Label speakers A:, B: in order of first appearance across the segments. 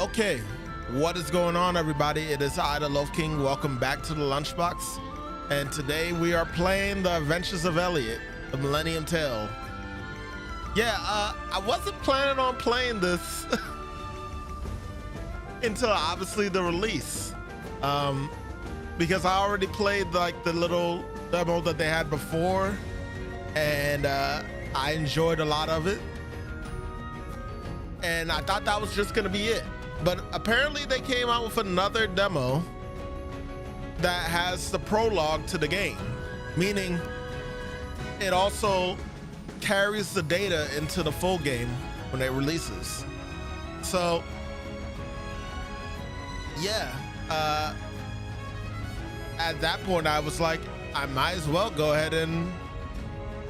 A: Okay, what is going on, everybody? It is I, the Loaf King. Welcome back to the Lunchbox. And today we are playing The Adventures of Elliot, the Millennium Tale. Yeah, I wasn't planning on playing this until obviously the release. Because I already played like the little demo that they had before, and I enjoyed a lot of it. And I thought that was just gonna be it. But apparently they came out with another demo that has the prologue to the game, meaning it also carries the data into the full game when it releases. So yeah, at that point I was like, I might as well go ahead and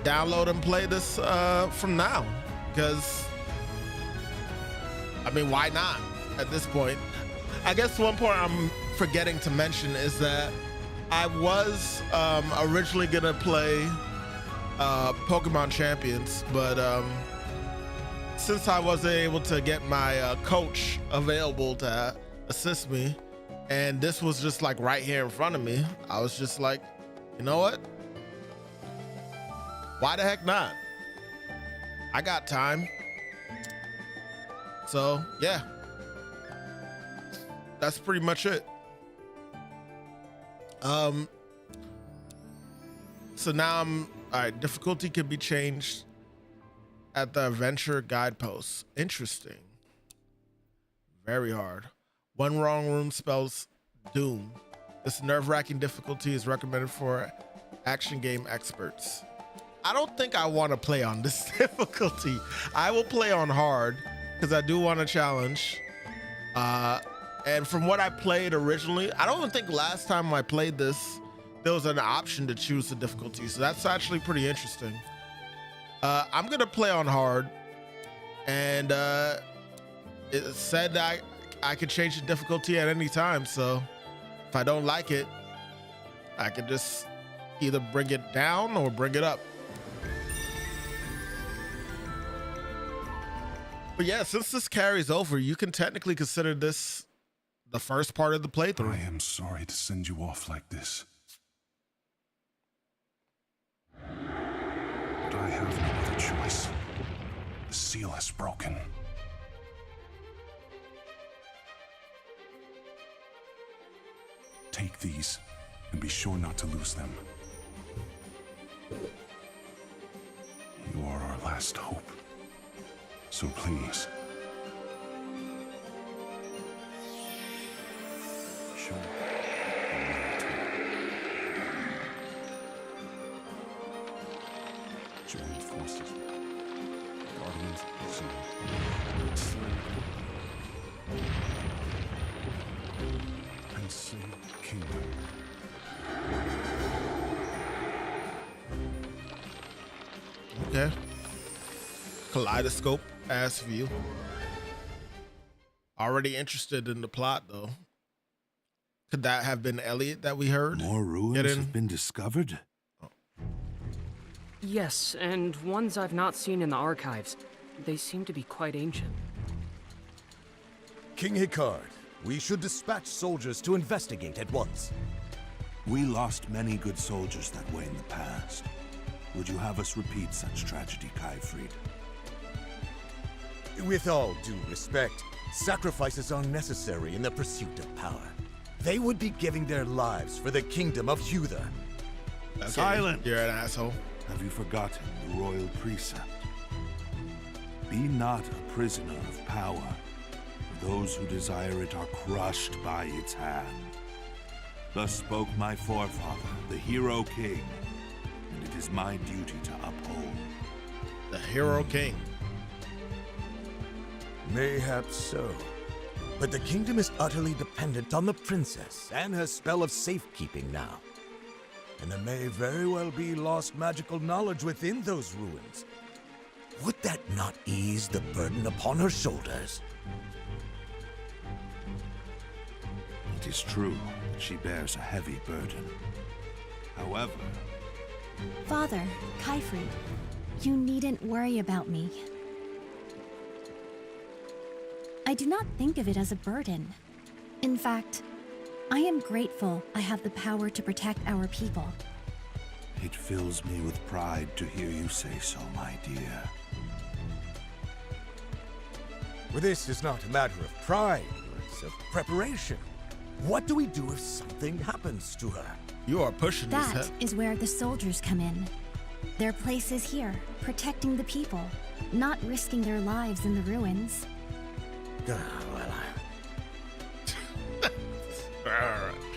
A: download and play this from now, because I mean, why not at this point? I guess one point I'm forgetting to mention is that I was originally gonna play Pokemon Champions, but since I wasn't able to get my coach available to assist me, and this was just like right here in front of me, I was just like, you know what? Why the heck not? I got time. So yeah, that's pretty much it. So now all right, difficulty can be changed at the adventure guideposts. Interesting. Very hard. One wrong room spells doom. This nerve-wracking difficulty is recommended for action game experts. I don't think I want to play on this difficulty. I will play on hard, because I do want a challenge. And from what I played originally, I don't even think last time I played this, there was an option to choose the difficulty. So that's actually pretty interesting. I'm gonna play on hard, and it said that I could change the difficulty at any time. So if I don't like it, I could just either bring it down or bring it up. But yeah, since this carries over, you can technically consider this the first part of the playthrough.
B: I am sorry to send you off like this, but I have no other choice. The seal has broken. Take these and be sure not to lose them. You are our last hope. So please, show join forces, guardians of the sea, and save the kingdom.
A: Okay. Kaleidoscope ass view. Already interested in the plot though. Could that have been Elliot that we heard?
C: More ruins have been discovered?
D: Yes, and ones I've not seen in the archives. They seem to be quite ancient.
E: King Hikard, we should dispatch soldiers to investigate at once.
C: We lost many good soldiers that way in the past. Would you have us repeat such tragedy, Kaifried?
E: With all due respect, sacrifices are necessary in the pursuit of power. They would be giving their lives for the kingdom of Huther.
A: Okay.
C: Silent!
A: You're an asshole.
C: Have you forgotten the royal precept? Be not a prisoner of power, for those who desire it are crushed by its hand. Thus spoke my forefather, the Hero King, and it is my duty to uphold.
A: The Hero King.
E: Mayhaps so. But the kingdom is utterly dependent on the princess and her spell of safekeeping now. And there may very well be lost magical knowledge within those ruins. Would that not ease the burden upon her shoulders?
C: It is true that she bears a heavy burden. However...
F: Father, Kaifried, you needn't worry about me. I do not think of it as a burden. In fact, I am grateful I have the power to protect our people.
C: It fills me with pride to hear you say so, my dear.
E: Well, this is not a matter of pride, it's of preparation. What do we do if something happens to her?
A: You are pushing this
F: That
A: head.
F: is where the soldiers come in. Their place is here, protecting the people, not risking their lives in the ruins.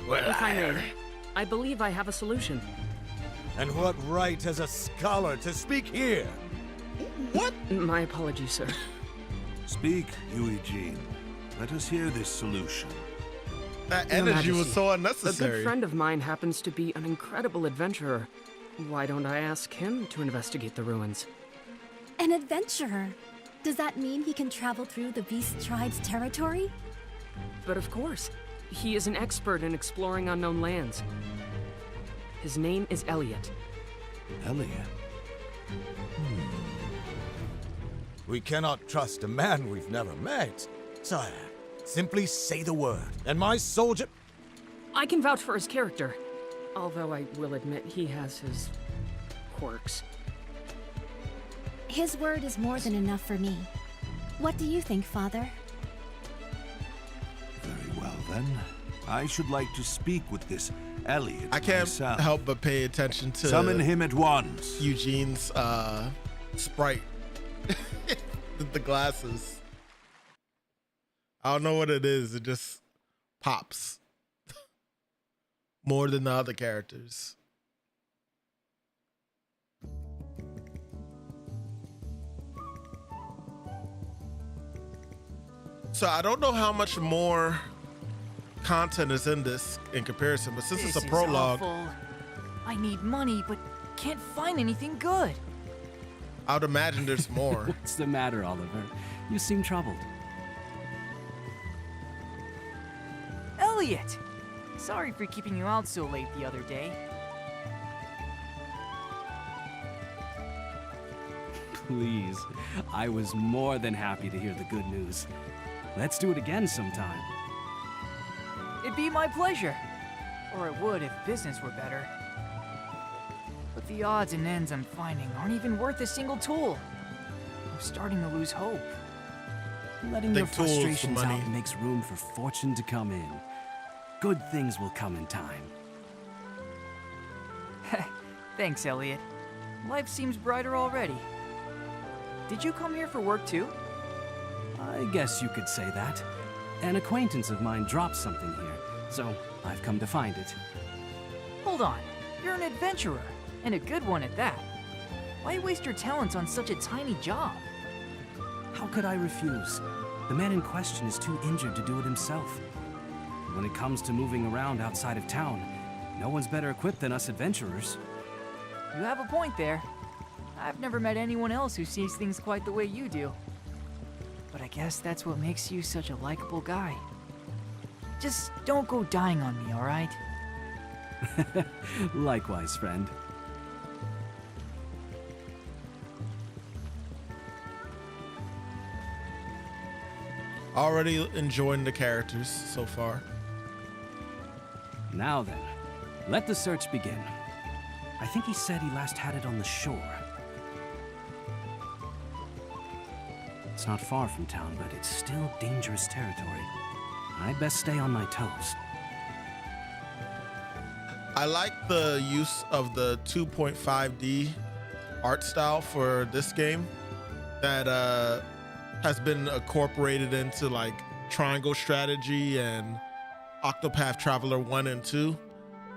E: Well,
D: If I may, I believe I have a solution.
E: and what right has a scholar to speak here?
A: What?
D: My apologies, sir.
C: Speak, Eugene. Let us hear this solution.
A: That
D: Your
A: energy was
D: Majesty,
A: so
D: A
A: unnecessary.
D: good friend of mine happens to be an incredible adventurer. Why don't I ask him to investigate the ruins?
F: An adventurer. Does that mean he can travel through the Beast Tribe's territory?
D: But of course, he is an expert in exploring unknown lands. His name is Elliot.
C: Elliot.
E: We cannot trust a man we've never met. Sire, simply say the word, and my soldier...
D: I can vouch for his character, although I will admit he has his quirks.
F: His word is more than enough for me. What do you think, Father?
C: Very well, then. I should like to speak with this Elliot
A: I can't
C: myself.
A: help but pay attention to
C: Summon him at once.
A: Eugene's sprite. The glasses. I don't know what it is. It just pops more than the other characters. So I don't know how much more content is in this in comparison, but since it's a prologue,
G: Awful. I need money, but can't find anything good.
A: I would imagine there's more.
H: What's the matter, Oliver? You seem troubled.
G: Elliot! Sorry for keeping you out so late the other day.
H: Please, I was more than happy to hear the good news. Let's do it again sometime.
G: It'd be my pleasure. Or it would if business were better. But the odds and ends I'm finding aren't even worth a single tool. I'm starting to lose hope.
H: Letting
A: Think
H: your
A: tools for
H: frustrations
A: money.
H: out makes room for fortune to come in. Good things will come in time.
G: Thanks, Elliot. Life seems brighter already. Did you come here for work too?
H: I guess you could say that. An acquaintance of mine dropped something here, so I've come to find it.
G: Hold on. You're an adventurer, and a good one at that. Why waste your talents on such a tiny job?
H: How could I refuse? The man in question is too injured to do it himself. When it comes to moving around outside of town, no one's better equipped than us adventurers.
G: You have a point there. I've never met anyone else who sees things quite the way you do. But I guess that's what makes you such a likable guy. Just don't go dying on me, alright?
H: Likewise, friend.
A: Already enjoying the characters so far.
H: Now then, let the search begin. I think he said he last had it on the shore. It's not far from town, but it's still dangerous territory. I'd best stay on my toes.
A: I like the use of the 2.5D art style for this game that has been incorporated into like Triangle Strategy and Octopath Traveler 1 and 2.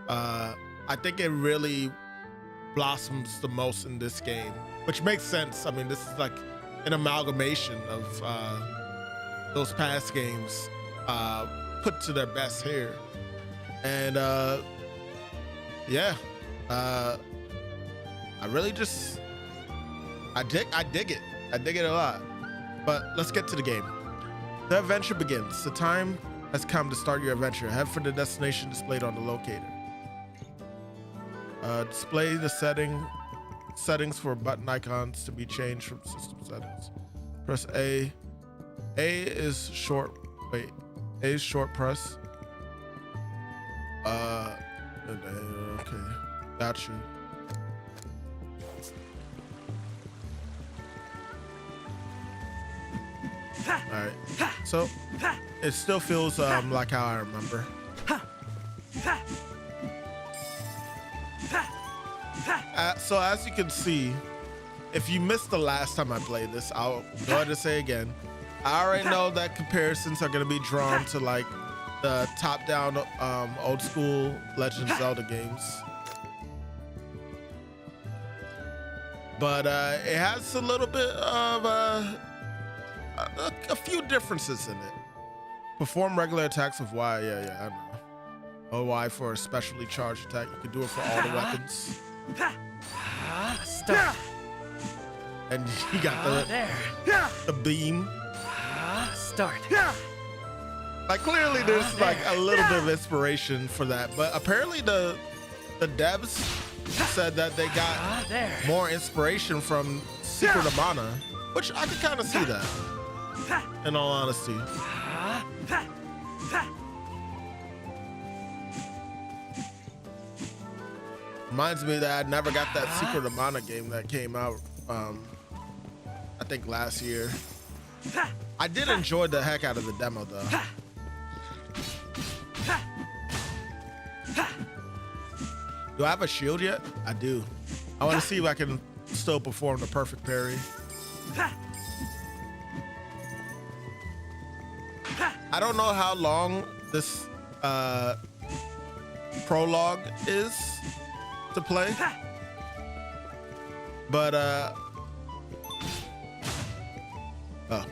A: I think it really blossoms the most in this game, which makes sense. I mean, this is like an amalgamation of those past games put to their best here. And yeah, I really just I dig it. I dig it a lot. But let's get to the game. The adventure begins. The time has come to start your adventure. Head for the destination displayed on the locator. Display the settings for button icons to be changed from system settings. Press A A is short. Wait, A is short press. Okay, got you. All right, so it still feels like how I remember. So as you can see, if you missed the last time I played this, I'll go ahead and say again. I already know that comparisons are going to be drawn to like the top-down old school Legend of Zelda games. But it has a little bit of a few differences in it. Perform regular attacks with Y. Yeah, I know. Oh, Y for a specially charged attack. You can do it for all the weapons.
D: Start.
A: And you got the beam.
D: Start.
A: Like clearly there's like a little bit of inspiration for that, but apparently the devs said that they got more inspiration from Secret of Mana, which I could kind of see that, in all honesty. Reminds me that I never got that Secret of Mana game that came out, I think last year. I did enjoy the heck out of the demo though. Do I have a shield yet? I do. I want to see if I can still perform the perfect parry. I don't know how long this prologue is to play, but oh.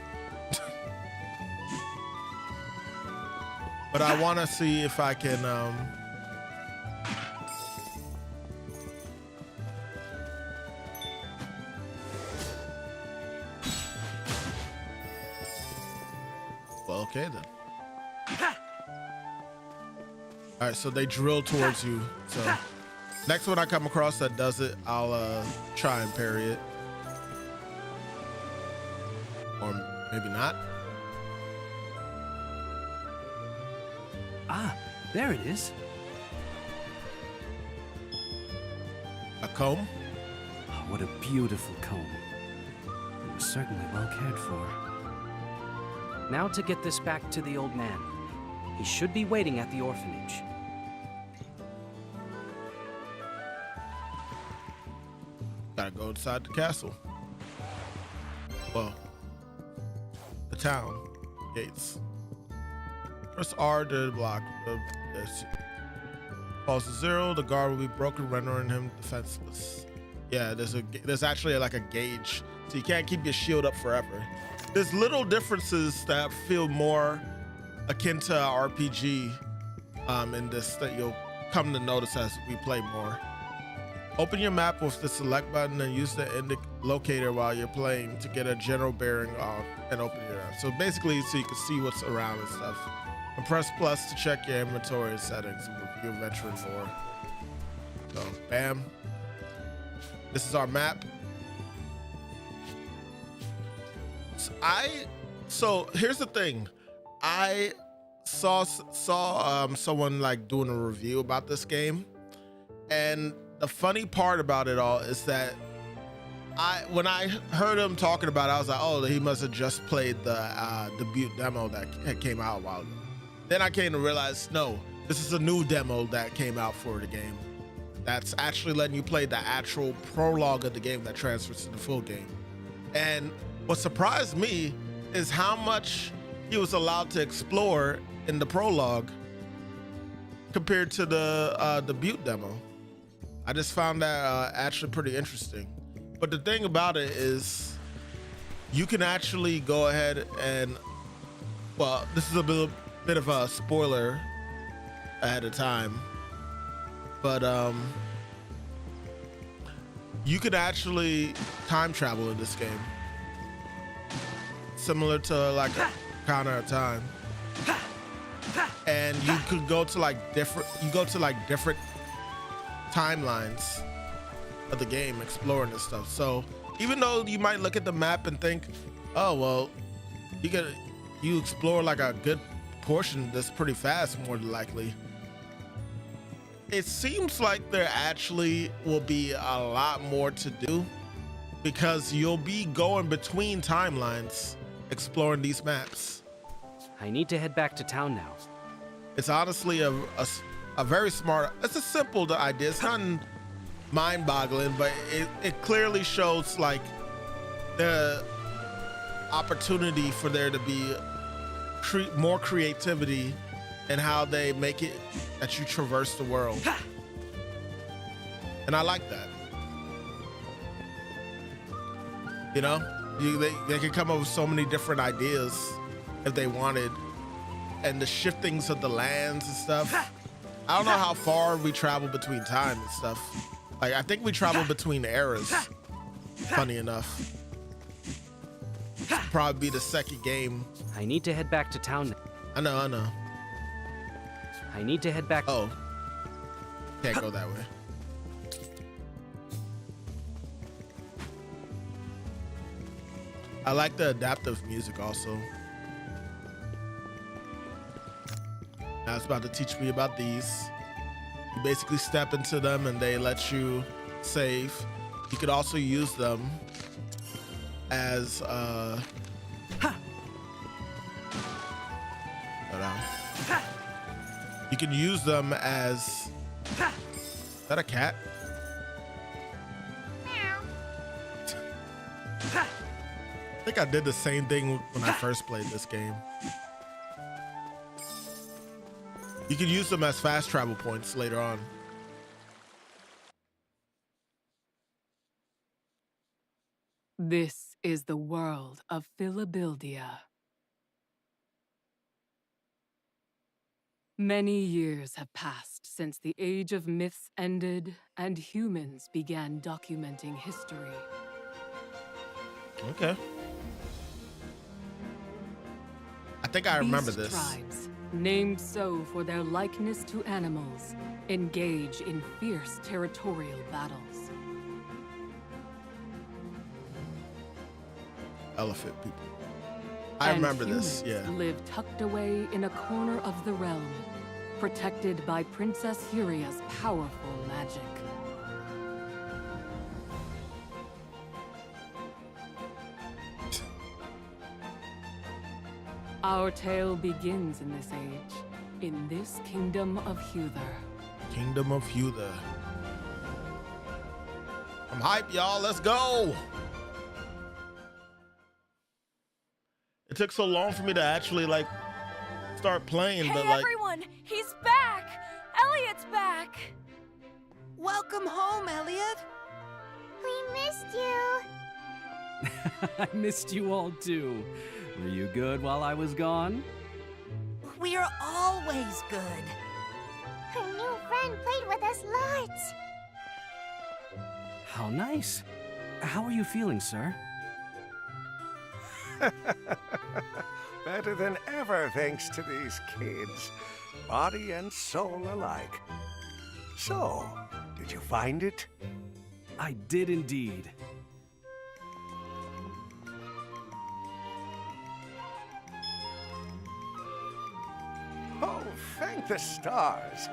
A: But I want to see if I can well, okay then. All right, so they drill towards you. So next one I come across that does it, I'll try and parry it. Or maybe not.
H: Ah, there it is.
A: A comb?
H: Oh, what a beautiful comb. It was certainly well cared for. Now to get this back to the old man. He should be waiting at the orphanage.
A: Gotta go inside the castle. Well, the town gates. Press R to block. Falls to 0. The guard will be broken, rendering him defenseless. Yeah, there's actually like a gauge, so you can't keep your shield up forever. There's little differences that feel more akin to RPG in this that you'll come to notice as we play more. Open your map with the select button and use the locator while you're playing to get a general bearing on and open your map. So basically, so you can see what's around and stuff. And press plus to check your inventory and settings and review adventure and more. So, bam. This is our map. So here's the thing. I saw someone like doing a review about this game, and the funny part about it all is that when I heard him talking about it, I was like, oh, he must have just played the debut demo that had came out a while ago. Then I came to realize, no, this is a new demo that came out for the game. That's actually letting you play the actual prologue of the game that transfers to the full game. And what surprised me is how much he was allowed to explore in the prologue compared to the debut demo. I just found that actually pretty interesting. But the thing about it is you can actually go ahead and, well, this is a bit of a spoiler ahead of time, but you could actually time travel in this game, similar to like a Ocarina of Time, and you could go to like different timelines of the game, exploring this stuff. So even though you might look at the map and think, oh well, you explore like a good portion that's pretty fast, more than likely. It seems like there actually will be a lot more to do because you'll be going between timelines exploring these maps.
H: I need to head back to town now.
A: It's honestly a very smart, it's a simple idea. It's not mind-boggling, but it clearly shows like the opportunity for there to be more creativity in how they make it that you traverse the world. And I like that. You know, they can come up with so many different ideas if they wanted. And the shiftings of the lands and stuff. I don't know how far we travel between time and stuff. Like, I think we travel between eras, funny enough. Probably be the second game.
H: I need to head back to town now.
A: I know.
H: I need to head back.
A: Oh. Can't go that way. I like the adaptive music also. Now it's about to teach me about these. You basically step into them and they let you save. You could also use them as hold on. You can use them as, is that a cat? I think I did the same thing when I first played this game. You can use them as fast travel points later on.
D: This is the world of Philadelphia. Many years have passed since the age of myths ended and humans began documenting history.
A: Okay. I think I remember
D: Beast
A: this.
D: Tribes, named so for their likeness to animals, engage in fierce territorial battles.
A: Elephant people. I remember this,
D: humans
A: yeah.
D: live tucked away in a corner of the realm, protected by Princess Huria's powerful magic. Our tale begins in this age, in this kingdom of Huther.
A: Kingdom of Huther. I'm hyped, y'all. Let's go. It took so long for me to actually like start playing, but
I: Hey
A: like
I: everyone, he's back! Elliot's back! Welcome home, Elliot.
F: We missed you.
H: I missed you all too. Were you good while I was gone?
I: We are always good.
F: Our new friend played with us lots.
H: How nice. How are you feeling, sir?
J: Better than ever, thanks to these kids. Body and soul alike. So, did you find it?
H: I did indeed.
J: Oh, thank the stars.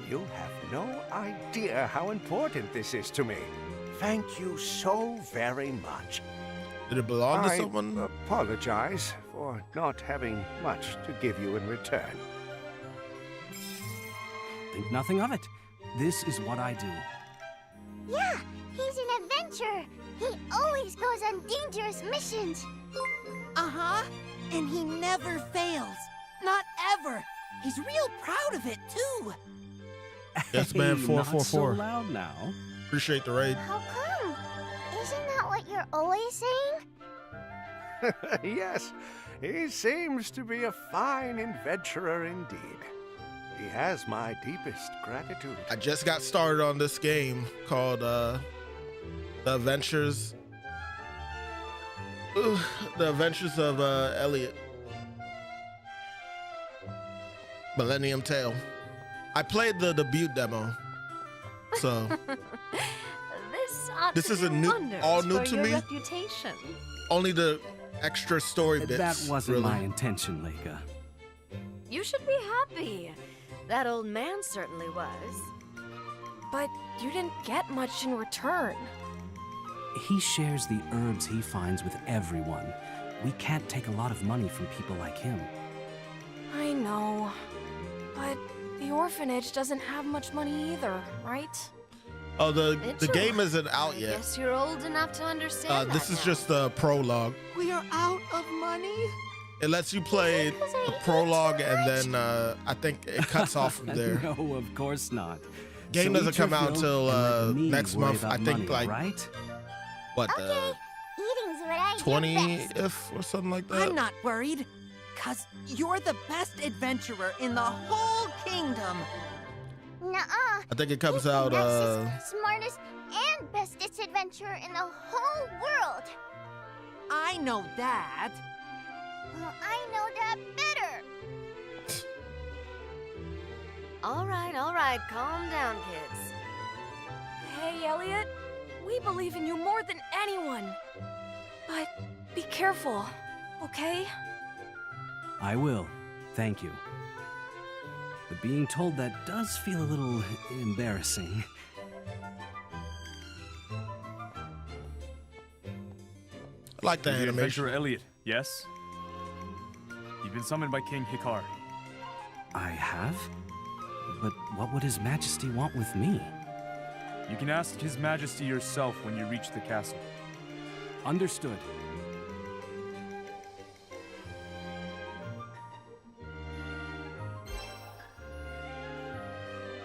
J: You have no idea how important this is to me. Thank you so very much.
A: did it belong to
J: I
A: someone?
J: apologize for not having much to give you in return.
H: Think nothing of it. This is what I do.
F: Yeah, he's an adventurer. He always goes on dangerous missions.
I: Uh-huh. And he never fails. Not ever. He's real proud of it, too.
A: Yes, man,
H: Hey, not so
A: 444.
H: loud now.
A: Appreciate the raid.
F: How come? Isn't that what you're always saying?
J: Yes, he seems to be a fine adventurer indeed. He has my deepest gratitude.
A: I just got started on this game called The Adventures. The Adventures of Elliot. Millennium Tale. I played the debut demo, so
K: This
A: This
K: ought
A: is
K: to
A: a
K: do
A: new-
K: wonders
A: all new
K: for
A: to
K: your
A: me?
K: reputation.
A: only the extra story bits.
H: That wasn't
A: really.
H: my intention, Leica.
K: You should be happy. That old man certainly was. But you didn't get much in return.
H: He shares the herbs he finds with everyone. We can't take a lot of money from people like him.
K: I know. But the orphanage doesn't have much money either, right?
A: Oh, the game isn't out
K: I
A: yet.
K: guess you're old enough to understand
A: This
K: that
A: is
K: now.
A: just the prologue.
I: We are out of money?
A: It lets you play the prologue, and then I think it cuts off from there.
H: No, of course not.
A: Game
H: So
A: doesn't
H: eat your
A: come out
H: fill
A: until
H: and let me
A: next
H: worry
A: month.
H: about
A: I think
H: money,
A: like
H: right?
A: what
F: Eating's what I do
A: 20th or something like that.
I: I'm not worried, 'cause you're the best adventurer in the whole kingdom.
F: Nuh-uh.
A: I think it comes out.
F: Smartest and bestest adventurer in the whole world.
I: I know that.
F: Well, I know that better.
K: All right, calm down, kids. Hey, Elliot, we believe in you more than anyone. But be careful, okay?
H: I will. Thank you. But being told that does feel a little embarrassing.
A: I like the
L: The
A: animation.
L: adventurer Elliot, yes? You've been summoned by King Hikar.
H: I have? But what would His Majesty want with me?
L: You can ask His Majesty yourself when you reach the castle.
H: Understood.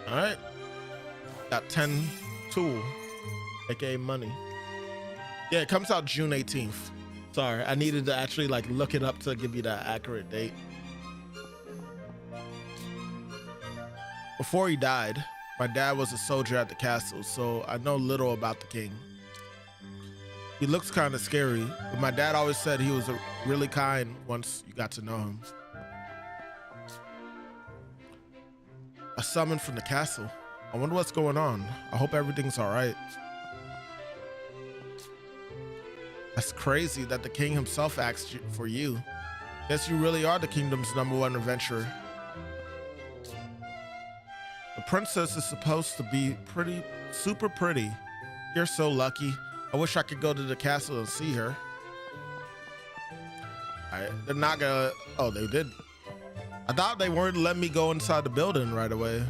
A: All right. Got 10 tool, aka money. Yeah, it comes out June 18th. Sorry, I needed to actually like look it up to give you the accurate date. Before he died, my dad was a soldier at the castle, so I know little about the king. He looks kind of scary, but my dad always said he was really kind once you got to know him. A summon from the castle. I wonder what's going on. I hope everything's all right. That's crazy that the king himself asked for you. Guess you really are the kingdom's #1 adventurer. The princess is supposed to be super pretty. You're so lucky. I wish I could go to the castle and see her. They're not gonna, oh, they did. I thought they weren't letting me go inside the building right away.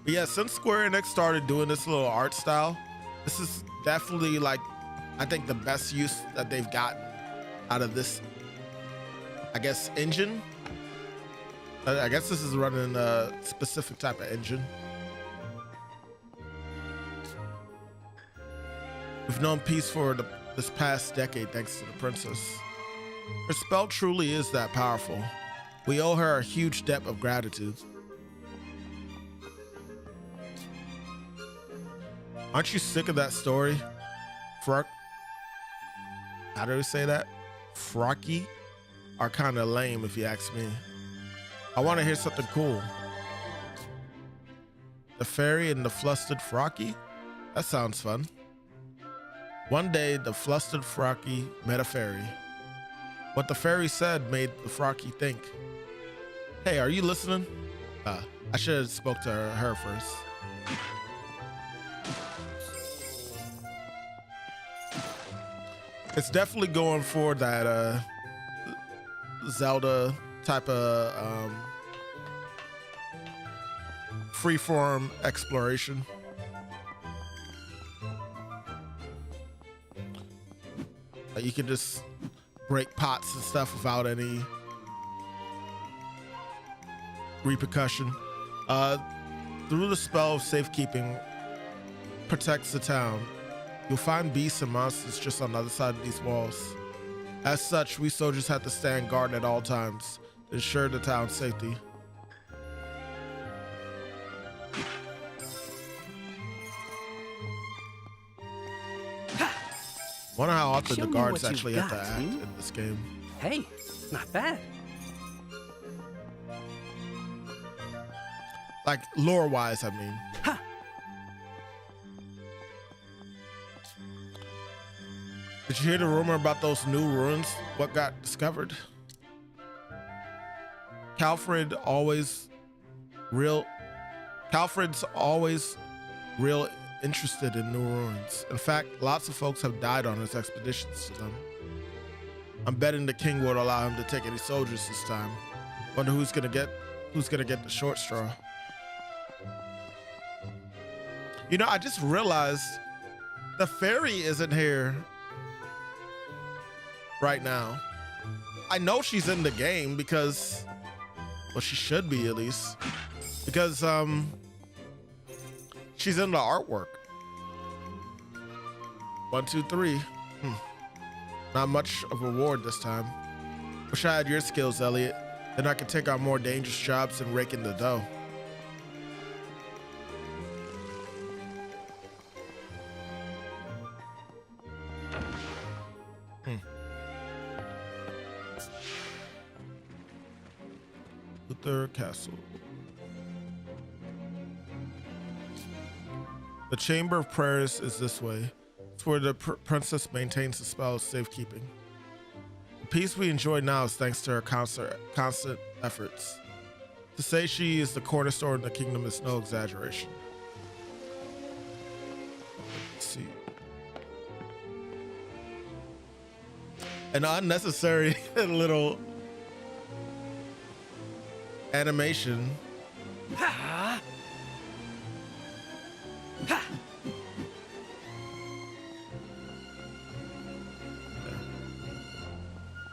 A: But yeah, since Square Enix started doing this little art style, this is definitely like, I think the best use that they've gotten out of this, I guess, engine. I guess this is running a specific type of engine. We've known peace for this past decade thanks to the princess. Her spell truly is that powerful. We owe her a huge debt of gratitude. Aren't you sick of that story? How do we say that? Frocky are kind of lame if you ask me. I want to hear something cool. The fairy and the flustered Frocky? That sounds fun. One day, the flustered Frocky met a fairy. What the fairy said made the Frocky think. Hey, are you listening? I should have spoke to her first. It's definitely going for that Zelda type of freeform exploration. You can just break pots and stuff without any repercussion. Through the spell of safekeeping protects the town. You'll find beasts and monsters just on the other side of these walls. As such, we soldiers have to stand guard at all times to ensure the town's safety. Wonder how often
H: Show
A: the
H: me
A: guards
H: what you've
A: actually have to
H: got,
A: act
H: hmm?
A: in this game.
H: Hey, not bad.
A: Like lore-wise, I mean.
H: Ha!
A: Did you hear the rumor about those new ruins? What got discovered? Calfred's always real interested in new ruins. In fact, lots of folks have died on his expeditions to them. I'm betting the king won't allow him to take any soldiers this time. Wonder who's gonna get the short straw. You know, I just realized the fairy isn't here right now. I know she's in the game because, well, she should be at least, because she's in the artwork. 1, 2, 3. Not much of a reward this time. Wish I had your skills, Elliot. Then I could take on more dangerous jobs and rake in the dough. The third castle. The Chamber of Prayers is this way. It's where the princess maintains the spell of safekeeping. The peace we enjoy now is thanks to her constant efforts. To say she is the cornerstone of the kingdom is no exaggeration. Let's see. An unnecessary little animation.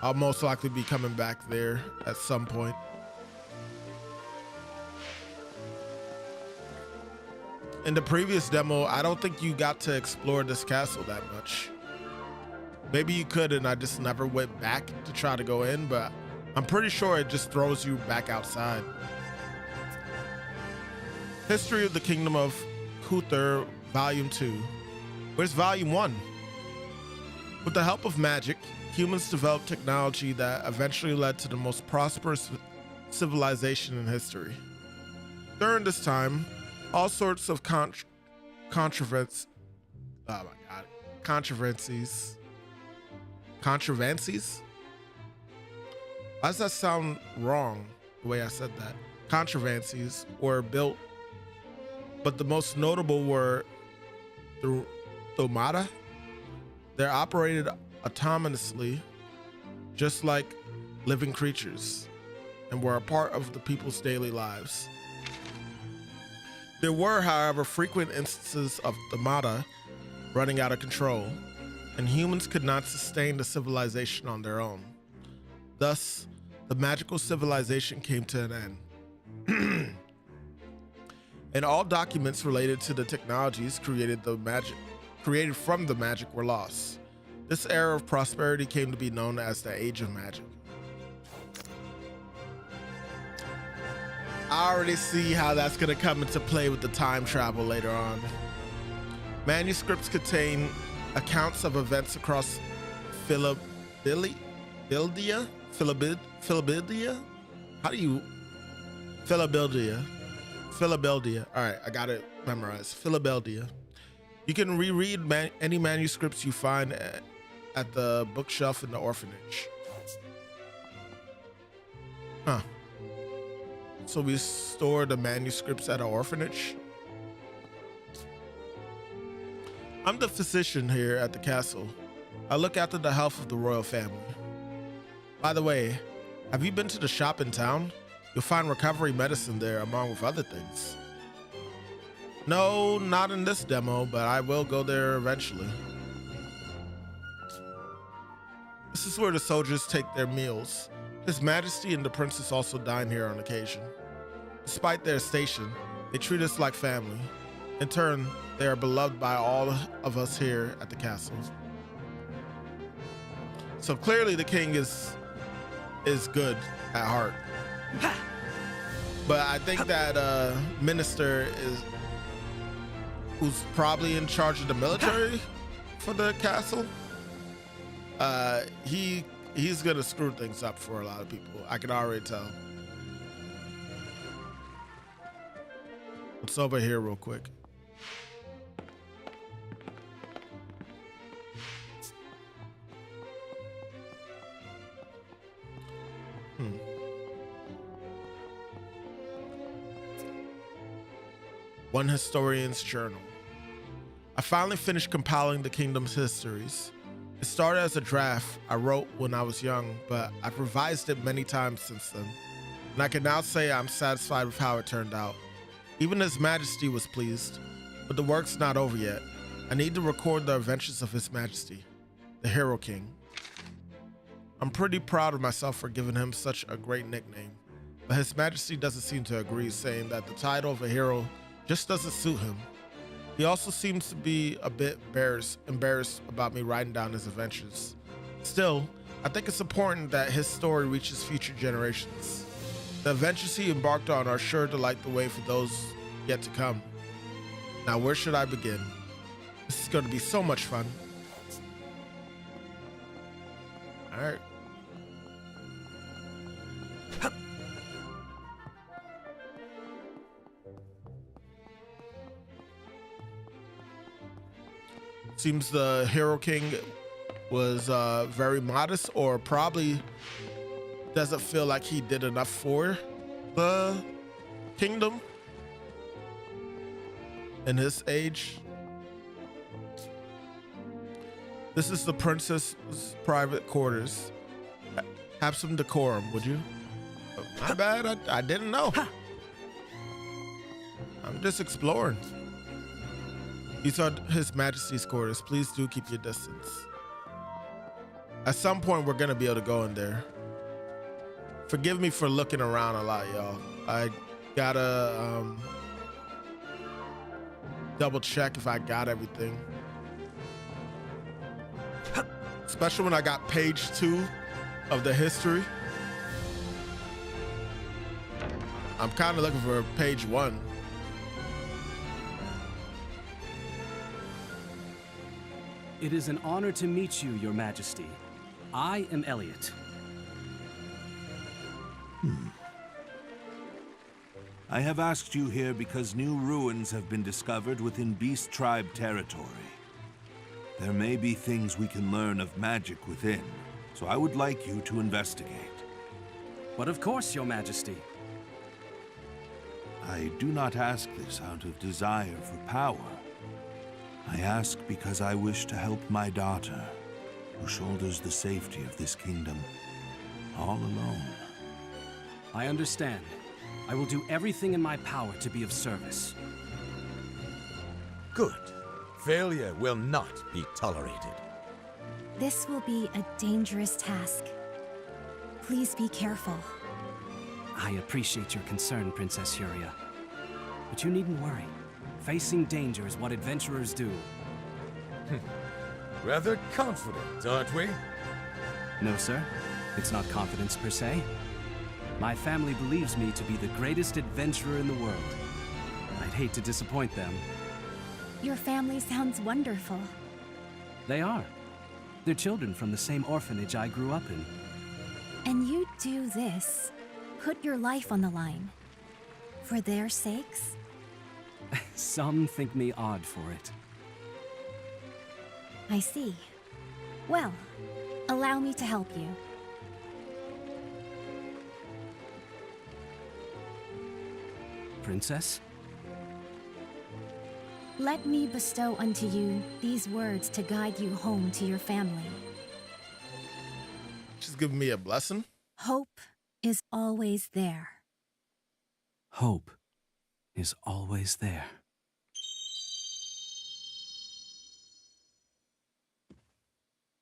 A: I'll most likely be coming back there at some point. In the previous demo, I don't think you got to explore this castle that much. Maybe you could and I just never went back to try to go in, but I'm pretty sure it just throws you back outside. History of the Kingdom of Uther, Volume 2. Where's Volume 1? With the help of magic, humans developed technology that eventually led to the most prosperous civilization in history. During this time, all sorts of controversies. Why does that sound wrong, the way I said that? Controversies were built, but the most notable were the automata. They're operated autonomously, just like living creatures, and were a part of the people's daily lives. There were, however, frequent instances of automata running out of control, and humans could not sustain the civilization on their own. Thus, the magical civilization came to an end. And all documents related to the technologies created from the magic were lost. This era of prosperity came to be known as the Age of Magic. I already see how that's going to come into play with the time travel later on. Manuscripts contain accounts of events across Philadelphia? Philadelphia. All right, I got it memorized. Philadelphia. You can reread any manuscripts you find at the bookshelf in the orphanage. Huh. So we store the manuscripts at an orphanage? I'm the physician here at the castle. I look after the health of the royal family. By the way, have you been to the shop in town? You'll find recovery medicine there along with other things. No, not in this demo, but I will go there eventually. This is where the soldiers take their meals. His Majesty and the princess also dine here on occasion. Despite their station, they treat us like family. In turn, they are beloved by all of us here at the castle. So clearly the king is good at heart. But I think that minister who's probably in charge of the military for the castle, he's gonna screw things up for a lot of people. I can already tell. What's over here real quick? One historian's journal. I finally finished compiling the kingdom's histories. It started as a draft I wrote when I was young, but I've revised it many times since then, and I can now say I'm satisfied with how it turned out. Even His Majesty was pleased, but the work's not over yet. I need to record the adventures of His Majesty, the Hero King. I'm pretty proud of myself for giving him such a great nickname, but His Majesty doesn't seem to agree, saying that the title of a hero just doesn't suit him. He also seems to be a bit embarrassed about me writing down his adventures. Still, I think it's important that his story reaches future generations. The adventures he embarked on are sure to light the way for those yet to come. Now, where should I begin? This is going to be so much fun. All right. Seems the Hero King was very modest, or probably doesn't feel like he did enough for the kingdom in his age. This is the princess's private quarters. Have some decorum, would you? Oh, my bad, I didn't know. I'm just exploring. These are His Majesty's quarters. Please do keep your distance. At some point, we're gonna be able to go in there. Forgive me for looking around a lot, y'all. I gotta double check if I got everything. Especially when I got page 2 of the history. I'm kind of looking for page 1.
H: It is an honor to meet you, Your Majesty. I am Elliot.
C: I have asked you here because new ruins have been discovered within Beast Tribe territory. There may be things we can learn of magic within, so I would like you to investigate.
H: But of course, Your Majesty.
C: I do not ask this out of desire for power. I ask because I wish to help my daughter, who shoulders the safety of this kingdom all alone.
H: I understand. I will do everything in my power to be of service.
E: Good. Failure will not be tolerated.
F: This will be a dangerous task. Please be careful.
H: I appreciate your concern, Princess Huria. But you needn't worry. Facing danger is what adventurers do.
E: Rather confident, aren't we?
H: No, sir. It's not confidence per se. My family believes me to be the greatest adventurer in the world. I'd hate to disappoint them.
F: Your family sounds wonderful.
H: They are. They're children from the same orphanage I grew up in.
F: And you do this. Put your life on the line. For their sakes?
H: Some think me odd for it.
F: I see. Well, allow me to help you.
H: Princess?
F: Let me bestow unto you these words to guide you home to your family.
A: She's giving me a blessing.
F: Hope is always there.
H: Hope is always there.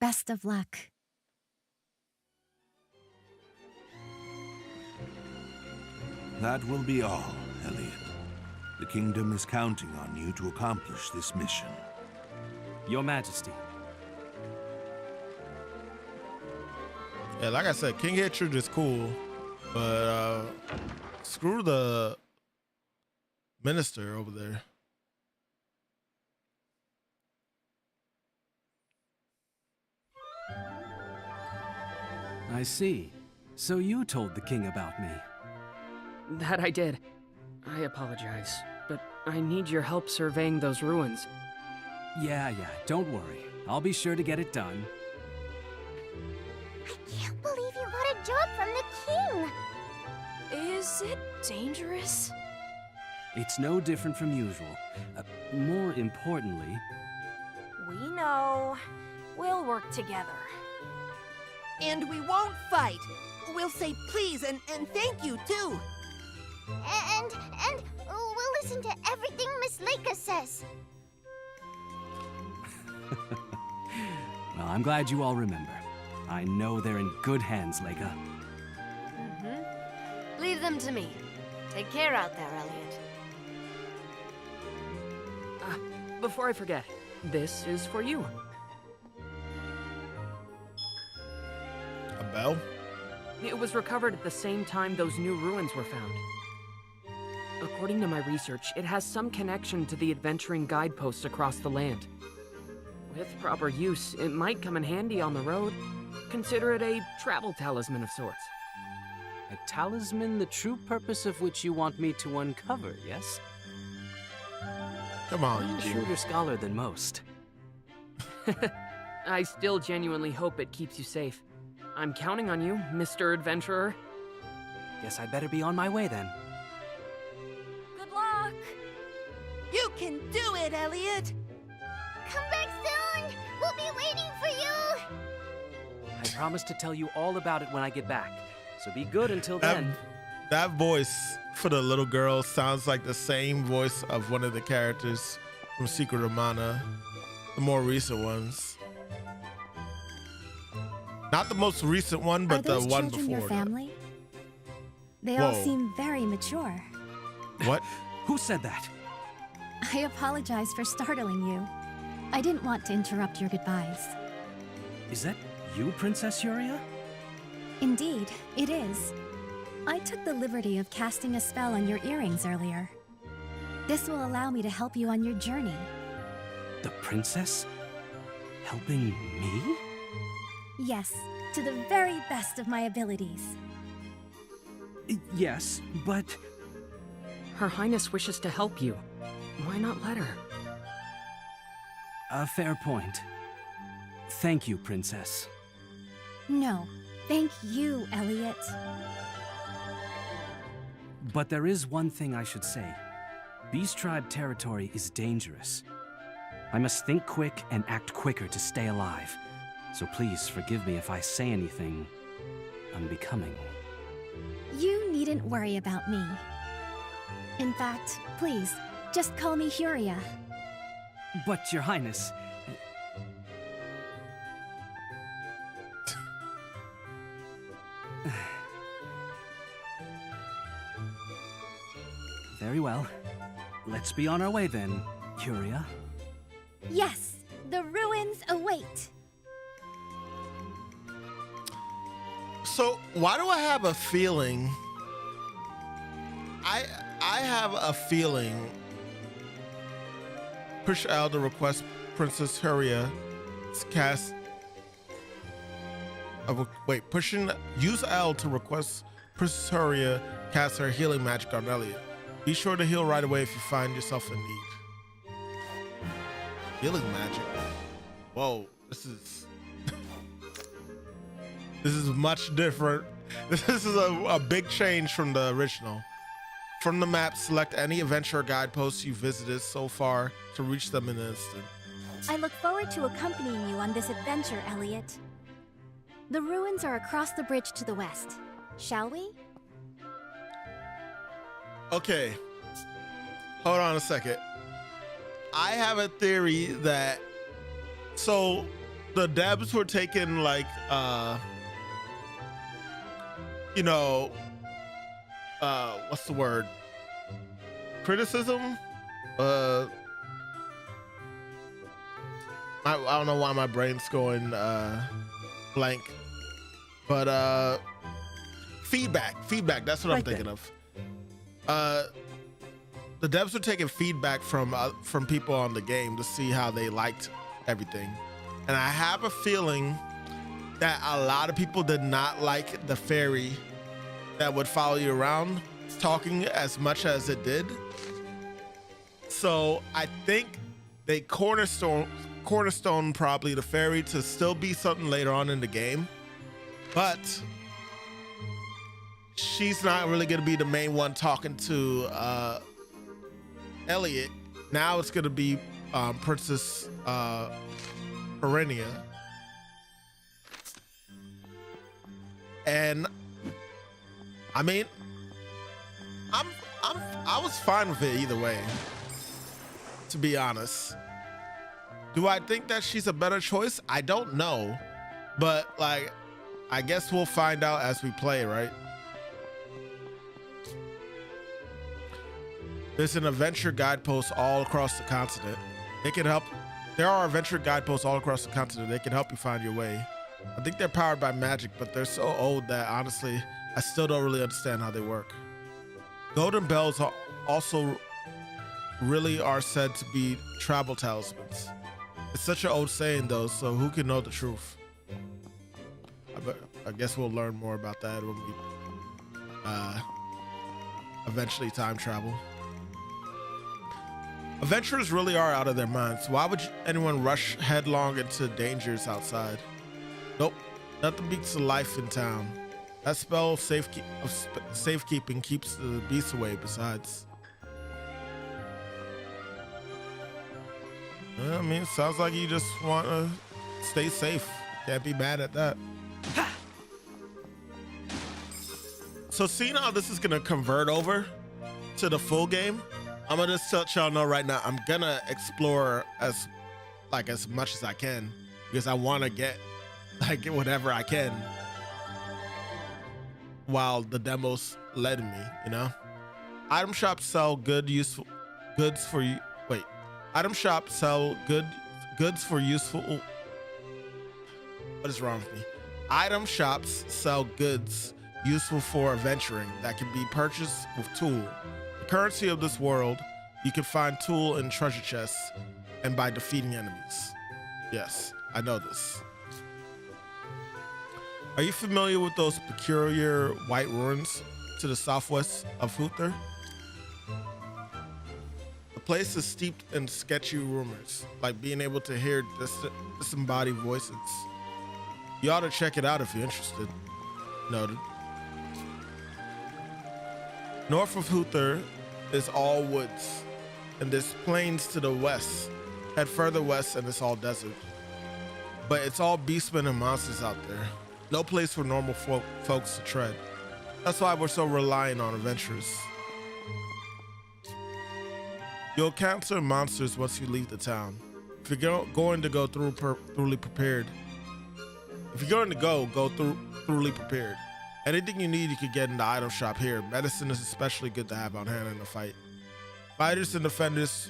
F: Best of luck.
C: That will be all, Elliot. The kingdom is counting on you to accomplish this mission.
H: Your Majesty.
A: Yeah, like I said, King Hatred is cool, but screw the minister over there.
H: I see. So you told the king about me.
M: That I did. I apologize, but I need your help surveying those ruins.
H: Yeah, don't worry. I'll be sure to get it done.
N: I can't believe you got a job from the
K: king. Is it dangerous?
H: It's no different from usual. More importantly...
K: We know. We'll work together.
I: And we won't fight. We'll say please and thank you, too.
N: And we'll listen to everything Miss Leica says.
H: Well, I'm glad you all remember. I know they're in good hands, Leica.
K: Leave them to me. Take care out there, Elliot.
M: Before I forget, this is for you.
A: A bell?
M: It was recovered at the same time those new ruins were found. According to my research, it has some connection to the adventuring guideposts across the land. With proper use, it might come in handy on the road. Consider it a travel talisman of sorts.
H: A talisman the true purpose of which you want me to uncover, yes?
A: Come on,
H: I'm a
A: you
H: shrewder scholar than most.
M: I still genuinely hope it keeps you safe. I'm counting on you, Mr. Adventurer.
H: Guess I better be on my way then.
K: Good luck!
I: You can do it, Elliot!
N: Come back soon! We'll be waiting for you!
H: I promise to tell you all about it when I get back, so be good until then.
A: That voice for the little girl sounds like the same voice of one of the characters from Secret of Mana, the more recent ones. Not the most recent one, but the one before.
F: Are those children your family? They all seem very mature.
A: What?
H: Who said that?
F: I apologize for startling you. I didn't want to interrupt your goodbyes.
H: Is that you, Princess Yuria?
F: Indeed, it is. I took the liberty of casting a spell on your earrings earlier. This will allow me to help you on your journey.
H: The princess? Helping me?
F: Yes, to the very best of my abilities.
H: Yes, but...
M: Her Highness wishes to help you. Why not let her?
H: A fair point. Thank you, Princess.
F: No, thank you, Elliot.
H: But there is one thing I should say. Beast Tribe territory is dangerous. I must think quick and act quicker to stay alive. So please forgive me if I say anything unbecoming.
F: You needn't worry about me. In fact, please, just call me Huria.
H: But, Your Highness... Very well. Let's be on our way then, Huria.
F: Yes, the ruins await.
A: So why do I have a feeling? I have a feeling. Push L to request Princess Huria to cast. Use L to request Princess Huria cast her healing magic on Elliot. Be sure to heal right away if you find yourself in need. Healing magic. Whoa, this is much different. This is a big change from the original. From the map, select any adventure guideposts you visited so far to reach them in an instant.
F: I look forward to accompanying you on this adventure, Elliot. The ruins are across the bridge to the west. Shall we?
A: Okay. Hold on a second. I have a theory that so the devs were taking like what's the word? Criticism? I don't know why my brain's going blank. But feedback, that's what I'm thinking of. The devs are taking feedback from people on the game to see how they liked everything. And I have a feeling that a lot of people did not like the fairy that would follow you around talking as much as it did. So I think they cornerstone probably the fairy to still be something later on in the game. But she's not really gonna be the main one talking to Elliot. Now it's gonna be Princess Perenia. And I mean, I was fine with it either way, to be honest. Do I think that she's a better choice? I don't know, but like, I guess we'll find out as we play, right? There's an adventure guidepost all across the continent. They can help. There are adventure guideposts all across the continent. They can help you find your way. I think they're powered by magic, but they're so old that honestly, I still don't really understand how they work. Golden bells are also really are said to be travel talismans. It's such an old saying though, so who can know the truth? I guess we'll learn more about that when we eventually time travel. Adventurers really are out of their minds. Why would anyone rush headlong into dangers outside? Nope, nothing beats the life in town. That spell of safekeeping keeps the beasts away besides. I mean, sounds like you just want to stay safe. Can't be mad at that. So seeing how this is gonna convert over to the full game, I'm gonna just let y'all know right now, I'm gonna explore as much as I can because I want to get whatever I can while the demo's letting me, you know? Item shops sell goods for useful. What is wrong with me? Item shops sell goods useful for adventuring that can be purchased with tool. The currency of this world, you can find tool in treasure chests and by defeating enemies. Yes, I know this. Are you familiar with those peculiar white ruins to the southwest of Huther? The place is steeped in sketchy rumors, like being able to hear disembodied voices. You ought to check it out if you're interested. Noted. North of Huther is all woods, and there's plains to the west. Head further west and it's all desert. But it's all beastmen and monsters out there. No place for normal folks to tread. That's why we're so reliant on adventurers. You'll encounter monsters once you leave the town. If you're going to go thoroughly prepared. Thoroughly prepared. Anything you need, you can get in the item shop here. Medicine is especially good to have on hand in a fight. Fighters and defenders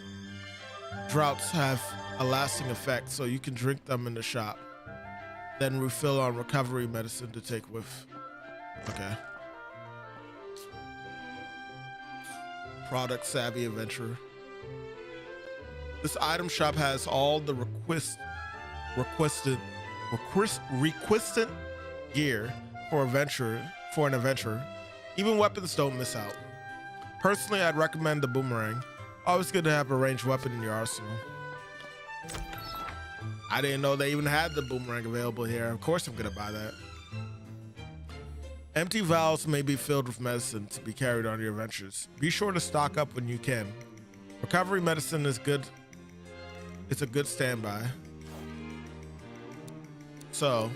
A: droughts have a lasting effect, so you can drink them in the shop. Then refill on recovery medicine to take with. Okay. Product savvy adventurer. This item shop has all the requested gear for an adventurer. Even weapons don't miss out. Personally, I'd recommend the boomerang. Always good to have a ranged weapon in your arsenal. I didn't know they even had the boomerang available here. Of course I'm gonna buy that. Empty vials may be filled with medicine to be carried on your adventures. Be sure to stock up when you can. Recovery medicine is good. It's a good standby. So,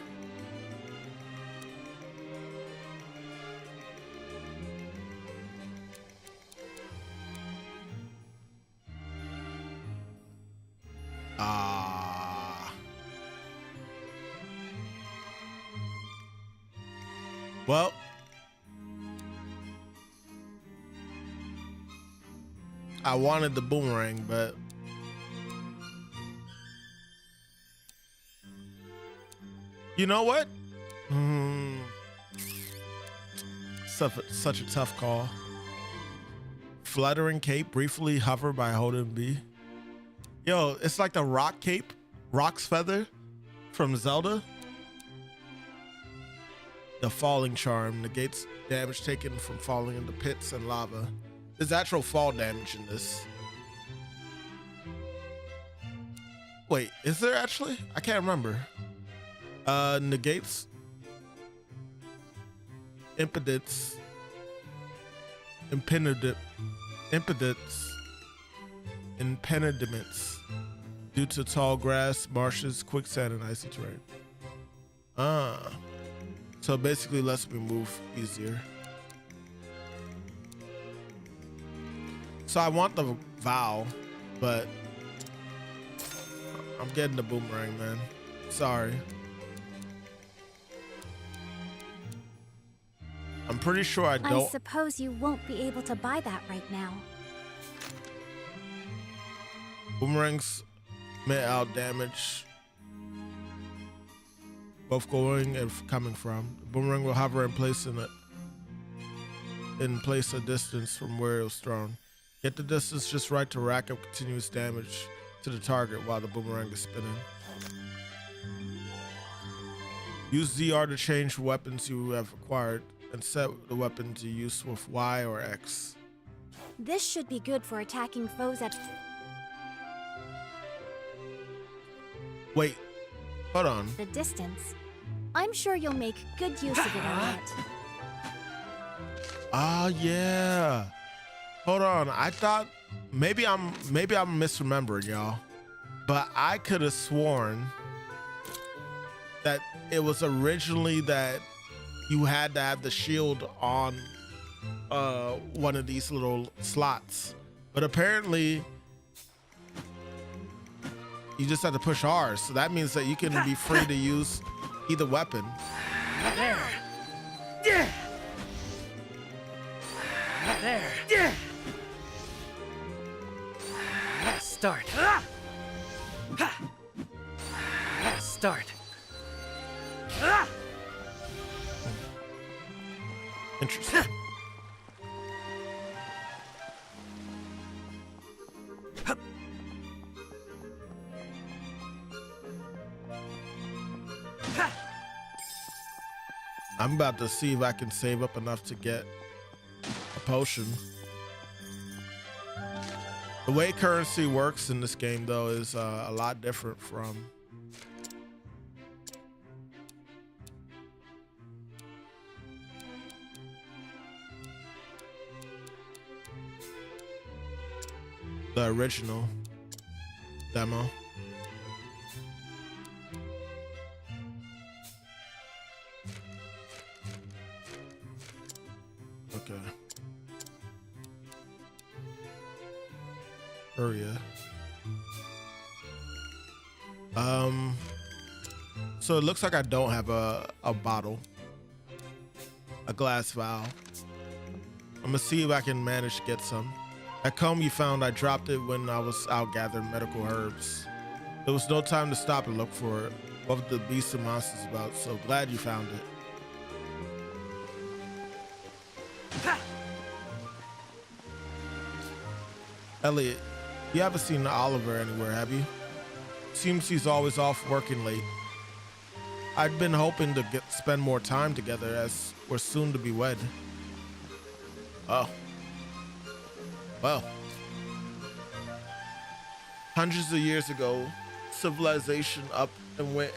A: well, I wanted the boomerang, but you know what? Such a tough call. Fluttering cape, briefly hover by holding B. Yo, it's like the rock cape, Rock's feather from Zelda. The falling charm negates damage taken from falling into pits and lava. There's actual fall damage in this. Wait, is there actually? I can't remember. Negates impotence impediments due to tall grass, marshes, quicksand, and icy terrain. So it basically lets me move easier. So I want the Vow, but I'm getting the boomerang, man. Sorry. I'm pretty sure I don't.
F: I suppose you won't be able to buy that right now.
A: Boomerangs may out damage both going and coming from. The boomerang will hover in place a distance from where it was thrown. Get the distance just right to rack up continuous damage to the target while the boomerang is spinning. Use ZR to change weapons you have acquired and set the weapon to use with Y or X.
F: This should be good for attacking foes at...
A: Wait, hold on.
F: the distance. I'm sure you'll make good use of it, Elliot.
A: Ah, yeah. Hold on. I thought maybe I'm misremembering, y'all. But I could have sworn that it was originally that you had to have the shield on one of these little slots. But apparently you just have to push R. So that means that you can be free to use either weapon.
G: There. Yeah. There. Yeah. Start. Start.
A: Interesting. I'm about to see if I can save up enough to get a potion. The way currency works in this game, though, is a lot different from the original demo. Okay. Hurry up. So it looks like I don't have a bottle, a glass vial. I'm gonna see if I can manage to get some. That comb you found, I dropped it when I was out gathering medical herbs. There was no time to stop and look for it. What the beasts and monsters about, so glad you found it. Elliot, you haven't seen Oliver anywhere, have you? Seems he's always off working late. I'd been hoping to spend more time together as we're soon to be wed. Oh. Well. Hundreds of years ago, civilization up and went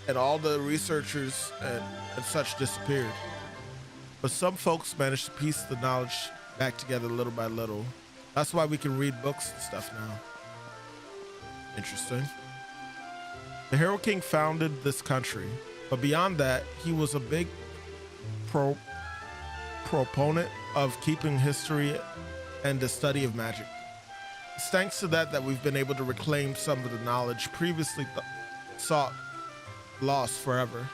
A: and all the researchers and such disappeared. But some folks managed to piece the knowledge back together little by little. That's why we can read books and stuff now. Interesting. The Hero King founded this country, but beyond that, he was a big proponent of keeping history and the study of magic. It's thanks to that we've been able to reclaim some of the knowledge previously sought lost forever.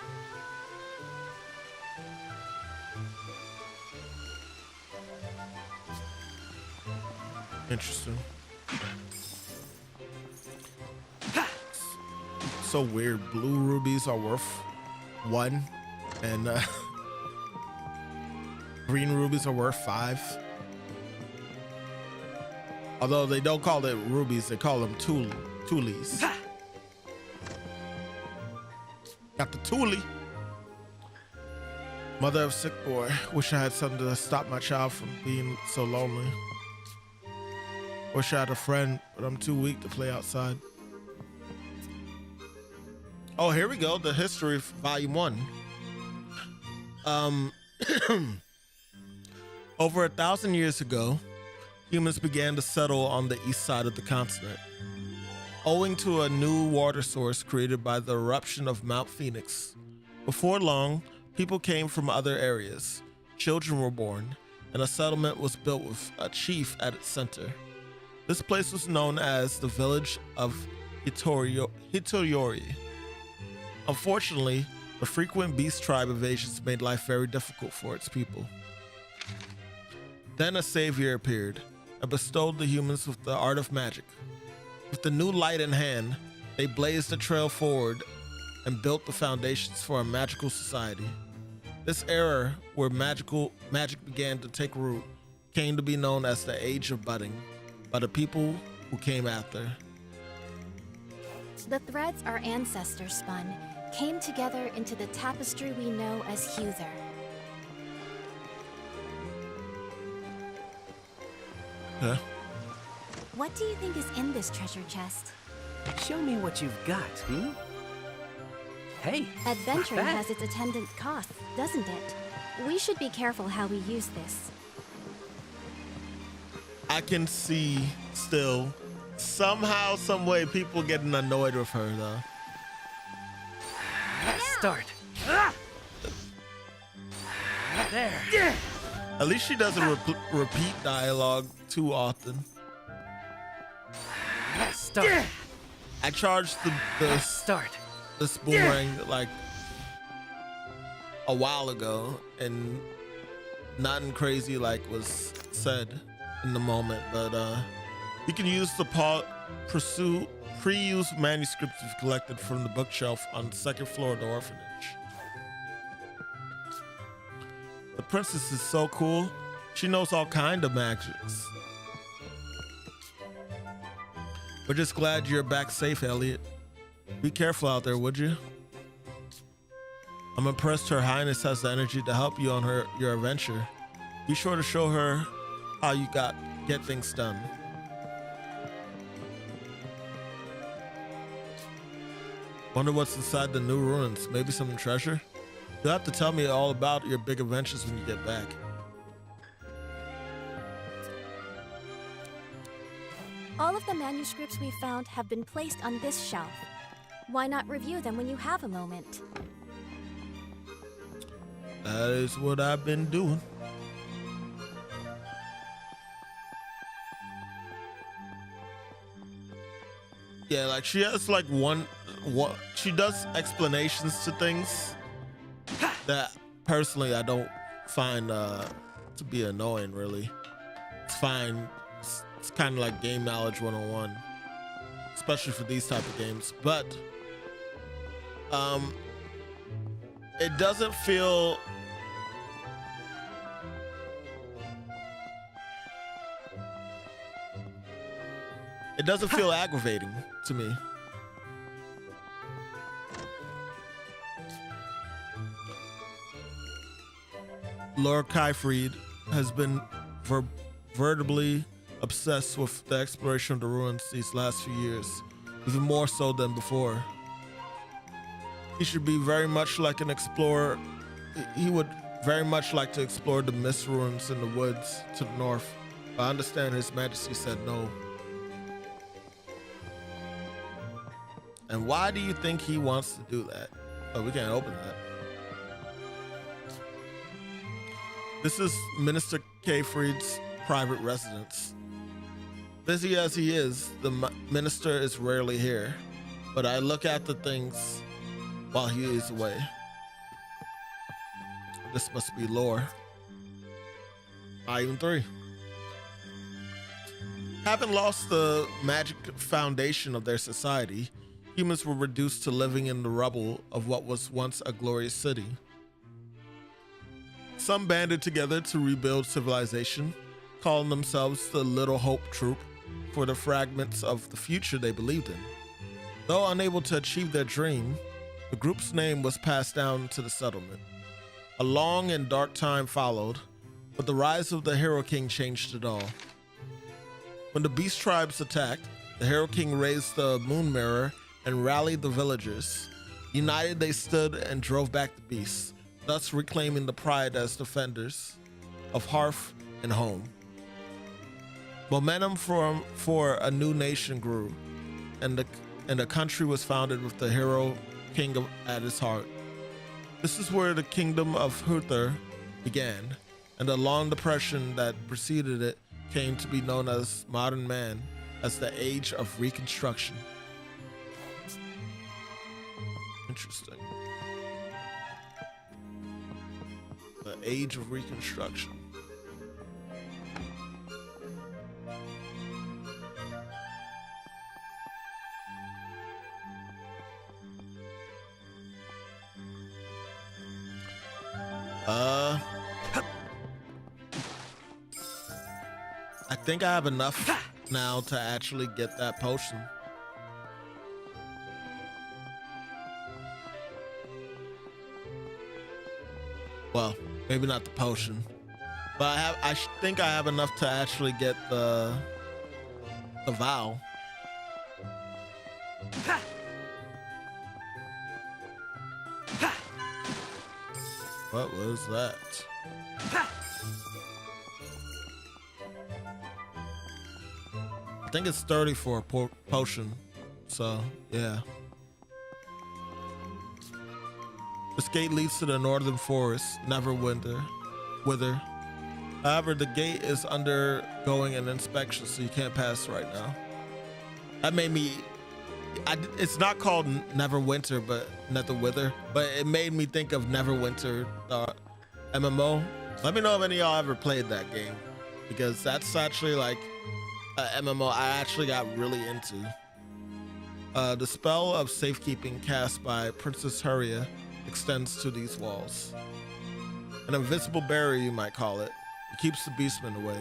A: Interesting. So weird. Blue rubies are worth 1, and green rubies are worth 5. Although they don't call it rubies, they call them tulies. Got the tuli. Mother of sick boy. Wish I had something to stop my child from being so lonely. Wish I had a friend, but I'm too weak to play outside. Oh, here we go. The history of Volume 1. Over 1,000 years ago, humans began to settle on the east side of the continent. Owing to a new water source created by the eruption of Mount Phoenix, before long, people came from other areas, children were born, and a settlement was built with a chief at its center. This place was known as the village of Hitoriori. Unfortunately, the frequent beast tribe invasions made life very difficult for its people. Then a savior appeared and bestowed the humans with the art of magic. With the new light in hand, they blazed a trail forward and built the foundations for a magical society. This era where magic began to take root came to be known as the Age of Budding by the people who came after.
F: The threads our ancestors spun came together into the tapestry we know as Huther.
A: Huh?
F: What do you think is in this treasure chest?
H: Show me what you've got, Hey,
F: Adventuring
H: not bad.
F: has its attendant costs, doesn't it? We should be careful how we use this.
A: I can see still somehow, some way, people getting annoyed with her though.
H: Start. There.
A: At least she doesn't repeat dialogue too often.
H: Start.
A: I charged this boomerang like a while ago, and nothing crazy like was said in the moment, but you can use the pre-used manuscripts you've collected from the bookshelf on the second floor of the orphanage. The princess is so cool. She knows all kind of magics. We're just glad you're back safe, Elliot. Be careful out there, would you? I'm impressed Her Highness has the energy to help you on your adventure. Be sure to show her how you get things done. Wonder what's inside the new ruins. Maybe some treasure? You'll have to tell me all about your big adventures when you get back.
F: All of the manuscripts we found have been placed on this shelf. Why not review them when you have a moment?
A: That is what I've been doing. Yeah, like she has like one she does explanations to things that personally I don't find to be annoying, really. It's fine. It's kind of like game knowledge 101, especially for these type of games, but it doesn't feel aggravating to me. Lord Kyfried has been veritably obsessed with the exploration of the ruins these last few years, even more so than before. He should be very much like an explorer. He would very much like to explore the mist ruins in the woods to the north. I understand His Majesty said no. And why do you think he wants to do that? Oh, we can't open that. This is Minister Kyfried's private residence. Busy as he is, the minister is rarely here, but I look at the things while he is away. This must be lore. Volume 3. Having lost the magic foundation of their society, humans were reduced to living in the rubble of what was once a glorious city. Some banded together to rebuild civilization, calling themselves the Little Hope Troop for the fragments of the future they believed in. Though unable to achieve their dream, the group's name was passed down to the settlement. A long and dark time followed, but the rise of the Hero King changed it all. When the Beast Tribes attacked, the Hero King raised the Moon Mirror and rallied the villagers. United, they stood and drove back the beasts, thus reclaiming the pride as defenders of Hearth and home. Momentum for a new nation grew, and the country was founded with the hero king at its heart. This is where the kingdom of Huther began, and the long depression that preceded it came to be known as modern man, as the Age of Reconstruction. Interesting. The Age of Reconstruction. I think I have enough now to actually get that potion. Well, maybe not the potion, but I think I have enough to actually get the vow. What was that? I think it's 30 for a potion, so yeah. This gate leads to the northern forest, Neverwinter. However, the gate is undergoing an inspection, so you can't pass right now. That made me. It's not called Neverwinter, but Netherwither. But it made me think of Neverwinter, MMO. Let me know if any of y'all ever played that game, because that's actually like an MMO I actually got really into. The spell of safekeeping cast by Princess Huria extends to these walls. An invisible barrier, you might call it. It keeps the beastmen away.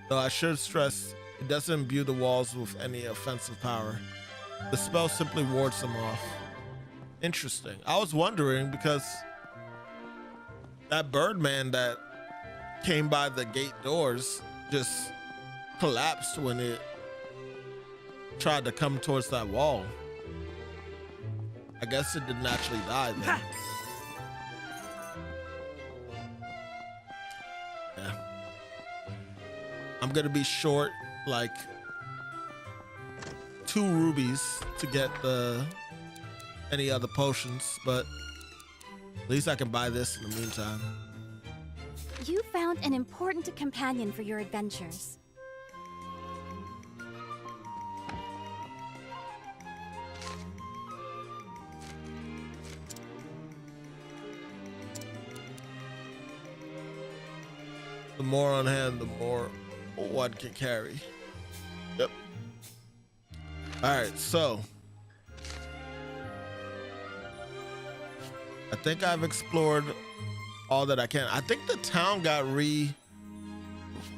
A: Though I should stress, it doesn't imbue the walls with any offensive power. The spell simply wards them off. Interesting. I was wondering because that Birdman that came by the gate doors just collapsed when it tried to come towards that wall. I guess it didn't actually die then. Yeah. I'm gonna be short like 2 rubies to get any other potions, but at least I can buy this in the meantime.
F: You found an important companion for your adventures.
A: The more on hand, the more one can carry. Yep. All right, so I think I've explored all that I can. I think the town got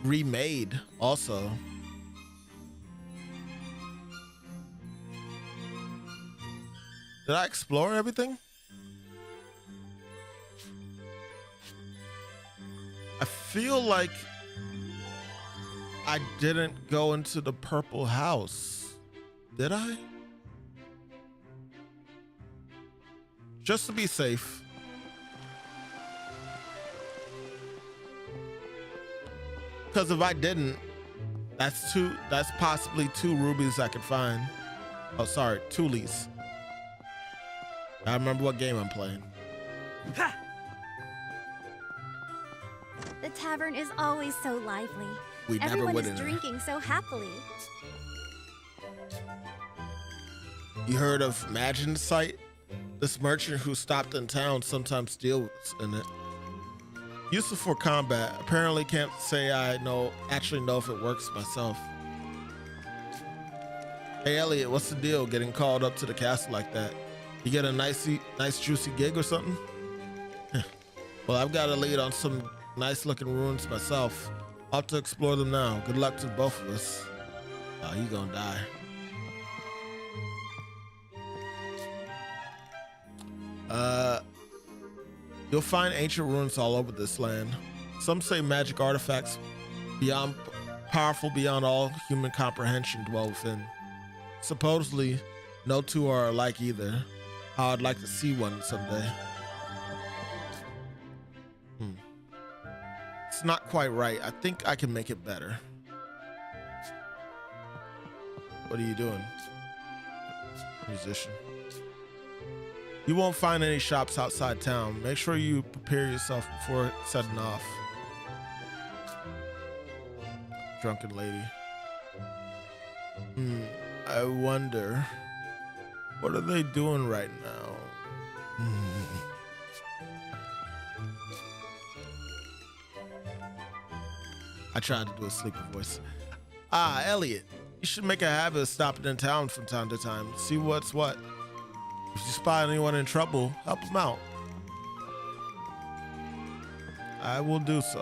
A: remade also. Did I explore everything? I feel like I didn't go into the purple house. Did I? Just to be safe. Because if I didn't, that's possibly 2 rubies I could find. Oh, sorry, 2 leaves. I remember what game I'm playing.
F: The tavern is always so lively.
A: We never
F: Everyone
A: went
F: is
A: in there.
F: drinking so happily.
A: You heard of Imagine Sight? This merchant who stopped in town sometimes steals in it. Useful for combat. Apparently can't say I actually know if it works myself. Hey Elliot, what's the deal getting called up to the castle like that? You get a nice juicy gig or something? Well, I've got a lead on some nice looking ruins myself. I'll have to explore them now. Good luck to both of us. Oh, you gonna die. You'll find ancient ruins all over this land. Some say magic artifacts powerful beyond all human comprehension dwell within. Supposedly, no two are alike either. How I'd like to see one someday. It's not quite right. I think I can make it better. What are you doing? Musician. You won't find any shops outside town. Make sure you prepare yourself before setting off. Drunken lady. I wonder, what are they doing right now? I tried to do a sleepy voice. Ah, Elliot, you should make a habit of stopping in town from time to time. See what's what. If you spot anyone in trouble, help them out. I will do so.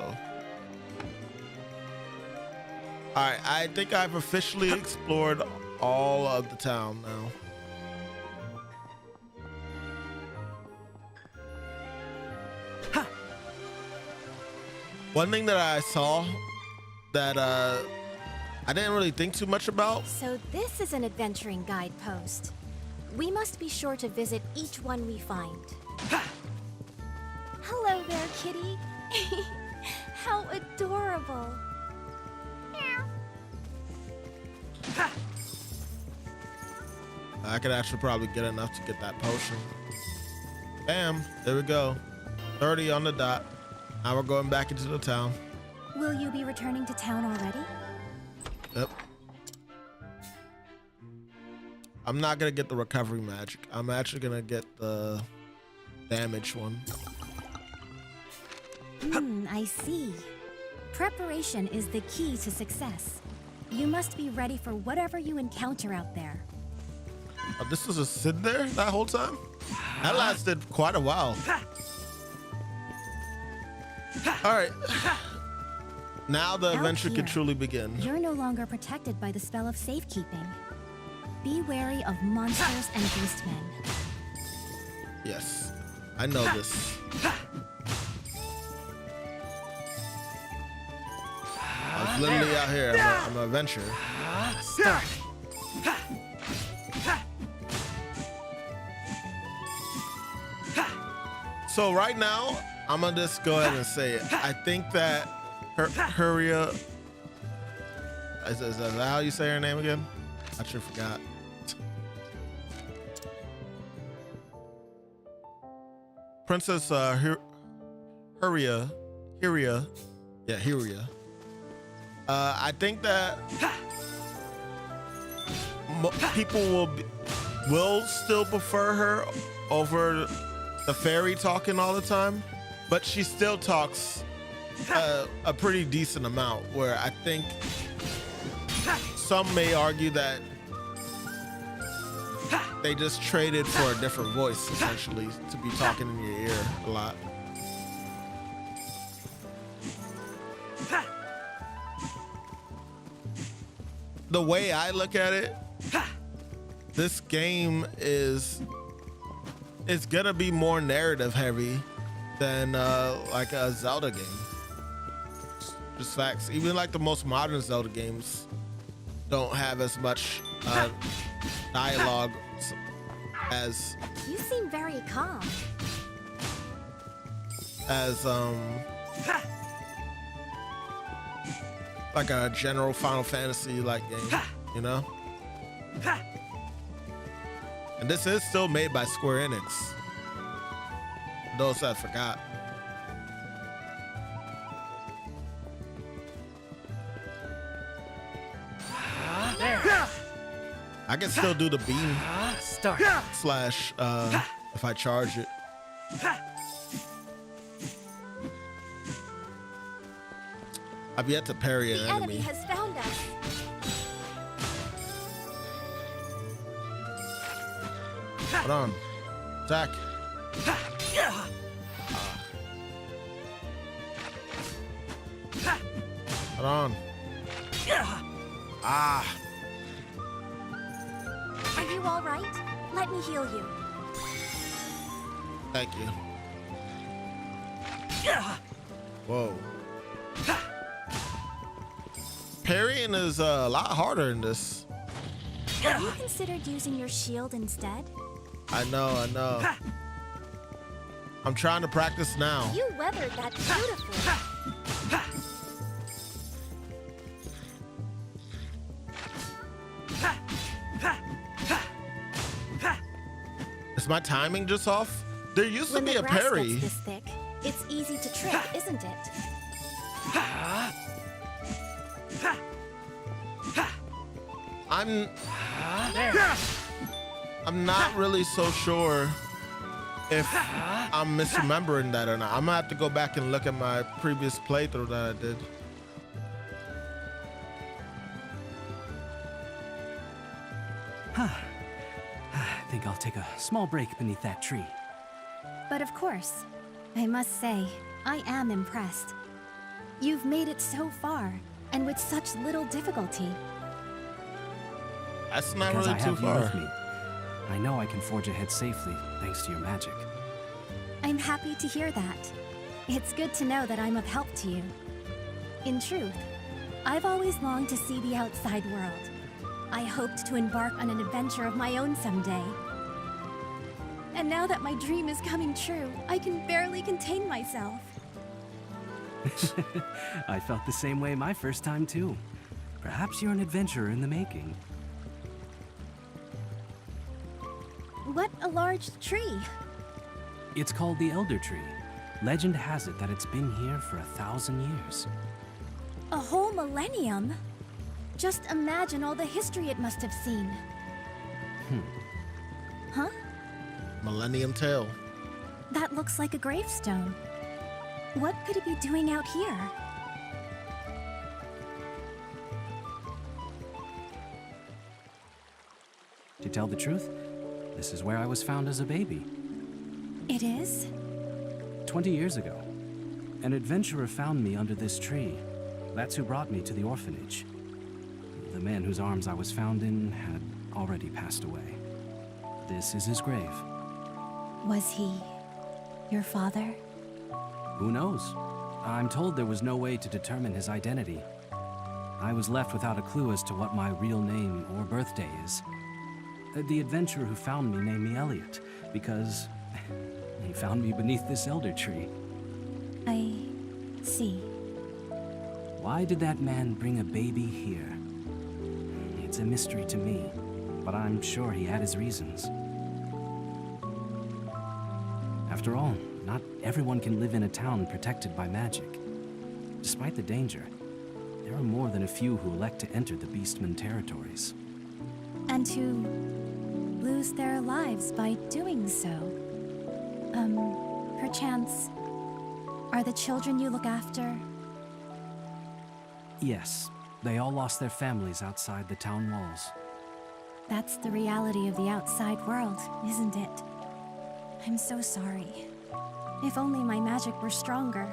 A: All right, I think I've officially explored all of the town now. One thing that I saw that I didn't really think too much about.
F: So this is an adventuring guidepost. We must be sure to visit each one we find. Hello there, kitty. How adorable.
A: I could actually probably get enough to get that potion. Bam, there we go. 30 on the dot. Now we're going back into the town.
F: Will you be returning to town already?
A: Yep. I'm not gonna get the recovery magic. I'm actually gonna get the damage one.
F: I see. Preparation is the key to success. You must be ready for whatever you encounter out there.
A: Oh, this was just sitting there that whole time? That lasted quite a while. All right. Now the adventure can truly begin.
F: You're no longer protected by the spell of safekeeping. Be wary of monsters and beastmen.
A: Yes, I know this. I was literally out here. I'm an adventurer.
G: Start.
A: So right now, I'm gonna just go ahead and say it. I think that Huria, is that how you say her name again? I sure forgot. Princess Huria. Yeah, Huria. I think that people will still prefer her over the fairy talking all the time, but she still talks a pretty decent amount, where I think some may argue that they just traded for a different voice, essentially, to be talking in your ear a lot. The way I look at it, this game is gonna be more narrative heavy than like a Zelda game. Just facts. Even like the most modern Zelda games don't have as much dialogue as
F: You seem very calm.
A: as like a general Final Fantasy like game, you know? And this is still made by Square Enix. Those that forgot. I can still do the beam slash if I charge it. I've yet to parry an
F: The
A: enemy.
F: enemy has found us.
A: Hold on. Attack. Hold on. Ah.
F: Are you all right? Let me heal you.
A: Thank you. Whoa. Parrying is a lot harder in this.
F: Have you considered using your shield instead?
A: I know. I'm trying to practice now.
F: You weathered that beautifully.
A: Is my timing just off? There used to
F: When
A: be
F: the
A: a
F: grass
A: parry.
F: gets this thick, it's easy to trick, isn't it?
A: I'm not really so sure if I'm misremembering that or not. I'm gonna have to go back and look at my previous playthrough that I did.
H: I think I'll take a small break beneath that tree.
F: But of course, I must say, I am impressed. You've made it so far, and with such little difficulty.
A: That's not
H: Because
A: really
H: I
A: too
H: have you
A: far.
H: with me. I know I can forge ahead safely, thanks to your magic.
F: I'm happy to hear that. It's good to know that I'm of help to you. In truth, I've always longed to see the outside world. I hoped to embark on an adventure of my own someday. And now that my dream is coming true, I can barely contain myself.
H: I felt the same way my first time too. Perhaps you're an adventurer in the making.
F: What a large tree!
H: It's called the Elder Tree. Legend has it that it's been here for 1,000 years.
F: A whole millennium? Just imagine all the history it must have seen. Huh?
A: Millennium Tale.
F: That looks like a gravestone. What could it be doing out here?
H: To tell the truth, this is where I was found as a baby.
F: It is?
H: 20 years ago. An adventurer found me under this tree. That's who brought me to the orphanage. The man whose arms I was found in had already passed away. This is his grave.
F: Was he your father?
H: Who knows? I'm told there was no way to determine his identity. I was left without a clue as to what my real name or birthday is. The adventurer who found me named me Elliot, because he found me beneath this elder tree.
F: I see.
H: Why did that man bring a baby here? It's a mystery to me, but I'm sure he had his reasons. After all, not everyone can live in a town protected by magic. Despite the danger, there are more than a few who elect to enter the Beastman territories.
F: And who lose their lives by doing so. Perchance, are the children you look after?
H: Yes, they all lost their families outside the town walls.
F: That's the reality of the outside world, isn't it? I'm so sorry. If only my magic were stronger.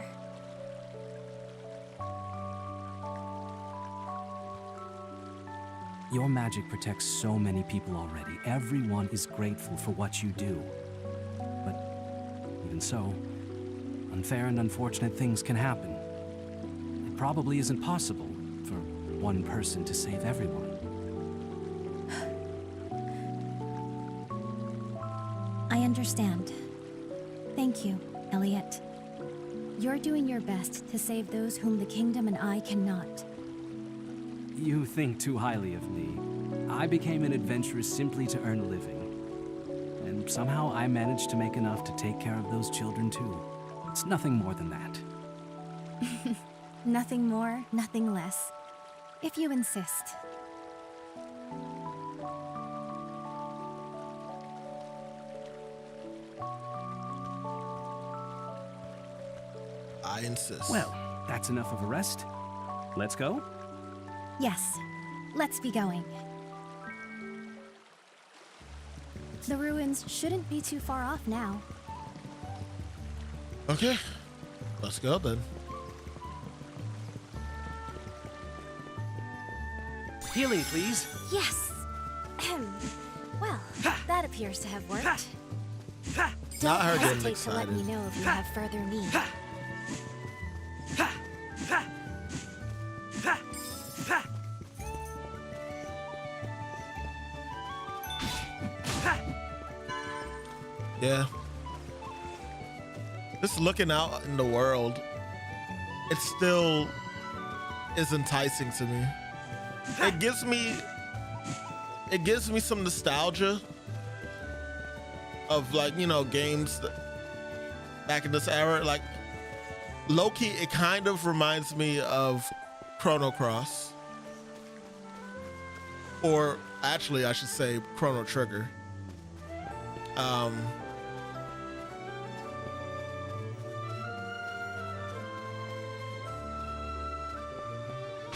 H: Your magic protects so many people already. Everyone is grateful for what you do. But even so, unfair and unfortunate things can happen. It probably isn't possible for one person to save everyone.
F: I understand. Thank you, Elliot. You're doing your best to save those whom the kingdom and I cannot.
H: You think too highly of me. I became an adventurer simply to earn a living. And somehow I managed to make enough to take care of those children too. It's nothing more than that.
F: Nothing more, nothing less. If you insist.
A: I insist.
H: Well, that's enough of a rest. Let's go?
F: Yes, let's be going. The ruins shouldn't be too far off now.
A: Okay, let's go then.
H: Healing, please.
F: Yes! Well, that appears to have worked.
A: Not
F: Don't
A: her getting
F: hesitate to let me
A: excited.
F: know if you have further need.
A: Yeah. Just looking out in the world, it still is enticing to me. It gives me some nostalgia. of like, you know, games back in this era. Like low-key, it kind of reminds me of Chrono Cross. Or actually, I should say Chrono Trigger.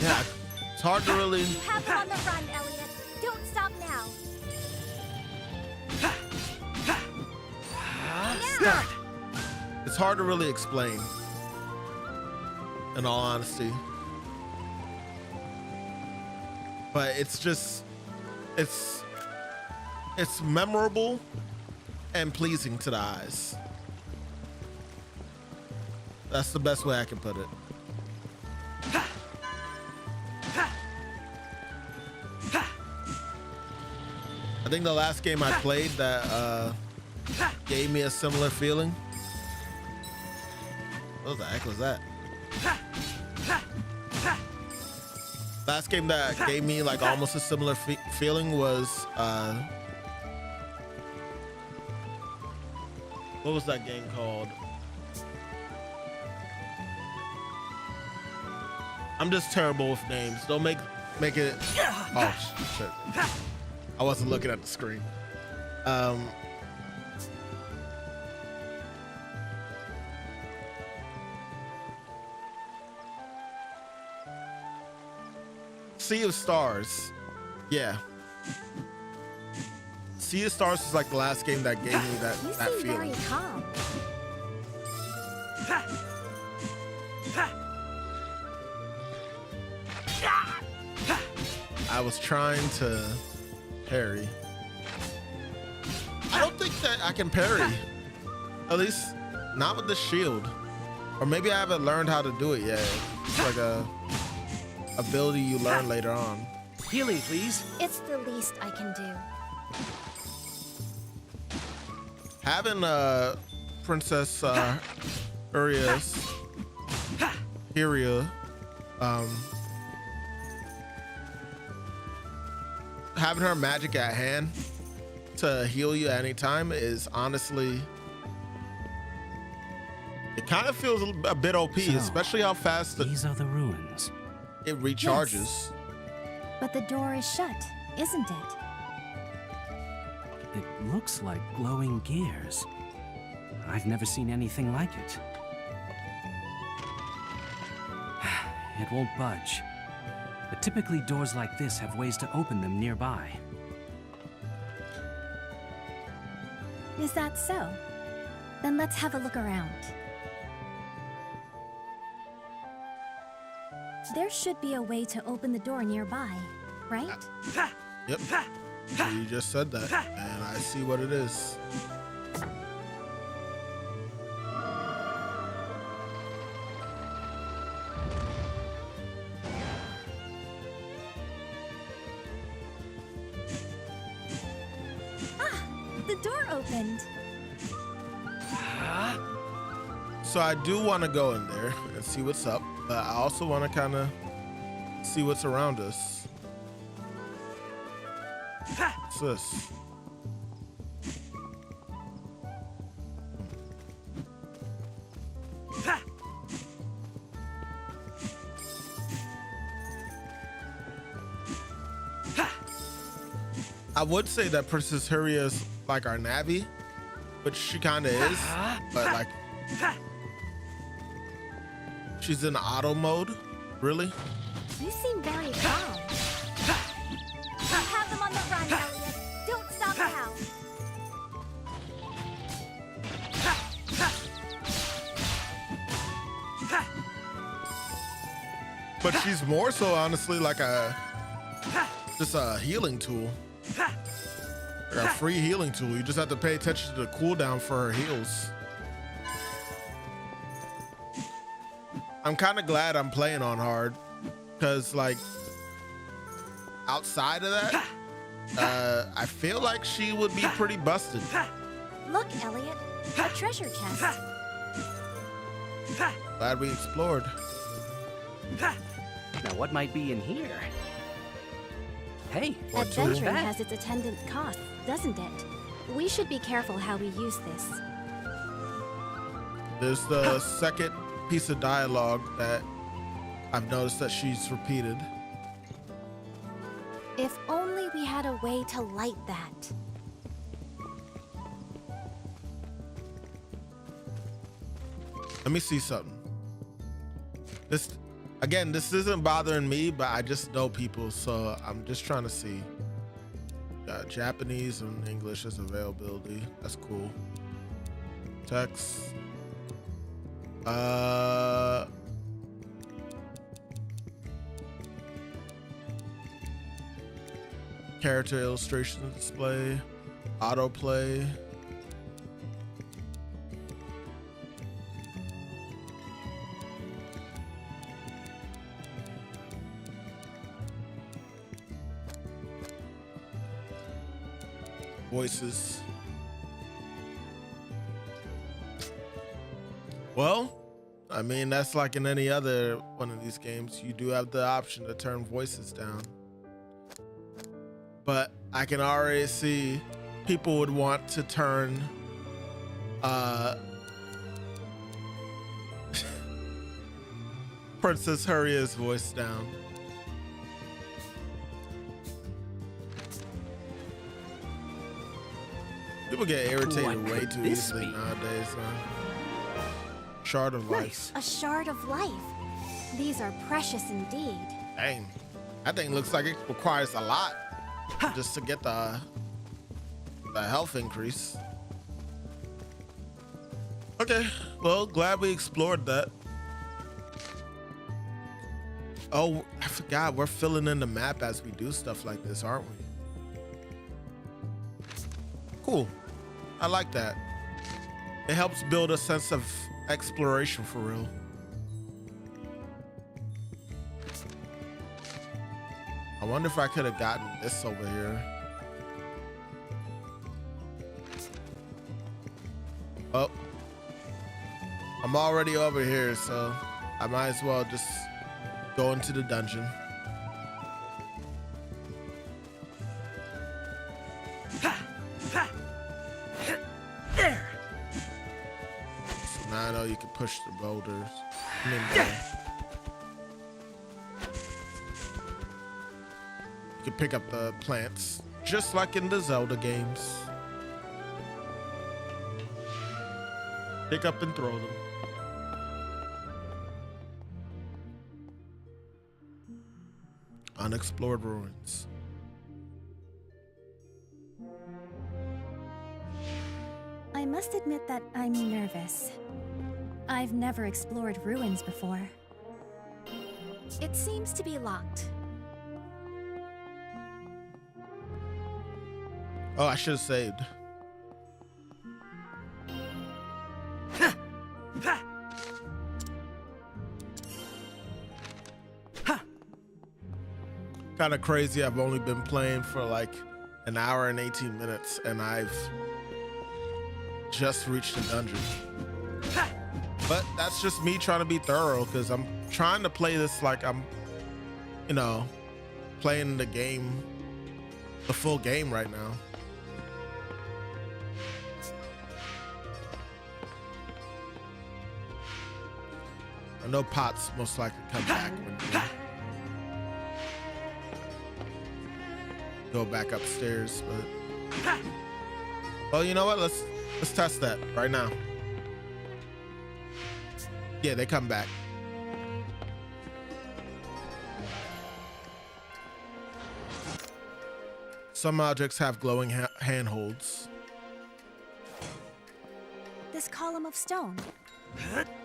A: Yeah, it's hard to really...
F: You have them on the run, Elliot. Don't stop now.
A: Start. It's hard to really explain, in all honesty. But it's just, it's memorable and pleasing to the eyes. That's the best way I can put it. I think the last game I played that gave me a similar feeling. What the heck was that? Last game that gave me like almost a similar feeling was what was that game called? I'm just terrible with names. Don't make it. Oh shit! I wasn't looking at the screen. Sea of Stars. Yeah. Sea of Stars was like the last game that gave me that feeling.
F: Very calm.
A: I was trying to parry. I don't think that I can parry. At least not with the shield. Or maybe I haven't learned how to do it yet. It's like a ability you learn later on.
H: Healing, please.
F: It's the least I can do.
A: Having Princess Hyria, having her magic at hand to heal you at any time is honestly, it kind of feels a bit OP,
H: So,
A: especially how fast
H: these are the ruins.
A: It recharges.
F: Yes. But the door is shut, isn't it?
H: It looks like glowing gears. I've never seen anything like it. It won't budge. But typically doors like this have ways to open them nearby.
F: Is that so? Then let's have a look around. There should be a way to open the door nearby, right?
A: Yep. You just said that, and I see what it is.
F: The door opened.
A: So I do want to go in there and see what's up, but I also want to kind of see what's around us. What's this? I would say that Princess Hyria is like our Navi, which she kind of is, but like she's in auto mode. Really?
F: You seem very calm. You have them on the run, Elliot. Don't stop now.
A: But she's more so honestly like just a healing tool. Like a free healing tool. You just have to pay attention to the cooldown for her heals. I'm kind of glad I'm playing on hard, because like outside of that, I feel like she would be pretty busted.
F: Look, Elliot, a treasure chest.
A: Glad we explored.
H: Now what might be in here? Hey,
F: Adventuring has its attendant costs, doesn't it? We should be careful how we use this.
A: There's the second piece of dialogue that I've noticed that she's repeated.
F: If only we had a way to light that.
A: Let me see something. This isn't bothering me, but I just know people, so I'm just trying to see. Got Japanese and English as availability. That's cool. Text. Character illustration display. Autoplay. Voices. Well, I mean, that's like in any other one of these games. You do have the option to turn voices down. But I can already see people would want to turn Princess Hurria's voice down. People get irritated way too easily nowadays, man. Shard of life.
F: A shard of life. These are precious indeed.
A: Dang. That thing looks like it requires a lot just to get the health increase. Okay, well, glad we explored that. Oh, I forgot, we're filling in the map as we do stuff like this, aren't we? Cool. I like that. It helps build a sense of exploration for real. I wonder if I could have gotten this over here. Oh. I'm already over here, so I might as well just go into the dungeon.
H: There.
A: So now I know you can push the boulders. You can pick up the plants, just like in the Zelda games. Pick up and throw them. Unexplored ruins.
F: I must admit that I'm nervous. I've never explored ruins before. It seems to be locked.
A: Oh, I should have saved. Kind of crazy. I've only been playing for like an hour and 18 minutes and I've just reached the dungeon. But that's just me trying to be thorough because I'm trying to play this like I'm, you know, playing the game, the full game right now. I know Potts most likely come back when we go back upstairs, but well, you know what? Let's test that right now. Yeah, they come back. Some objects have glowing handholds.
F: This column of stone.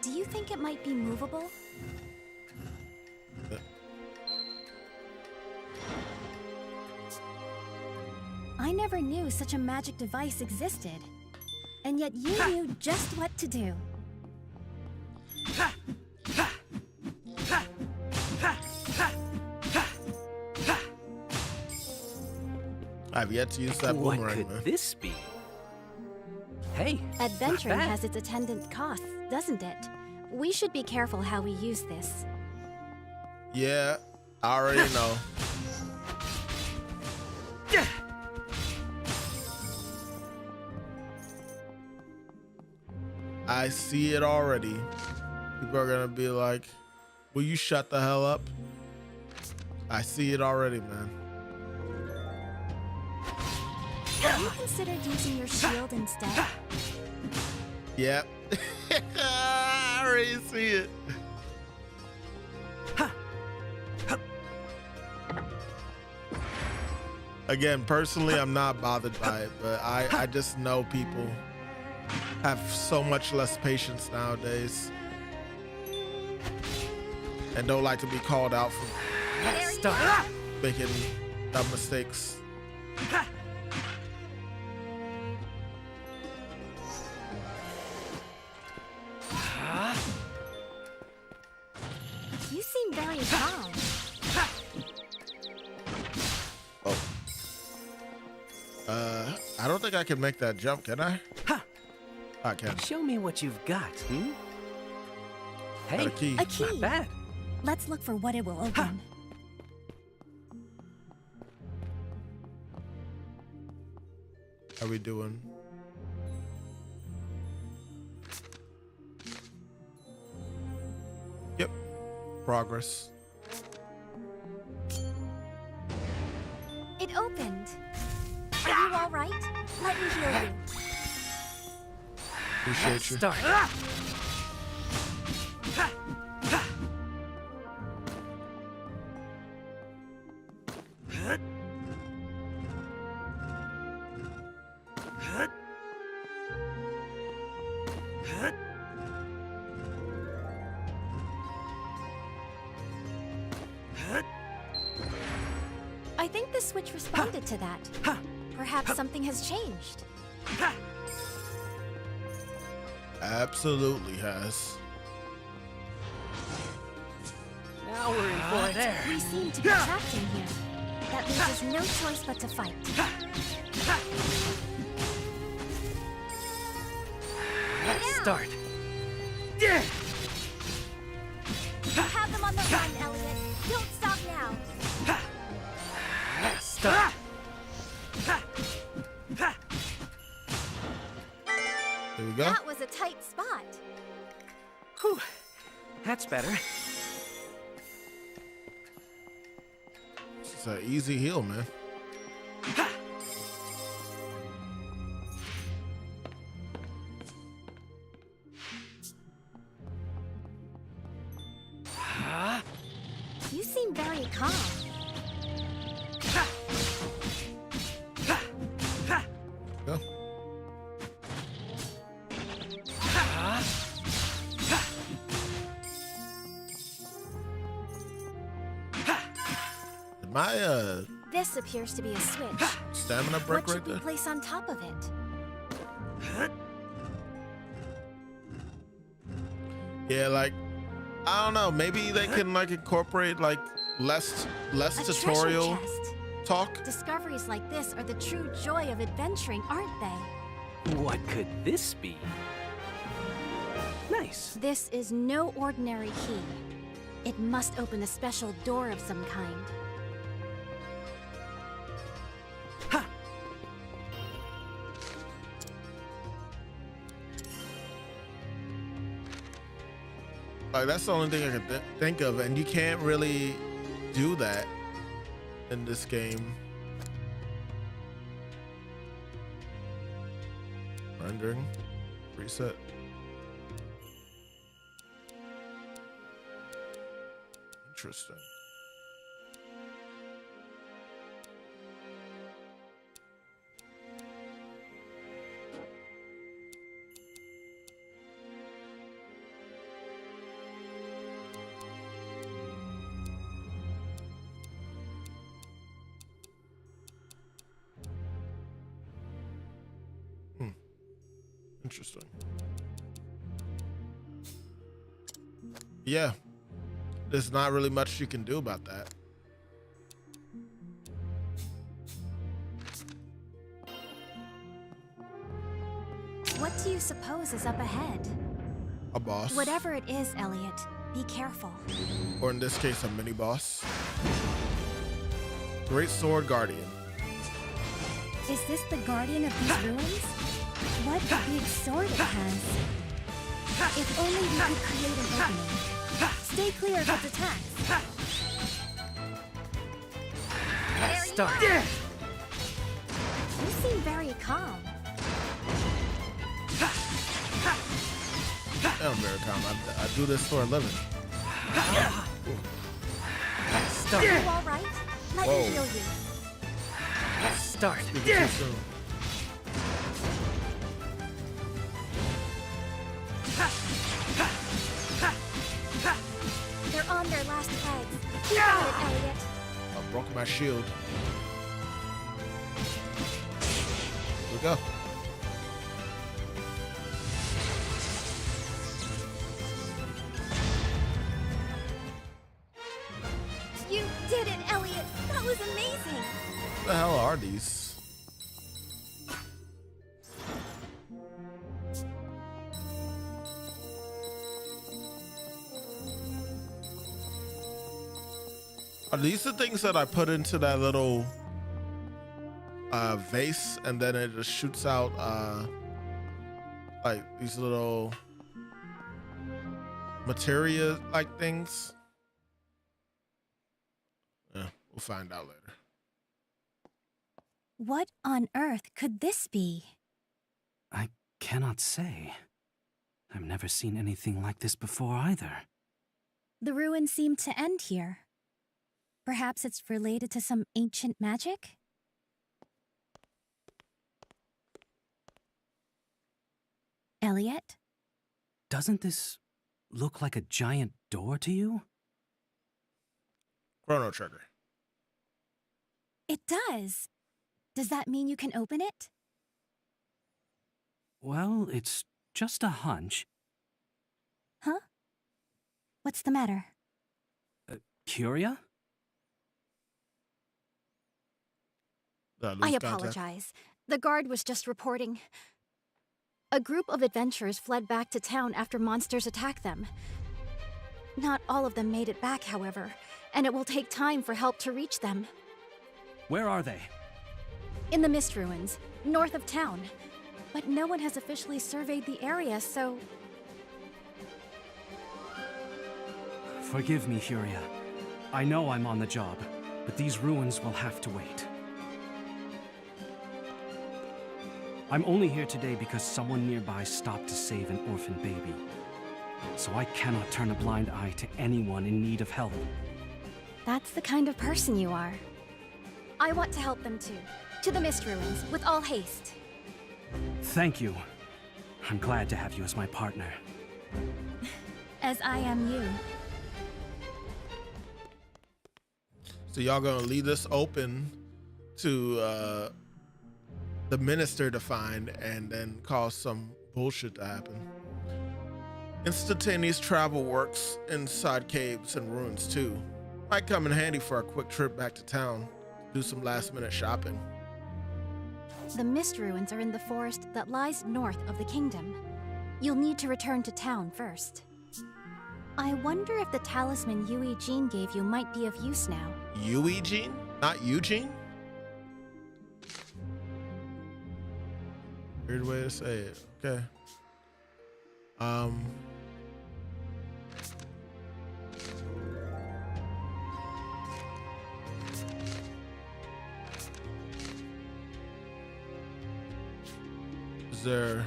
F: Do you think it might be movable? I never knew such a magic device existed. And yet you knew just what to do.
A: I've yet to use that boomerang.
H: What could this be? Hey,
F: Adventuring has its attendant costs, doesn't it? We should be careful how we use this.
A: Yeah, I already know. I see it already. People are gonna be like, will you shut the hell up? I see it already, man.
F: Have you considered using your shield instead?
A: Yep. I already see it. Again, personally, I'm not bothered by it, but I just know people have so much less patience nowadays and don't like to be called out for making dumb mistakes.
F: You seem very calm.
A: I don't think I can make that jump, can I? I can.
H: Show me what you've got, hmm? Hey,
A: Got a key.
F: A key.
H: Not bad.
F: Let's look for what it will open.
A: How we doing? Yep. Progress.
F: It opened. Are you all right? Let me heal you.
A: Appreciate you.
H: Start.
F: I think the switch responded to that. Perhaps something has changed.
A: Absolutely has.
H: Now we're in for it there.
F: We seem to be trapped in here. That leaves us no choice but to fight.
H: Start.
F: Have them on the run, Elliot. Don't stop now.
H: Start.
A: There we go.
F: That was a tight spot.
H: Whew. That's better.
A: It's an easy heal, man.
F: You seem very calm.
A: Go. Did my
F: This appears to be a switch.
A: stamina break
F: What
A: right
F: should we
A: there?
F: place on top of it?
A: Yeah, like I don't know. Maybe they can like incorporate like less
F: A
A: tutorial
F: treasure chest.
A: talk.
F: Discoveries like this are the true joy of adventuring, aren't they?
H: What could this be? Nice.
F: This is no ordinary key. It must open a special door of some kind.
A: Like that's the only thing I can think of, and you can't really do that in this game. Rendering, reset. Interesting. Interesting. Yeah, there's not really much you can do about that.
F: What do you suppose is up ahead?
A: A boss.
F: Whatever it is, Elliot, be careful.
A: Or in this case, a mini boss. Great Sword Guardian.
F: Is this the guardian of these ruins? What a big sword it has. If only we could create an opening. Stay clear of its attacks.
H: Start.
F: You seem very calm.
A: I'm very calm. I do this for a living.
H: Start.
F: You all right? Let me heal you.
H: Start.
A: Speaking too soon.
F: They're on their last legs. Keep at it, Elliot.
A: I broke my shield. Here we go.
F: You did it, Elliot. That was amazing.
A: What the hell are these? Are these the things that I put into that little vase and then it just shoots out like these little materia like things? Yeah, we'll find out later.
F: What on earth could this be?
H: I cannot say. I've never seen anything like this before either.
F: The ruins seem to end here. Perhaps it's related to some ancient magic? Elliot?
H: Doesn't this look like a giant door to you?
A: Chrono Trigger.
F: It does. Does that mean you can open it?
H: Well, it's just a hunch.
F: Huh? What's the matter?
H: Curia?
F: I apologize. The guard was just reporting. A group of adventurers fled back to town after monsters attacked them. Not all of them made it back, however, and it will take time for help to reach them.
H: Where are they?
F: In the Mist Ruins, north of town. But no one has officially surveyed the area, so...
H: Forgive me, Curia. I know I'm on the job, but these ruins will have to wait. I'm only here today because someone nearby stopped to save an orphan baby. So I cannot turn a blind eye to anyone in need of help.
F: That's the kind of person you are. I want to help them too. To the Mist Ruins, with all haste.
H: Thank you. I'm glad to have you as my partner.
F: As I am you.
A: So y'all gonna leave this open to the minister to find and then cause some bullshit to happen. Instantaneous travel works inside caves and ruins too. Might come in handy for a quick trip back to town. Do some last minute shopping.
F: The Mist Ruins are in the forest that lies north of the kingdom. You'll need to return to town first. I wonder if the talisman Eugene gave you might be of use now.
A: Eugene? Not Eugene? Weird way to say it. Okay. Is there...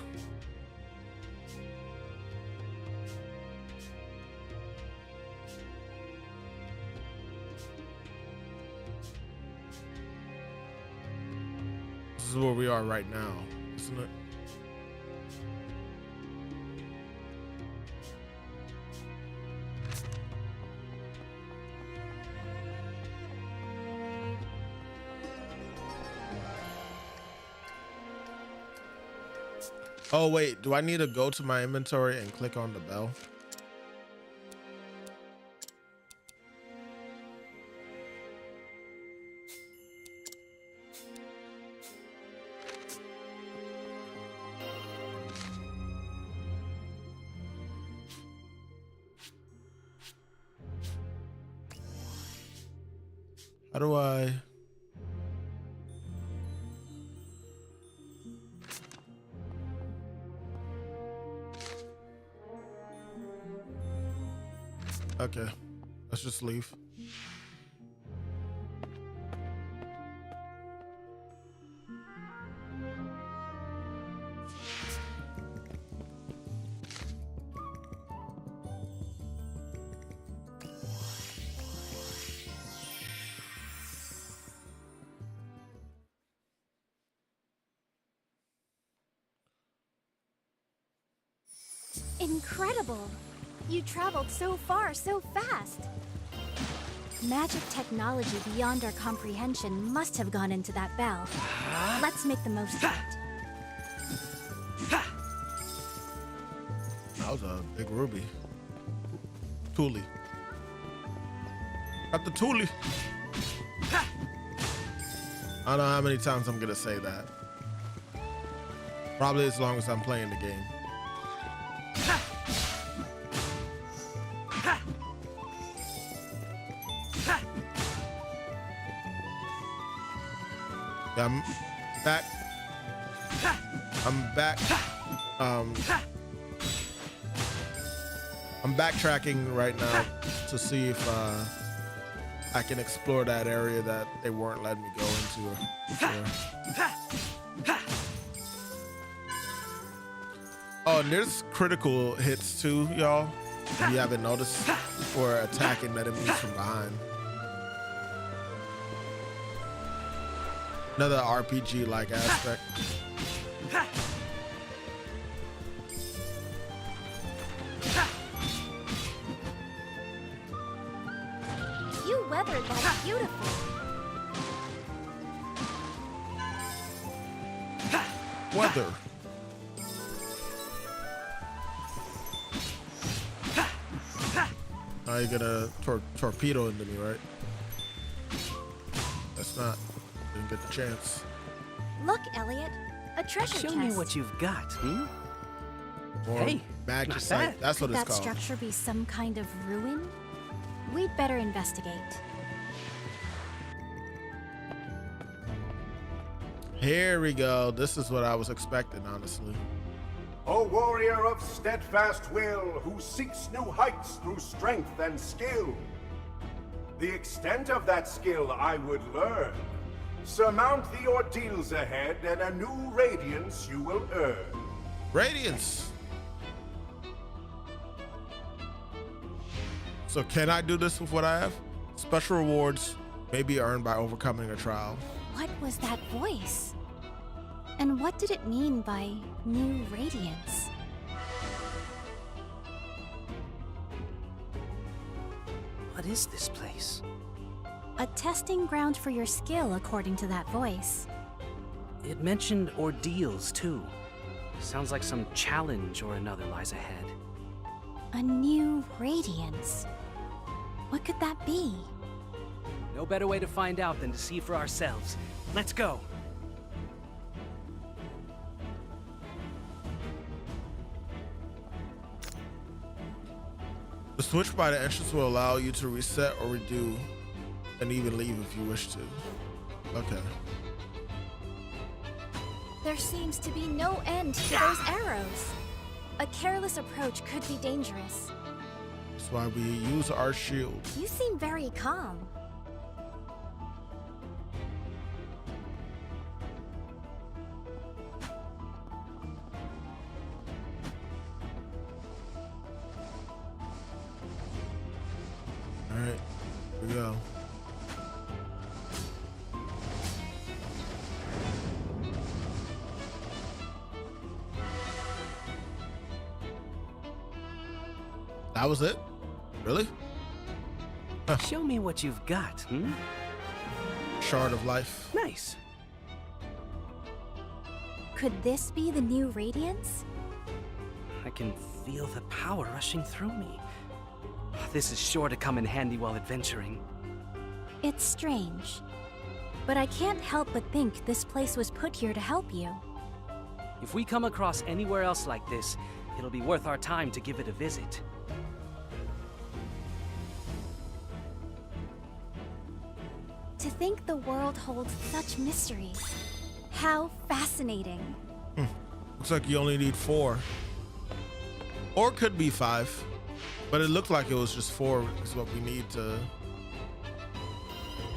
A: This is where we are right now, isn't it? Oh wait, do I need to go to my inventory and click on the bell? How do I... Okay, let's just leave.
F: Incredible! You traveled so far, so fast! Magic technology beyond our comprehension must have gone into that bell. Let's make the most of it.
A: That was a big ruby. Thule. Got the Thule. I don't know how many times I'm gonna say that. Probably as long as I'm playing the game. Yeah, I'm back. I'm back. I'm backtracking right now to see if I can explore that area that they weren't letting me go into before. Oh, and there's critical hits too, y'all. If you haven't noticed, for attacking enemies from behind. Another RPG-like aspect.
F: You weathered that beautifully.
A: Weather. Now you're gonna torpedo into me, right? That's not. Didn't get the chance.
F: Look, Elliot. A treasure chest.
H: Show me what you've got,
A: Or
H: Hey,
A: magic
H: not
A: site.
H: bad.
A: That's what
F: Could
A: it's
F: that
A: called.
F: structure be some kind of ruin? We'd better investigate.
A: Here we go. This is what I was expecting, honestly.
J: A warrior of steadfast will who seeks new heights through strength and skill. The extent of that skill I would learn. Surmount the ordeals ahead and a new radiance you will earn.
A: Radiance. So can I do this with what I have? Special rewards may be earned by overcoming a trial.
F: What was that voice? And what did it mean by new radiance?
H: What is this place?
F: A testing ground for your skill, according to that voice.
H: It mentioned ordeals, too. Sounds like some challenge or another lies ahead.
F: A new radiance. What could that be?
H: No better way to find out than to see for ourselves. Let's go!
A: The switch by the entrance will allow you to reset or redo and even leave if you wish to. Okay.
F: There seems to be no end to those arrows. A careless approach could be dangerous.
A: That's why we use our shield.
F: You seem very calm.
A: All right, here we go. That was it? Really?
H: Show me what you've got,
A: Shard of life.
H: Nice.
F: Could this be the new radiance?
H: I can feel the power rushing through me. This is sure to come in handy while adventuring.
F: It's strange. But I can't help but think this place was put here to help you.
H: If we come across anywhere else like this, it'll be worth our time to give it a visit.
F: To think the world holds such mysteries. How fascinating.
A: Looks like you only need 4. Or could be 5. But it looked like it was just 4 is what we need to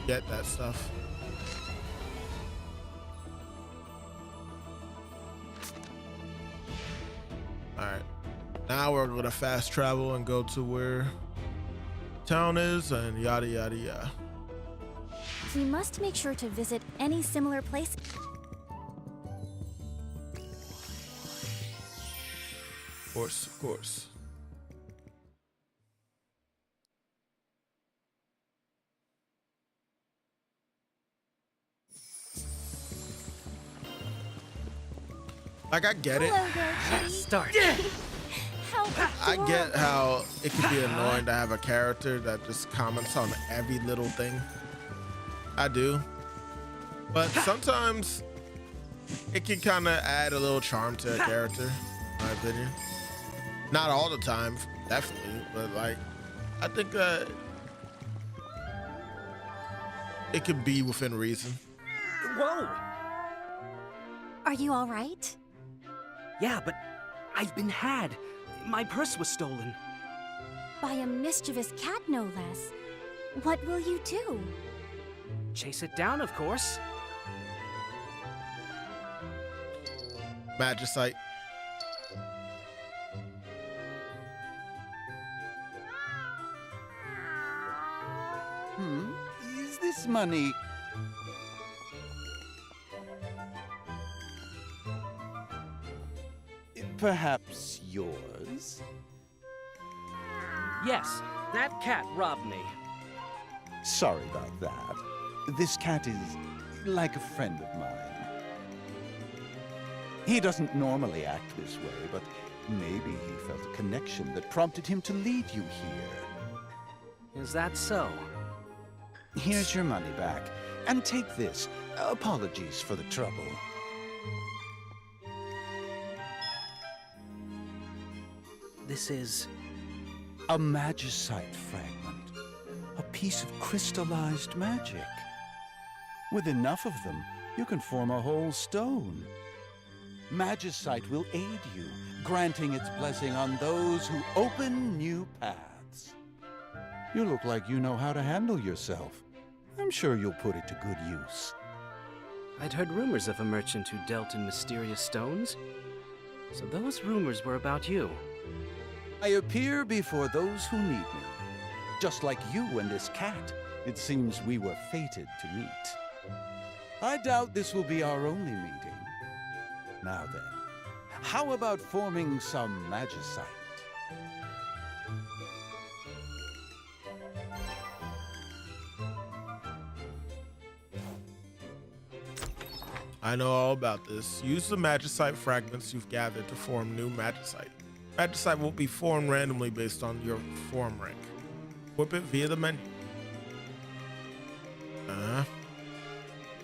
A: get that stuff. All right, now we're gonna fast travel and go to where town is and yada yada yada.
F: We must make sure to visit any similar place.
A: Of course, of course. Like, I get it.
F: Hello there, kitty.
H: Start.
F: How
A: I get
F: adorable.
A: how it can be annoying to have a character that just comments on every little thing. I do. But sometimes it can kind of add a little charm to a character, in my opinion. Not all the time, definitely, but like, I think that it can be within reason.
H: Whoa!
F: Are you all right?
H: Yeah, but I've been had. My purse was stolen.
F: By a mischievous cat, no less. What will you do?
H: Chase it down, of course.
A: Magicite.
O: Is this money? Perhaps yours?
H: Yes, that cat robbed me.
O: Sorry about that. This cat is like a friend of mine. He doesn't normally act this way, but maybe he felt a connection that prompted him to lead you here.
H: Is that so?
O: Here's your money back. And take this. Apologies for the trouble.
H: This is...
O: a magicite fragment. A piece of crystallized magic. With enough of them, you can form a whole stone. Magicite will aid you, granting its blessing on those who open new paths. You look like you know how to handle yourself. I'm sure you'll put it to good use.
H: I'd heard rumors of a merchant who dealt in mysterious stones. So those rumors were about you.
O: I appear before those who need me. Just like you and this cat, it seems we were fated to meet. I doubt this will be our only meeting. Now then, how about forming some magicite?
A: I know all about this. Use the magicite fragments you've gathered to form new magicite. Magicite will be formed randomly based on your form rank. Equip it via the menu.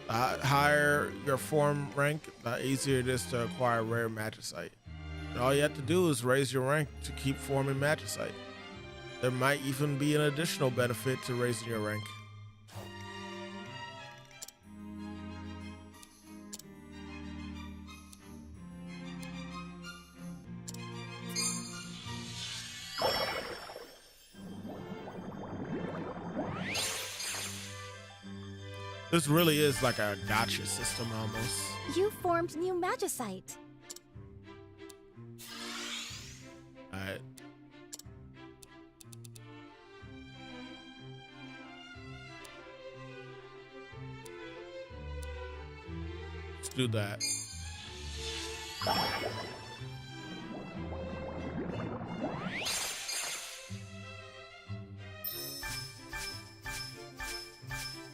A: Higher your form rank, the easier it is to acquire rare magicite. And all you have to do is raise your rank to keep forming magicite. There might even be an additional benefit to raising your rank. This really is like a gotcha system almost.
F: You formed new magicite.
A: Alright. Let's do that.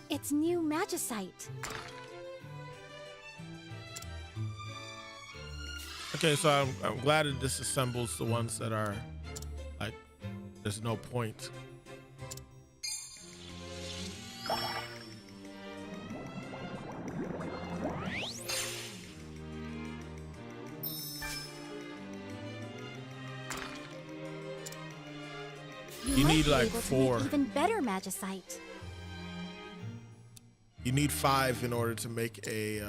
F: It's new magicite.
A: Okay, so I'm glad it disassembles the ones that are like, there's no point. You
F: might
A: need
F: be
A: like
F: able to
A: 4.
F: make even better magicite.
A: You need 5 in order to make a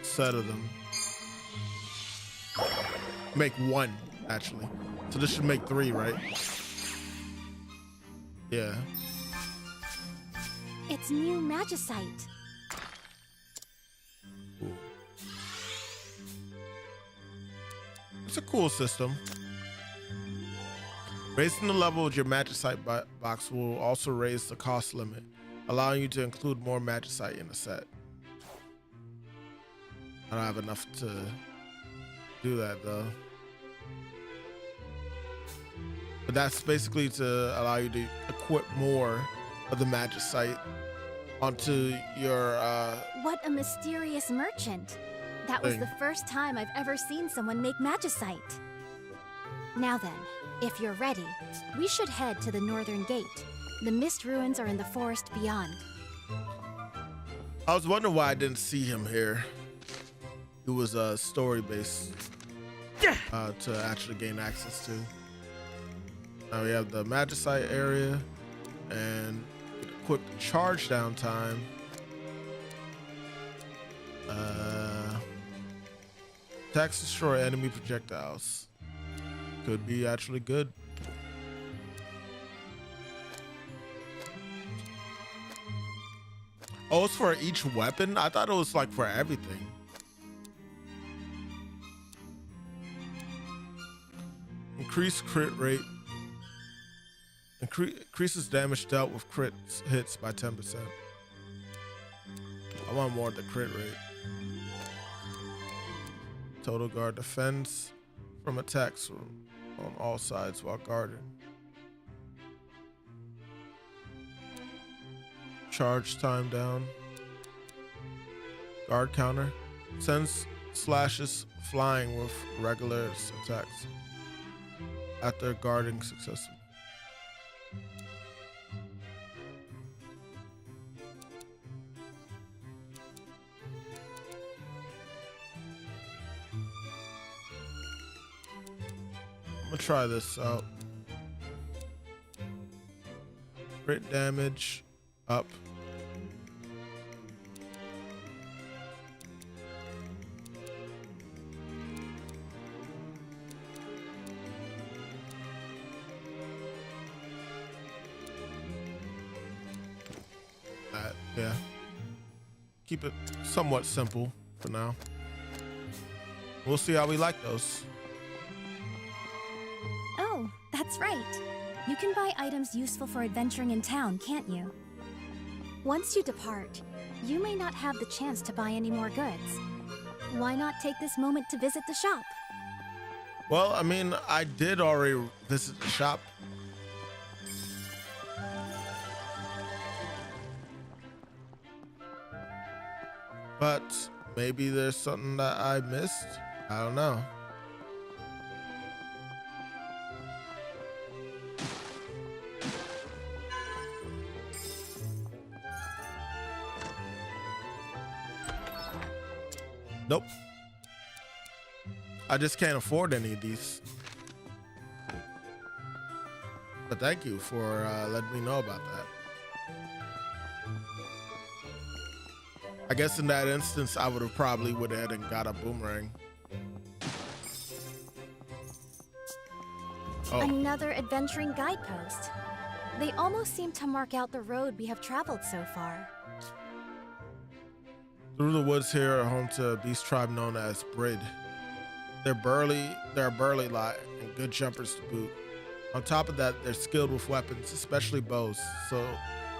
A: set of them. Make 1. actually. So this should make 3, right? Yeah.
F: It's new magicite.
A: Ooh. It's a cool system. Raising the level of your magicite box will also raise the cost limit, allowing you to include more magicite in the set. I don't have enough to do that though. But that's basically to allow you to equip more of the magicite onto your
F: What a mysterious merchant. That was
A: thing.
F: the first time I've ever seen someone make magicite. Now then, if you're ready, we should head to the northern gate. The mist ruins are in the forest beyond.
A: I was wondering why I didn't see him here. It was story-based to actually gain access to. Now we have the magicite area and quick charge down time. Attacks destroy enemy projectiles. Could be actually good. Oh, it's for each weapon? I thought it was like for everything. Increased crit rate. Increases damage dealt with crit hits by 10%. I want more of the crit rate. Total guard defends from attacks on all sides while guarding. Charge time down. Guard counter. Sends slashes flying with regular attacks after guarding successfully. I'm gonna try this out. Crit damage up. Yeah. Keep it somewhat simple for now. We'll see how we like those.
F: Oh, that's right. You can buy items useful for adventuring in town, can't you? Once you depart, you may not have the chance to buy any more goods. Why not take this moment to visit the shop?
A: Well, I mean, I did already visit the shop. But maybe there's something that I missed. I don't know. Nope. I just can't afford any of these. But thank you for letting me know about that. I guess in that instance, I would have probably went ahead and got a boomerang. Oh.
F: Another adventuring guidepost. They almost seem to mark out the road we have traveled so far.
A: Through the woods here are home to a beast tribe known as Brid. They're a burly lot and good jumpers to boot. On top of that, they're skilled with weapons, especially bows. So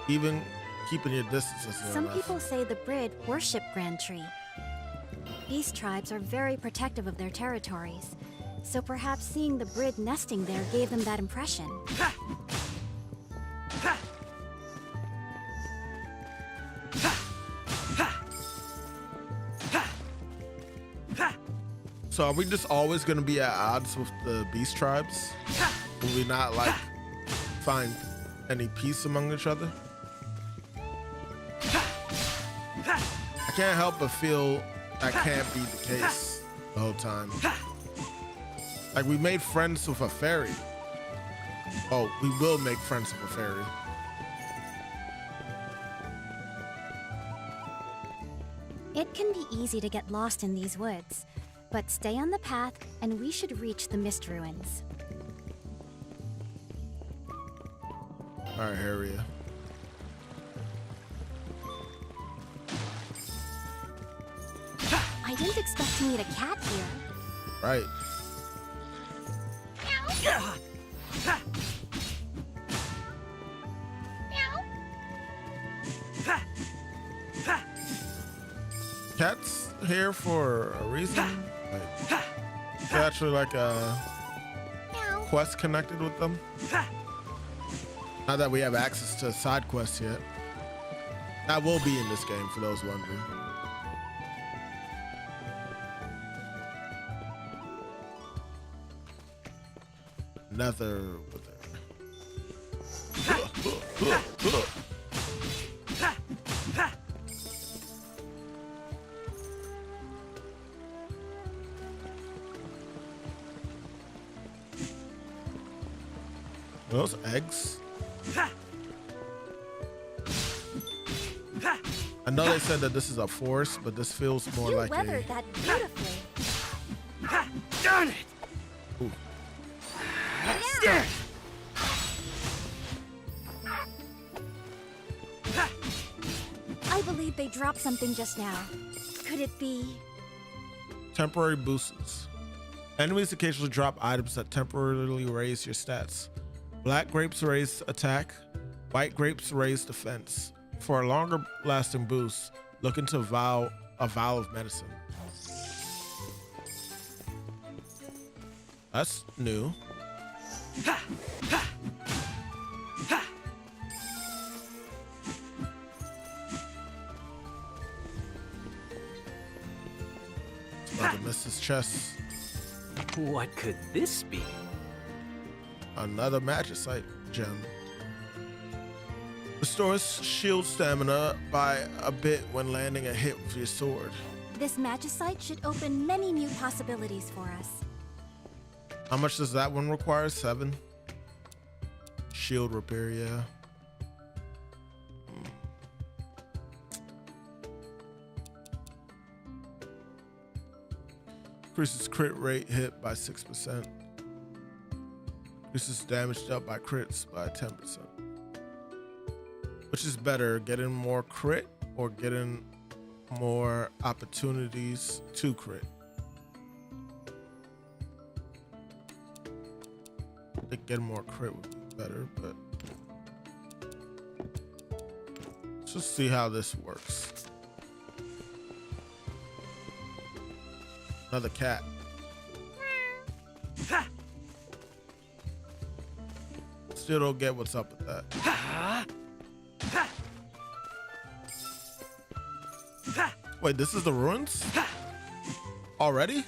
A: even keeping your distance is
F: Some
A: enough.
F: people say the Brid worship Grand Tree. These tribes are very protective of their territories, so perhaps seeing the Brid nesting there gave them that impression.
A: So are we just always going to be at odds with the beast tribes? Will we not like find any peace among each other? I can't help but feel that can't be the case the whole time. Like we made friends with a fairy. Oh, we will make friends with a fairy.
F: It can be easy to get lost in these woods, But stay on the path, and we should reach the Mist Ruins.
A: All right, Harriet.
F: I didn't expect to meet a cat here.
A: Right. Cats here for a reason. Like, they're actually like a quest connected with them. Not that we have access to side quests yet. That will be in this game for those wondering. Nether with it. Those eggs. I know they said that this is a forest, but this feels more
F: You
A: like
F: weathered
A: a.
F: that beautifully.
M: Darn it!
A: Ooh.
F: I believe they dropped something just now. Could it be?
A: Temporary boosts. Enemies occasionally drop items that temporarily raise your stats. Black grapes raise attack. White grapes raise defense. For a longer lasting boost, look into a vial of medicine. That's new. About to miss his chest.
H: What could this be?
A: Another magicite gem. Restores shield stamina by a bit when landing a hit with your sword.
F: This magicite should open many new possibilities for us.
A: How much does that one require? 7? Shield repair, yeah. Increases crit rate hit by 6%. Increases damage dealt by crits by 10%. Which is better, getting more crit or getting more opportunities to crit? I think getting more crit would be better, but let's just see how this works. Another cat. Still don't get what's up with that. Wait, this is the ruins? Already?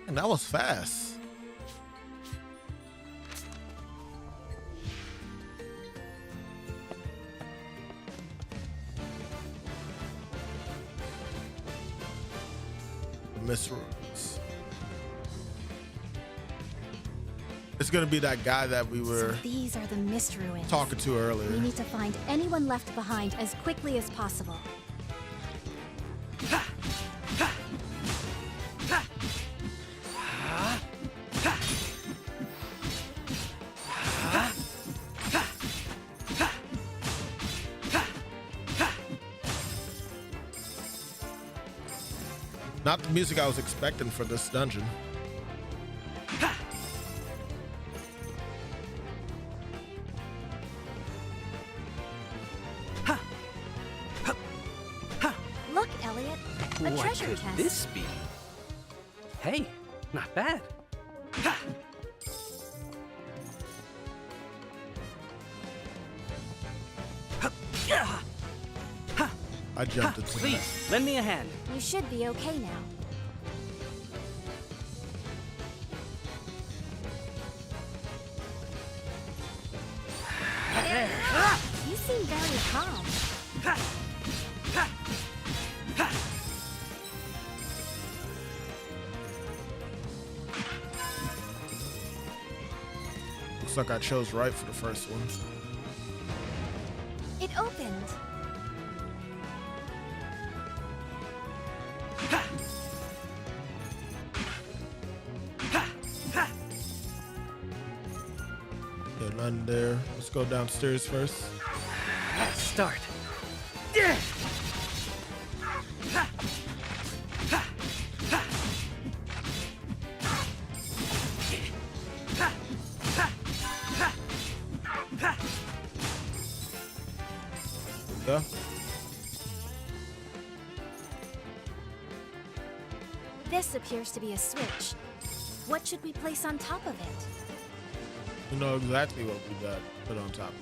A: And that was fast. The Mist Ruins. It's gonna be that guy that we were
F: So these are the Mist Ruins.
A: talking to earlier.
F: We need to find anyone left behind as quickly as possible.
A: Not the music I was expecting for this dungeon.
F: Look, Elliot, a
H: What
F: treasure
H: could
F: chest.
H: this be? Hey, not bad.
A: I jumped into that.
H: Please, lend me a hand.
F: You should be okay now. You seem very calm.
A: Looks like I chose right for the first one.
F: It opened.
A: None there. Let's go downstairs first.
H: Start.
A: Go.
F: This appears to be a switch. What should we place on top of it?
A: You know exactly what we got put on top.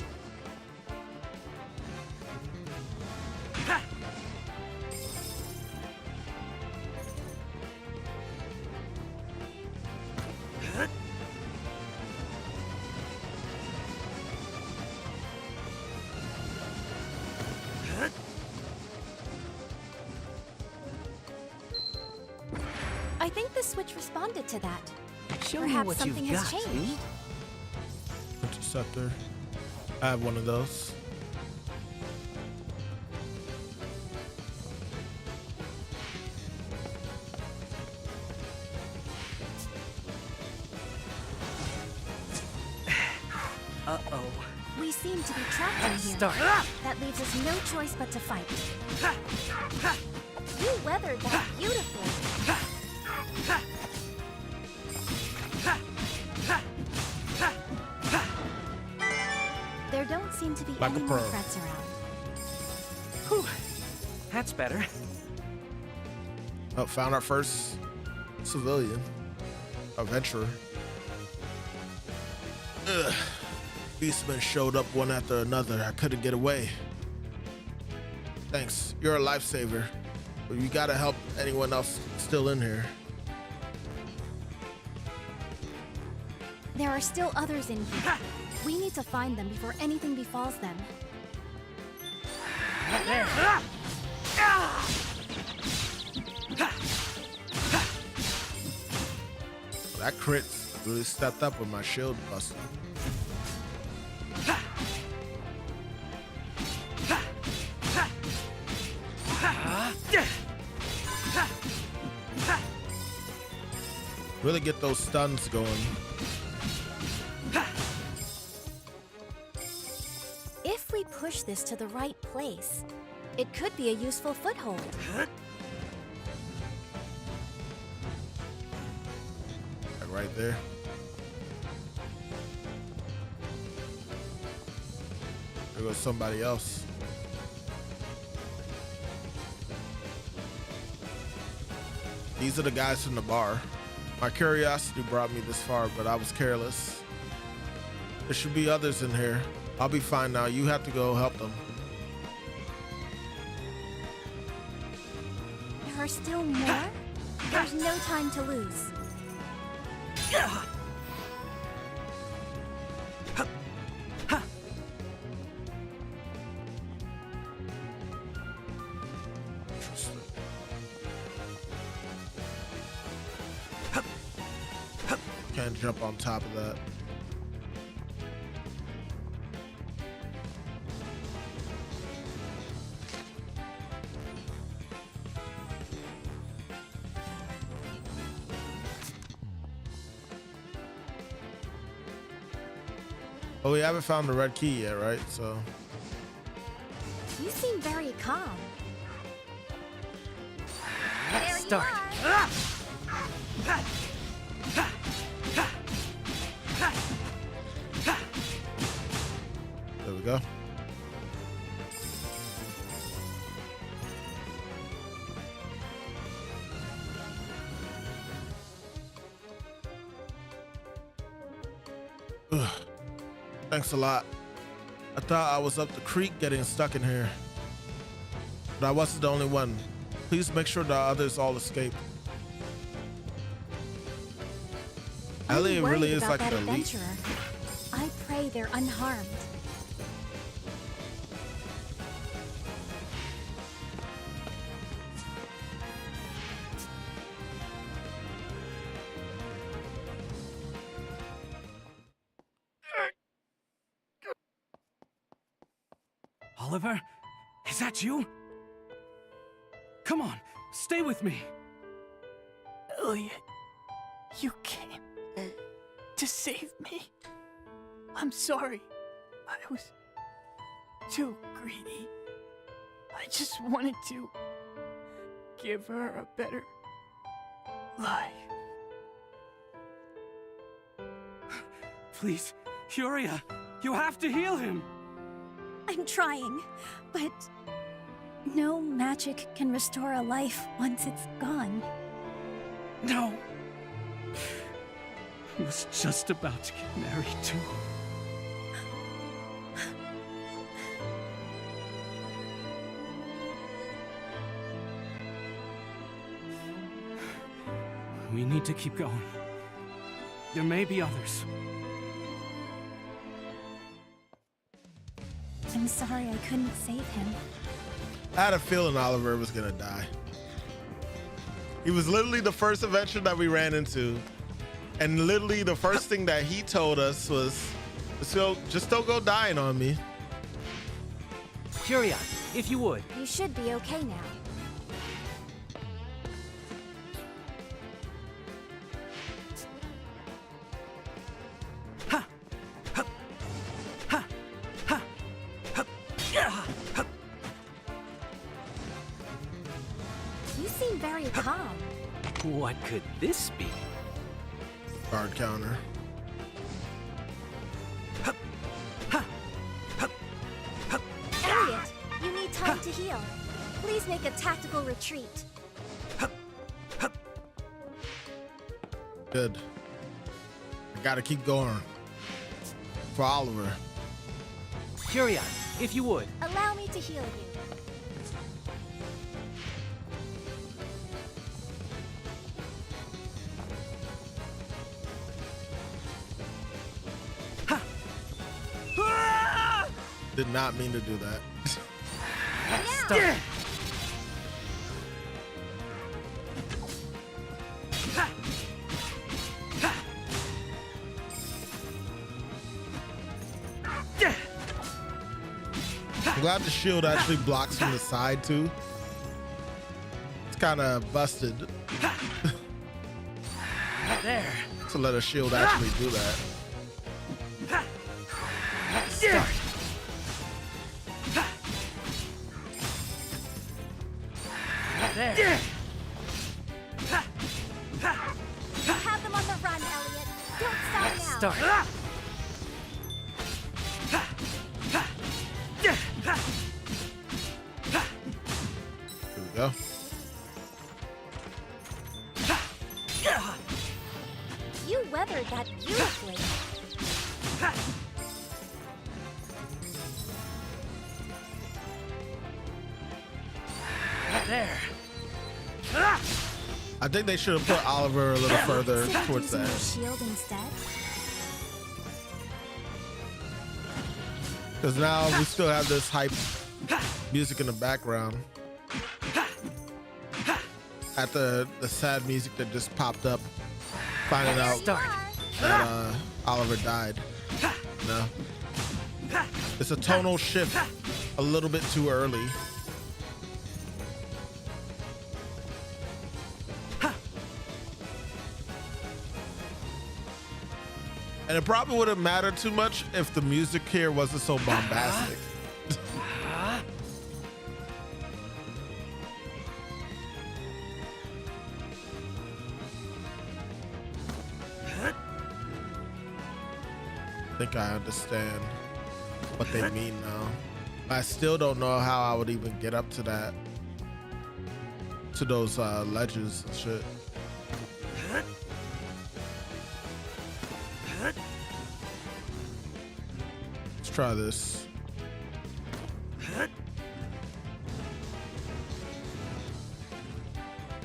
F: I think the switch responded to that.
H: Show me
F: Perhaps
H: what
F: something
H: you've
F: has
H: got,
F: changed.
A: Interceptor. I have one of those.
H: Uh-oh.
F: We seem to be trapped in here.
H: Start.
F: That leaves us no choice but to fight. You weathered that beautifully. There don't seem to be
A: Like
F: any
A: a
F: more
A: pro.
F: threats around.
H: Whew. That's better.
A: Oh, found our first civilian adventurer. Ugh. Beastmen showed up one after another. I couldn't get away. Thanks. You're a lifesaver. But you gotta help anyone else still in here.
F: There are still others in here. We need to find them before anything befalls them.
A: That crit really stepped up with my shield busting. Really get those stuns going.
F: If we push this to the right place, it could be a useful foothold.
A: Like right there. There goes somebody else. These are the guys from the bar. My curiosity brought me this far, but I was careless. There should be others in here. I'll be fine now. You have to go help them.
F: There are still more? There's no time to lose.
A: Can't jump on top of that. Oh, we haven't found the red key yet, right? So
F: You seem very calm. There
H: Start.
F: you are.
A: there we go. Ugh. Thanks a lot. I thought I was up the creek getting stuck in here. But I wasn't the only one. Please make sure the others all escape.
F: I'm
A: Elliot
F: worried
A: really is
F: about
A: like
F: that
A: an elite.
F: adventurer. I pray they're unharmed.
H: Oliver? Is that you? Come on, stay with me.
I: Elliot, you came to save me.
G: I'm sorry. I was too greedy. I just wanted to give her a better life.
H: Please, Furia, you have to heal him.
F: I'm trying, but no magic can restore a life once it's gone.
H: No. I was just about to get married too. We need to keep going. There may be others.
F: I'm sorry I couldn't save him.
A: I had a feeling Oliver was gonna die. He was literally the first adventure that we ran into. And literally the first thing that he told us was, so just don't go dying on me.
H: Furia, if you would.
F: You should be okay now. You seem very calm.
H: What could this be?
A: Guard counter.
F: Elliot, you need time to heal. Please make a tactical retreat.
A: Good. I gotta keep going. For Oliver.
H: Furia, if you would.
F: Allow me to heal you.
A: Did not mean to do that.
H: Stop.
A: I'm glad the shield actually blocks from the side too. It's kind of busted.
H: There.
A: To let a shield actually do that.
H: Start. There.
F: You have them on the run, Elliot. Don't stop now.
H: Start.
A: Here we go.
F: You weathered that beautifully.
H: There.
A: I think they should have put Oliver a little further
F: Consider
A: towards
F: using
A: that.
F: your shield instead.
A: Because now we still have this hype music in the background. At the sad music that just popped up, finding out that Oliver died. No. It's a tonal shift a little bit too early. And it probably wouldn't matter too much if the music here wasn't so bombastic. I think I understand what they mean now. I still don't know how I would even get up to that, to those ledges and shit. Let's try this.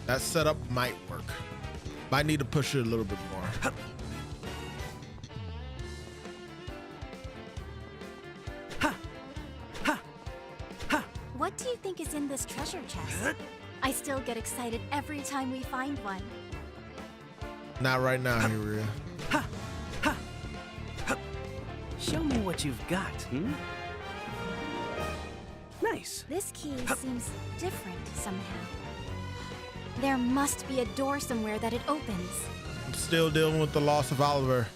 A: That setup might work. Might need to push it a little bit more.
F: What do you think is in this treasure chest? I still get excited every time we find one.
A: Not right now, Yuria.
H: Show me what you've got, hmm? Nice.
F: This key seems different somehow. There must be a door somewhere that it opens.
A: I'm still dealing with the loss of Oliver.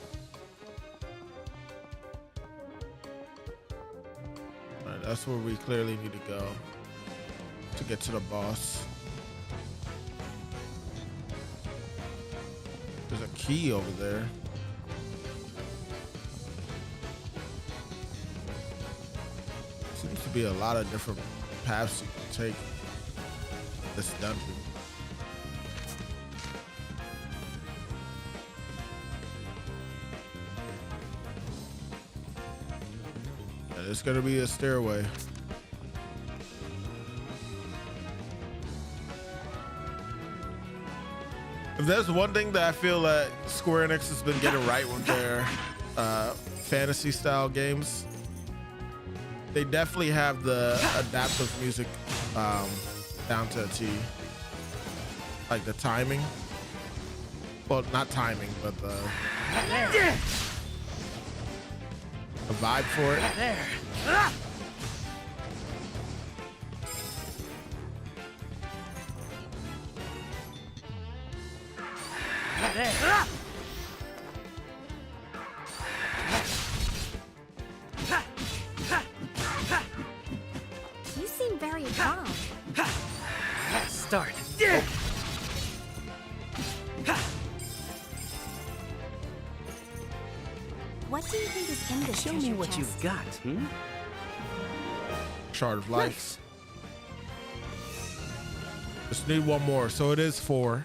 A: That's where we clearly need to go to get to the boss. There's a key over there. Seems to be a lot of different paths you can take this dungeon. And it's gonna be a stairway. If there's one thing that I feel that Square Enix has been getting right with their fantasy style games, they definitely have the adaptive music down to a T. Like the timing. Well, not timing, but the vibe for it.
G: There.
F: You seem very calm.
G: Start.
F: What do you think is in this
H: Show
F: treasure
H: me what
F: chest?
H: you've got,
A: Shard of life. Just need one more, so it is 4.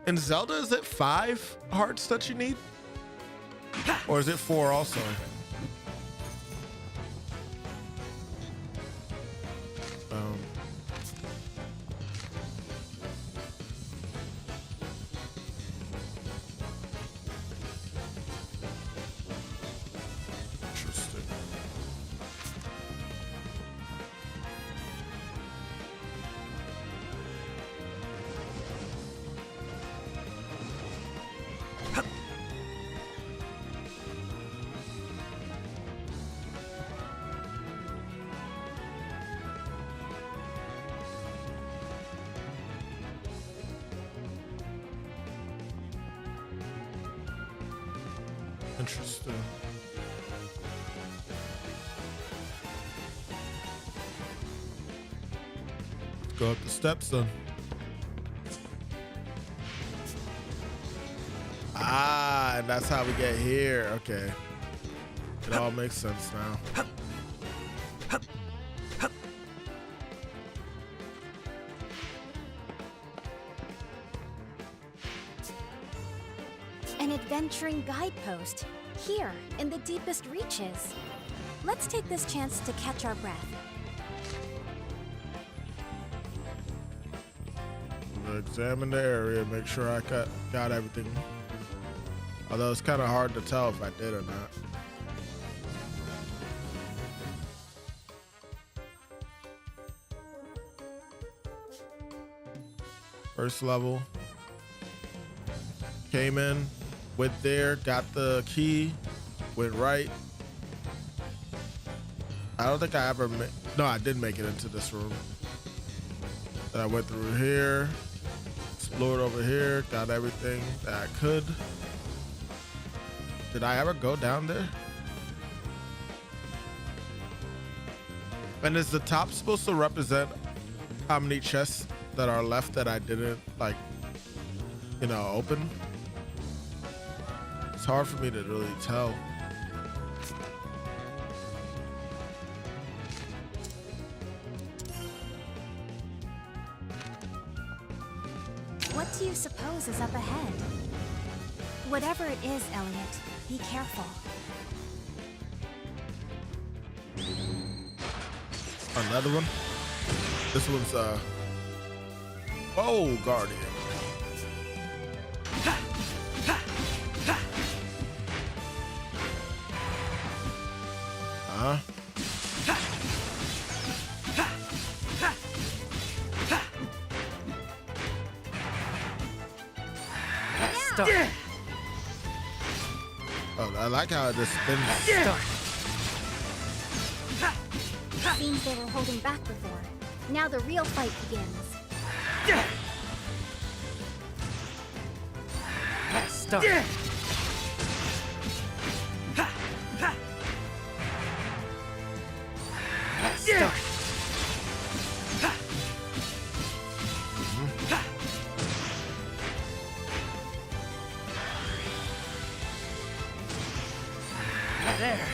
A: In Zelda, is it 5 hearts that you need? Or is it 4 also? Interesting. Interesting. Let's go up the steps then. Ah, and that's how we get here. Okay. It all makes sense now.
F: An adventuring guidepost, here in the deepest reaches. Let's take this chance to catch our breath.
A: I'm gonna examine the area, make sure I got everything. Although it's kind of hard to tell if I did or not. First level. Came in, went there, got the key, went right. I don't think I ever no, I did make it into this room. Then I went through here, explored over here, got everything that I could. Did I ever go down there? And is the top supposed to represent how many chests that are left that I didn't, like, you know, open? It's hard for me to really tell.
F: What do you suppose is up ahead? Whatever it is, Elliot, be careful.
A: Another one? This one's, oh, Guardian. Huh?
G: Start.
A: Oh, I like how it just spins.
F: Seems they were holding back before. Now the real fight begins.
G: Start.
H: There.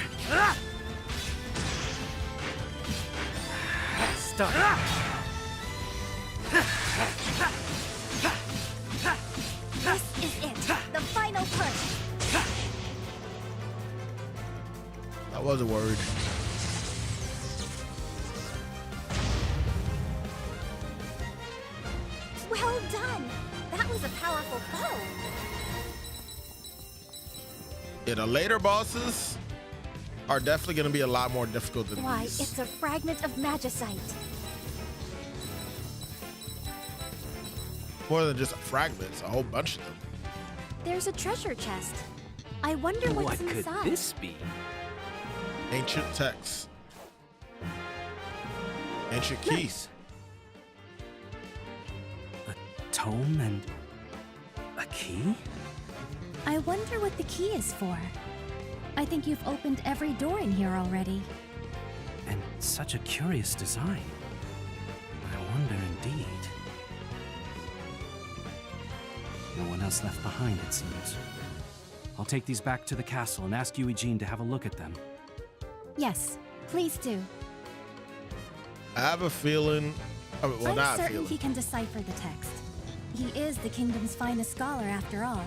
H: Stuck.
F: This is it. The final push.
A: I wasn't worried.
F: Well done. That was a powerful foe.
A: Yeah, the later bosses are definitely going to be a lot more difficult than
F: Why,
A: these.
F: it's a fragment of magicite.
A: More than just a fragment, it's a whole bunch of them.
F: There's a treasure chest. I wonder what's
H: What
F: inside.
H: could this be?
A: Ancient texts. Ancient keys.
H: A tome and a key?
F: I wonder what the key is for. I think you've opened every door in here already.
H: And such a curious design. I wonder indeed. No one else left behind, it seems. I'll take these back to the castle and ask Eugene to have a look at them.
F: Yes, please do.
A: I have a feeling. Well,
F: I'm
A: not a
F: certain
A: feeling.
F: he can decipher the text. He is the kingdom's finest scholar after all.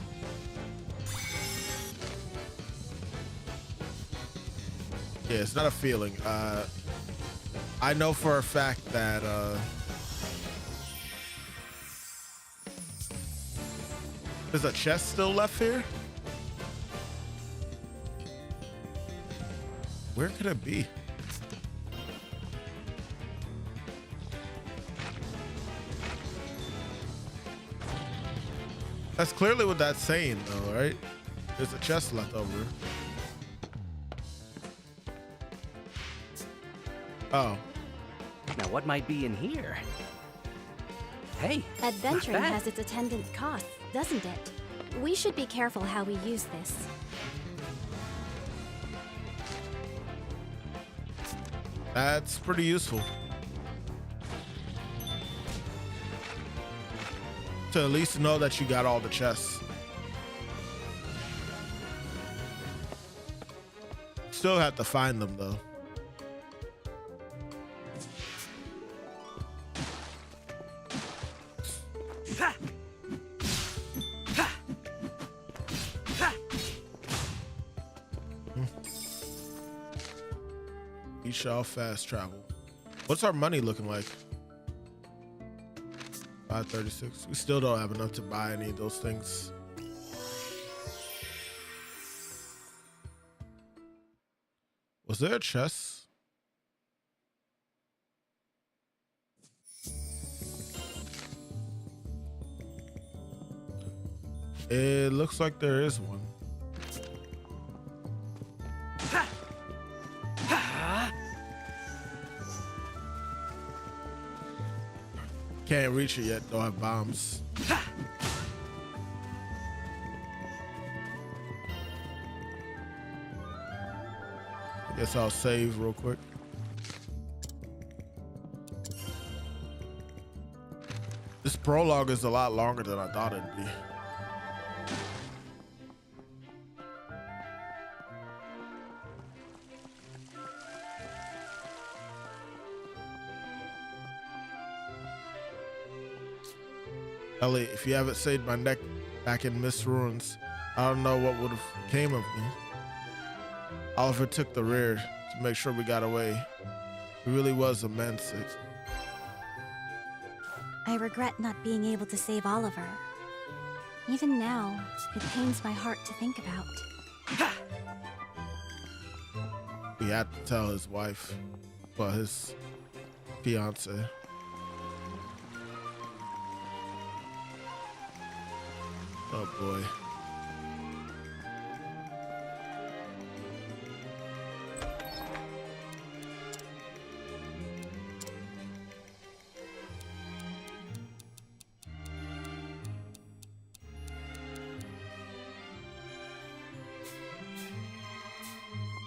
A: Yeah, it's not a feeling. I know for a fact that there's a chest still left here. Where could it be? That's clearly what that's saying, though, right? There's a chest left over. Oh.
H: Now, what might be in here? Hey,
F: Adventuring
H: not bad.
F: has its attendant costs, doesn't it? We should be careful how we use this.
A: That's pretty useful. To at least know that you got all the chests. Still have to find them, though. We shall fast travel. What's our money looking like? 536. We still don't have enough to buy any of those things. Was there a chest? It looks like there is one. Can't reach it yet, don't have bombs. I guess I'll save real quick. This prologue is a lot longer than I thought it'd be. Elliot, if you haven't saved my neck back in Mist Ruins, I don't know what would have came of me. Oliver took the rear to make sure we got away. He really was immense.
F: I regret not being able to save Oliver. Even now, it pains my heart to think about.
A: He had to tell his wife, well, his fiance. Oh boy.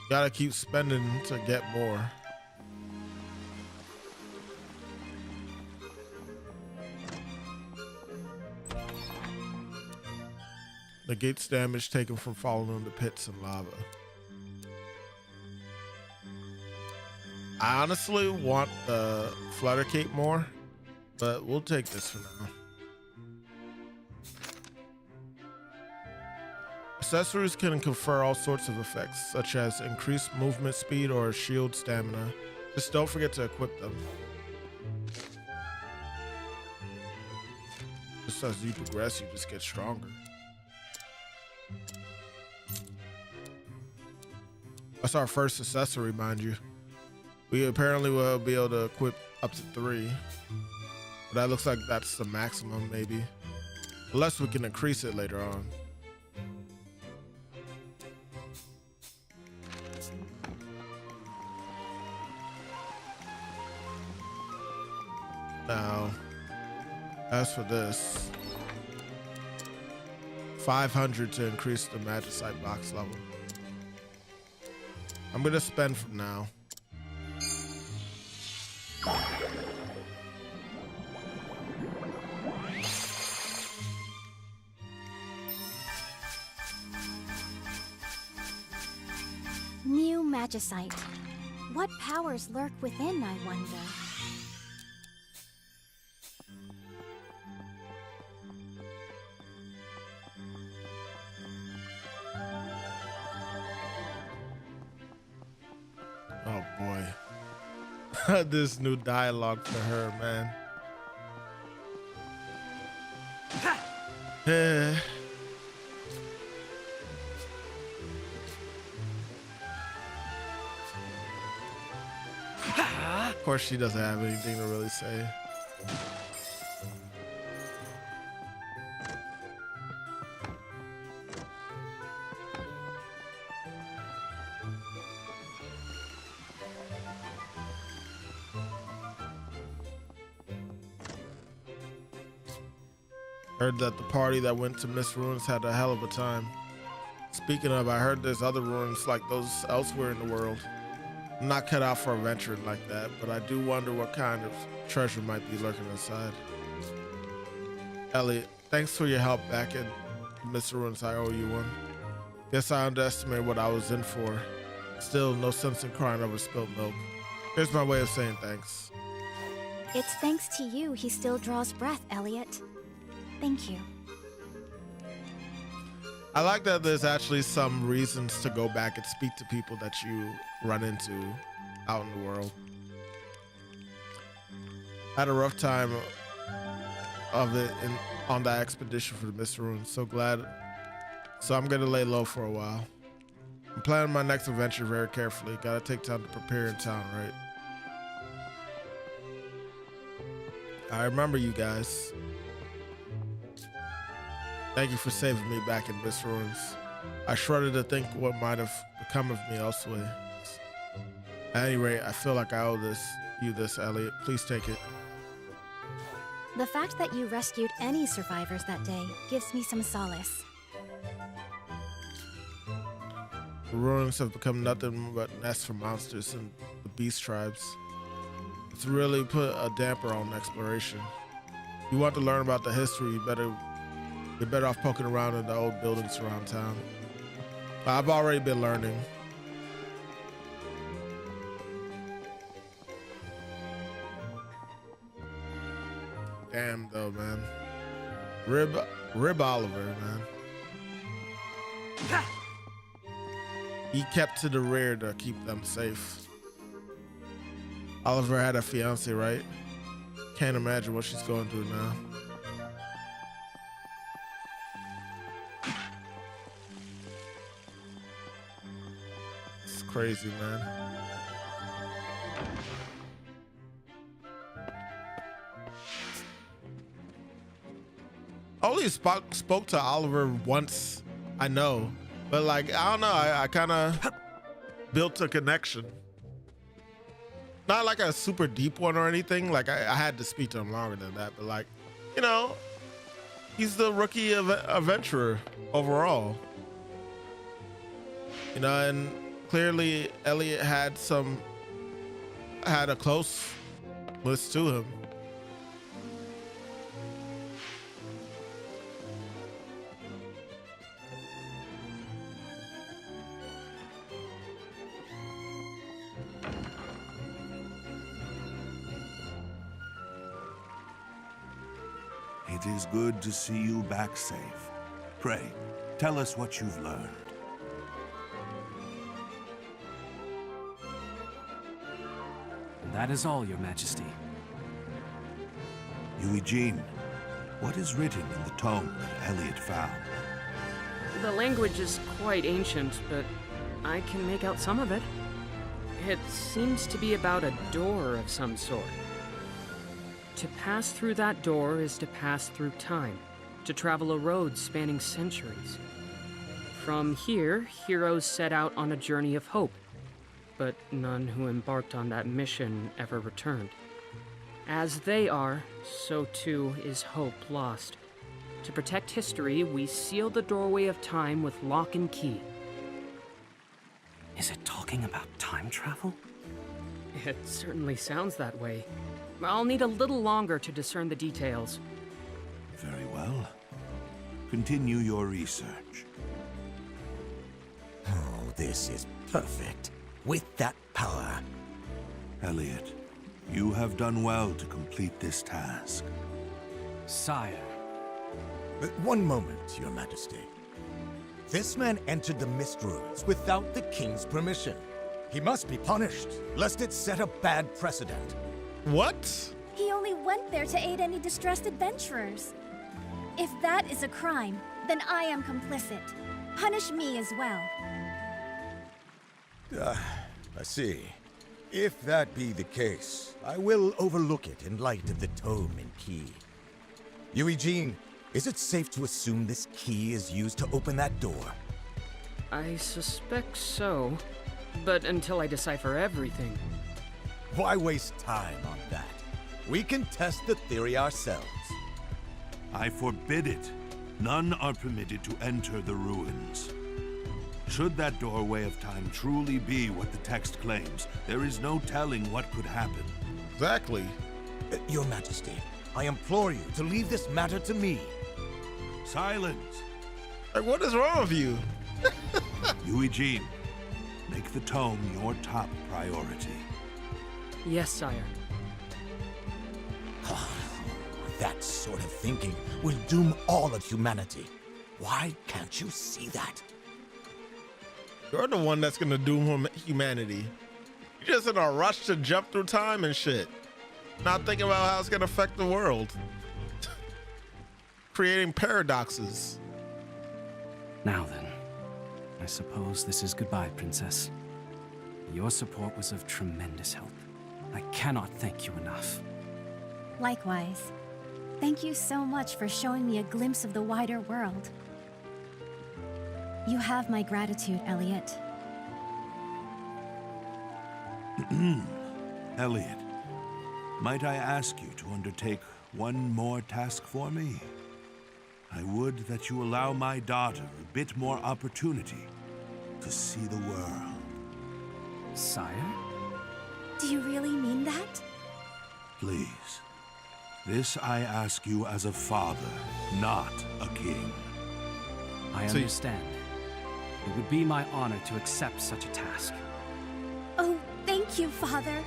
A: Gotta keep spending to get more. Negates damage taken from falling into pits and lava. I honestly want the flutter cape more, but we'll take this for now. Accessories can confer all sorts of effects, such as increased movement speed or shield stamina. Just don't forget to equip them. Just as you progress, you just get stronger. That's our first accessory, mind you. We apparently will be able to equip up to 3. But that looks like that's the maximum, maybe. Unless we can increase it later on. Now, as for this, 500 to increase the magicite box level. I'm gonna spend from now.
F: New magicite. What powers lurk within, I wonder?
A: Oh boy. This new dialogue for her, man. Of course, she doesn't have anything to really say. Heard that the party that went to Miss Ruins had a hell of a time. Speaking of, I heard there's other ruins like those elsewhere in the world. I'm not cut out for adventuring like that, but I do wonder what kind of treasure might be lurking inside. Elliot, thanks for your help back in Miss Ruins. I owe you one. Guess I underestimated what I was in for. Still, no sense in crying over spilled milk. Here's my way of saying thanks.
F: It's thanks to you he still draws breath, Elliot. Thank you.
A: I like that there's actually some reasons to go back and speak to people that you run into out in the world. I had a rough time of it on that expedition for the Mist Ruins. So I'm gonna lay low for a while. I'm planning my next adventure very carefully. Gotta take time to prepare in town, right? I remember you guys. Thank you for saving me back in Miss Ruins. I shudder to think what might have become of me elsewhere. At any rate, I feel like I owe you this, Elliot. Please take it.
F: The fact that you rescued any survivors that day gives me some solace.
A: The ruins have become nothing but nests for monsters and the beast tribes. It's really put a damper on exploration. If you want to learn about the history, you're better off poking around in the old buildings around town. I've already been learning. Damn though, man. Rib Oliver, man. He kept to the rear to keep them safe. Oliver had a fiance, right? Can't imagine what she's going through now. It's crazy, man. I only spoke to Oliver once, I know, but like, I don't know, I kind of built a connection. Not like a super deep one or anything. Like I had to speak to him longer than that, but like, you know, he's the rookie adventurer overall. You know, and clearly Elliot had a close list to him.
C: It is good to see you back safe. Pray, tell us what you've learned.
H: That is all, Your Majesty.
C: Eugene, what is written in the tome that Elliot found?
M: The language is quite ancient, but I can make out some of it. It seems to be about a door of some sort. To pass through that door is to pass through time, to travel a road spanning centuries. From here, heroes set out on a journey of hope, but none who embarked on that mission ever returned. As they are, so too is hope lost. To protect history, we seal the doorway of time with lock and key.
H: Is it talking about time travel?
M: It certainly sounds that way. I'll need a little longer to discern the details.
C: Very well. Continue your research.
E: Oh, this is perfect. With that power.
C: Elliot, you have done well to complete this task.
H: Sire.
E: But one moment, Your Majesty. This man entered the Mist Ruins without the king's permission. He must be punished, lest it set a bad precedent.
A: What?
F: He only went there to aid any distressed adventurers. If that is a crime, then I am complicit. Punish me as well.
E: I see. If that be the case, I will overlook it in light of the tome and key. Eugene, is it safe to assume this key is used to open that door?
M: I suspect so, but until I decipher everything.
E: Why waste time on that? We can test the theory ourselves.
C: I forbid it. None are permitted to enter the ruins. Should that doorway of time truly be what the text claims, there is no telling what could happen.
A: Exactly.
E: Your Majesty, I implore you to leave this matter to me.
C: Silence!
A: Like, what is wrong with you?
C: Eugene, make the tome your top priority.
M: Yes, sire.
E: That sort of thinking will doom all of humanity. Why can't you see that?
A: You're the one that's gonna doom humanity. You're just in a rush to jump through time and shit. Not thinking about how it's gonna affect the world. Creating paradoxes.
H: Now then, I suppose this is goodbye, Princess. Your support was of tremendous help. I cannot thank you enough.
F: Likewise. Thank you so much for showing me a glimpse of the wider world. You have my gratitude, Elliot.
C: Elliot, might I ask you to undertake one more task for me? I would that you allow my daughter a bit more opportunity to see the world.
H: Sire?
F: Do you really mean that?
C: Please. This I ask you as a father, not a king.
H: I understand. It would be my honor to accept such a task.
F: Oh, thank you, Father.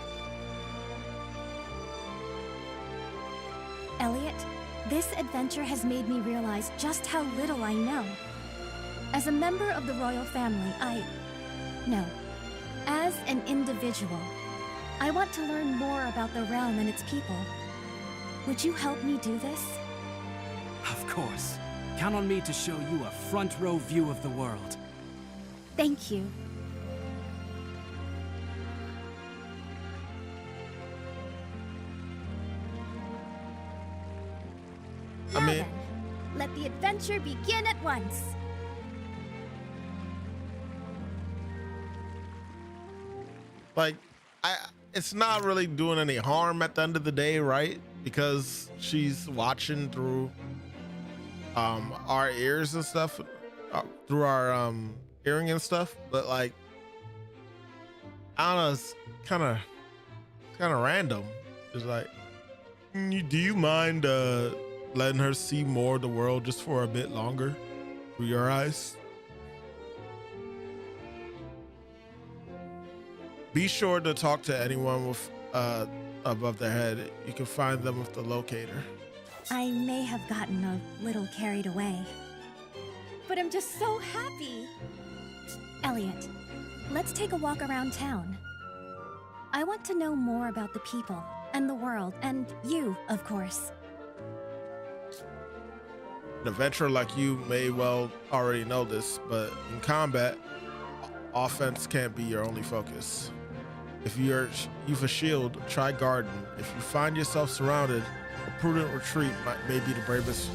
F: Elliot, this adventure has made me realize just how little I know. As a member of the royal family, No. As an individual, I want to learn more about the realm and its people. Would you help me do this?
H: Of course. Count on me to show you a front row view of the world.
F: Thank you. Now then, let the adventure begin at once.
A: Like, it's not really doing any harm at the end of the day, right? Because she's watching through our ears and stuff, through our hearing and stuff. But like, I don't know, it's kind of random. It's like, do you mind letting her see more of the world just for a bit longer through your eyes? Be sure to talk to anyone with above their head. You can find them with the locator.
F: I may have gotten a little carried away. But I'm just so happy! Elliot, let's take a walk around town. I want to know more about the people, and the world, and you, of course.
A: An adventurer like you may well already know this, but in combat, offense can't be your only focus. If you've a shield, try garden. If you find yourself surrounded, a prudent retreat may be the bravest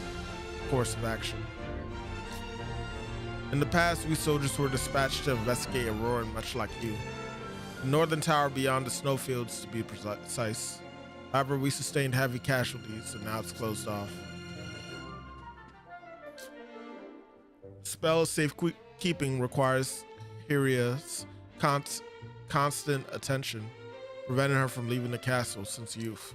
A: course of action. In the past, we soldiers were dispatched to investigate a ruin much like you. The northern tower beyond the snowfields, to be precise. However, we sustained heavy casualties, and now it's closed off. Spell safekeeping requires Hiria's constant attention, preventing her from leaving the castle since youth.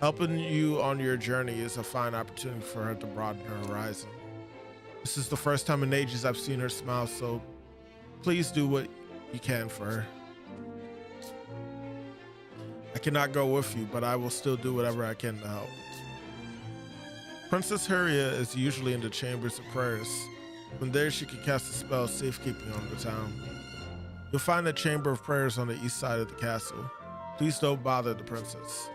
A: Helping you on your journey is a fine opportunity for her to broaden her horizon. This is the first time in ages I've seen her smile, so please do what you can for her. I cannot go with you, but I will still do whatever I can to help. Princess Hiria is usually in the chambers of prayers. From there, she can cast a spell of safekeeping on the town. You'll find the chamber of prayers on the east side of the castle. Please don't bother the princess.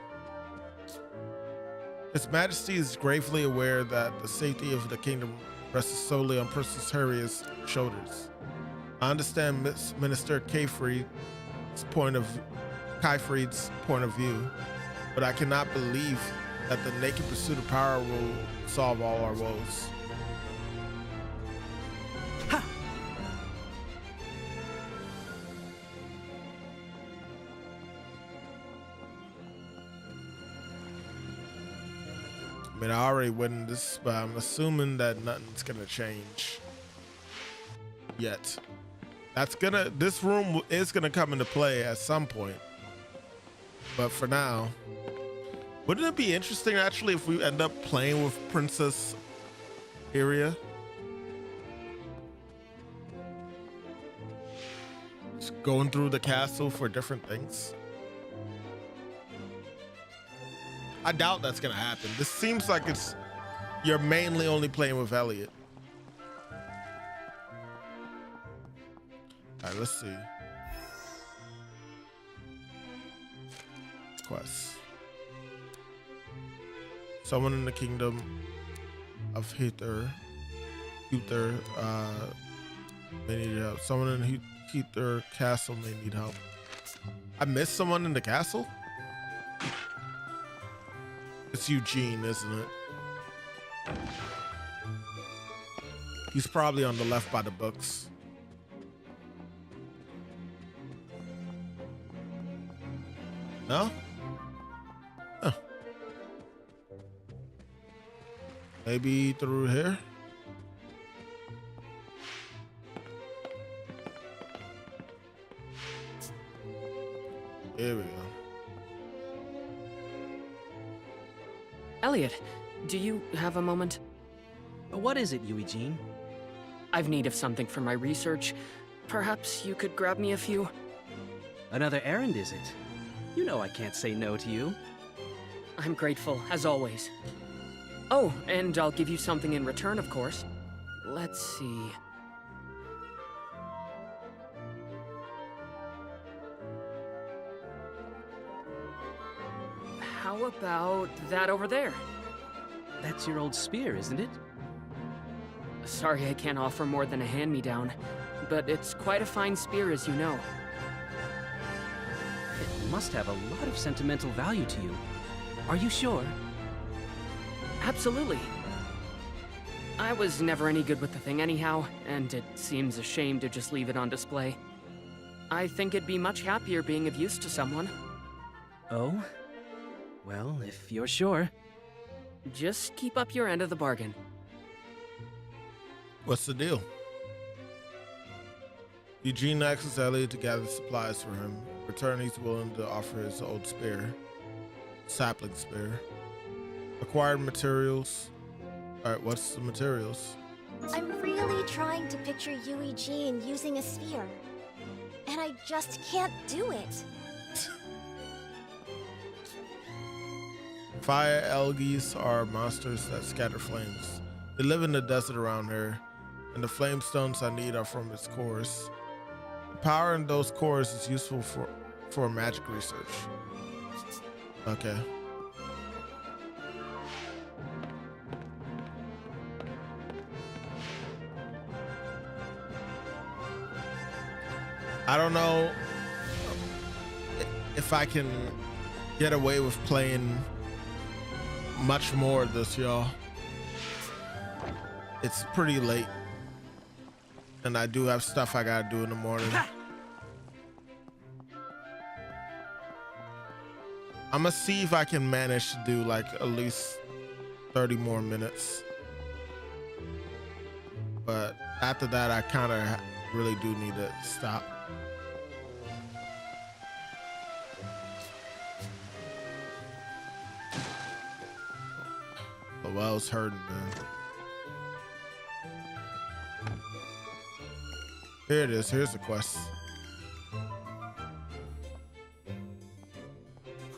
A: His Majesty is gravely aware that the safety of the kingdom rests solely on Princess Hiria's shoulders. I understand Minister Kayfried's point of view, but I cannot believe that the naked pursuit of power will solve all our woes.
H: Ha!
A: I mean, I already win this, but I'm assuming that nothing's gonna change yet. This room is gonna come into play at some point. But for now, wouldn't it be interesting actually if we end up playing with Princess Hiria? Just going through the castle for different things. I doubt that's gonna happen. This seems like you're mainly only playing with Elliot. All right, let's see. Quests. Someone in the kingdom of Hither, they need help. Someone in Hither castle may need help. I missed someone in the castle? It's Eugene, isn't it? He's probably on the left by the books. No? Huh. Maybe through here? Here we go.
M: Elliot, do you have a moment?
H: What is it, Eugene?
M: I've need of something for my research. Perhaps you could grab me a few?
H: Another errand, is it? You know I can't say no to you.
M: I'm grateful, as always. Oh, and I'll give you something in return, of course. Let's see. How about that over there?
H: That's your old spear, isn't it?
M: Sorry I can't offer more than a hand-me-down, but it's quite a fine spear, as you know.
H: It must have a lot of sentimental value to you. Are you sure?
M: Absolutely. I was never any good with the thing anyhow, and it seems a shame to just leave it on display. I think it'd be much happier being of use to someone.
H: Oh? Well, if you're sure.
M: Just keep up your end of the bargain.
A: What's the deal? Eugene asks Elliot to gather supplies for him. In return, he's willing to offer his old spear. Sapling spear. Acquired materials. Alright, what's the materials?
N: I'm really trying to picture Eugene using a sphere. And I just can't do it.
A: Fire elgies are monsters that scatter flames. They live in the desert around here, and the flame stones I need are from its cores. The power in those cores is useful for magic research. Okay. I don't know if I can get away with playing much more of this, y'all. It's pretty late, and I do have stuff I gotta do in the morning. I'm gonna see if I can manage to do like at least 30 more minutes, but after that I kind of really do need to stop. The well's hurting, man. Here it is. Here's the quest.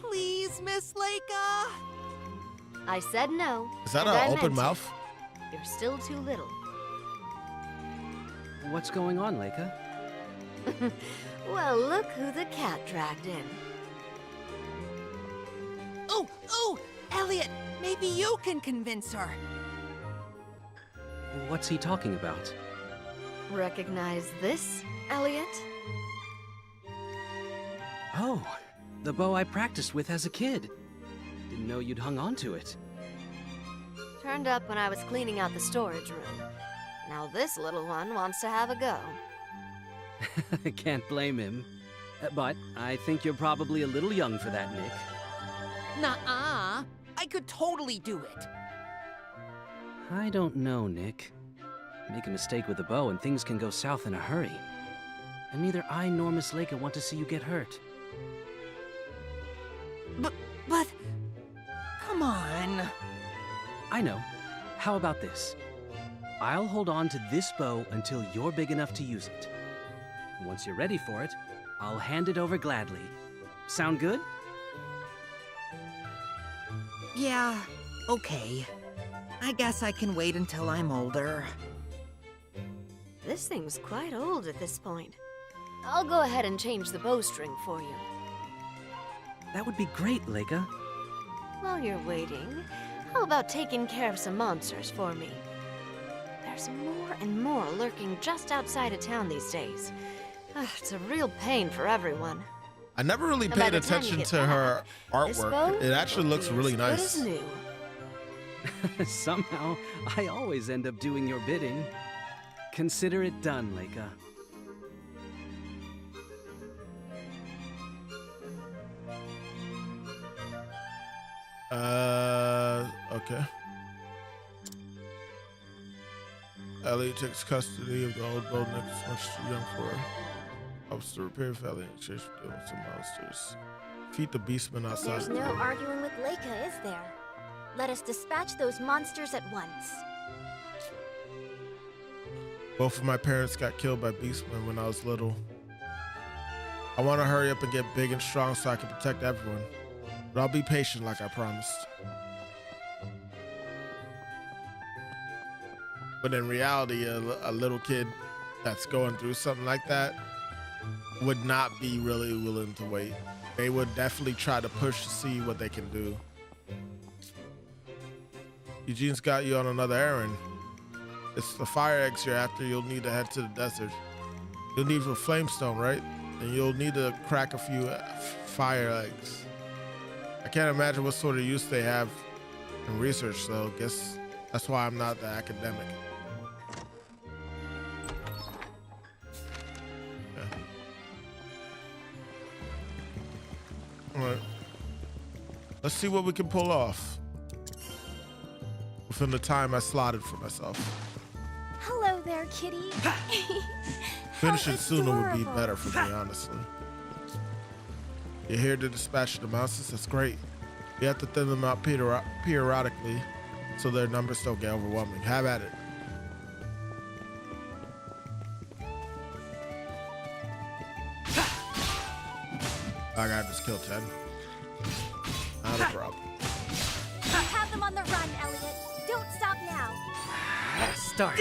I: Please, Miss Leica.
K: I said no.
A: Is that
K: and I
A: an open
K: meant it.
A: mouth?
K: You're still too little.
H: What's going on, Leica?
K: Well, look who the cat dragged in.
I: Oh, Elliot, maybe you can convince her.
H: What's he talking about?
K: Recognize this, Elliot?
H: Oh, the bow I practiced with as a kid. Didn't know you'd hung on to it.
K: Turned up when I was cleaning out the storage room. Now this little one wants to have a go.
H: Can't blame him. But I think you're probably a little young for that, Nick.
I: Nuh-uh. I could totally do it.
H: I don't know, Nick. Make a mistake with the bow and things can go south in a hurry. And neither I nor Miss Leica want to see you get hurt.
I: But... Come on.
H: I know. How about this? I'll hold on to this bow until you're big enough to use it. Once you're ready for it, I'll hand it over gladly. Sound good?
I: Yeah, okay. I guess I can wait until I'm older.
K: This thing's quite old at this point. I'll go ahead and change the bowstring for you.
H: That would be great, Leica.
K: While you're waiting, how about taking care of some monsters for me? There's more and more lurking just outside of town these days. It's a real pain for everyone.
A: I never really
K: And by
A: paid
K: the time
A: attention
K: you get
A: to her
K: this bow
A: artwork. It actually
K: will
A: looks
K: be
A: really
K: as good
A: nice.
K: as new.
H: Somehow, I always end up doing your bidding. Consider it done, Leica.
A: Okay. Elliot takes custody of the old bow. Nick is much too young for her. Helps to repair if Elliot in exchange for dealing with some monsters. Defeat the beastmen outside.
N: There's no arguing with Leica, is there? Let us dispatch those monsters at once.
A: Both of my parents got killed by beastmen when I was little. I want to hurry up and get big and strong so I can protect everyone. But I'll be patient like I promised. But in reality, a little kid that's going through something like that would not be really willing to wait. They would definitely try to push to see what they can do. Eugene's got you on another errand. It's the fire eggs you're after. You'll need to head to the desert. You'll need a flamestone, right? And you'll need to crack a few fire eggs. I can't imagine what sort of use they have in research, so I guess that's why I'm not the academic. Yeah. All right. Let's see what we can pull off within the time I slotted for myself.
F: Hello there, kitty.
A: Finishing sooner would be
F: adorable.
A: better for me, honestly. You're here to dispatch the monsters? That's great. You have to thin them out periodically so their numbers don't get overwhelming. Have at it. I gotta just kill 10. Not a problem.
H: start.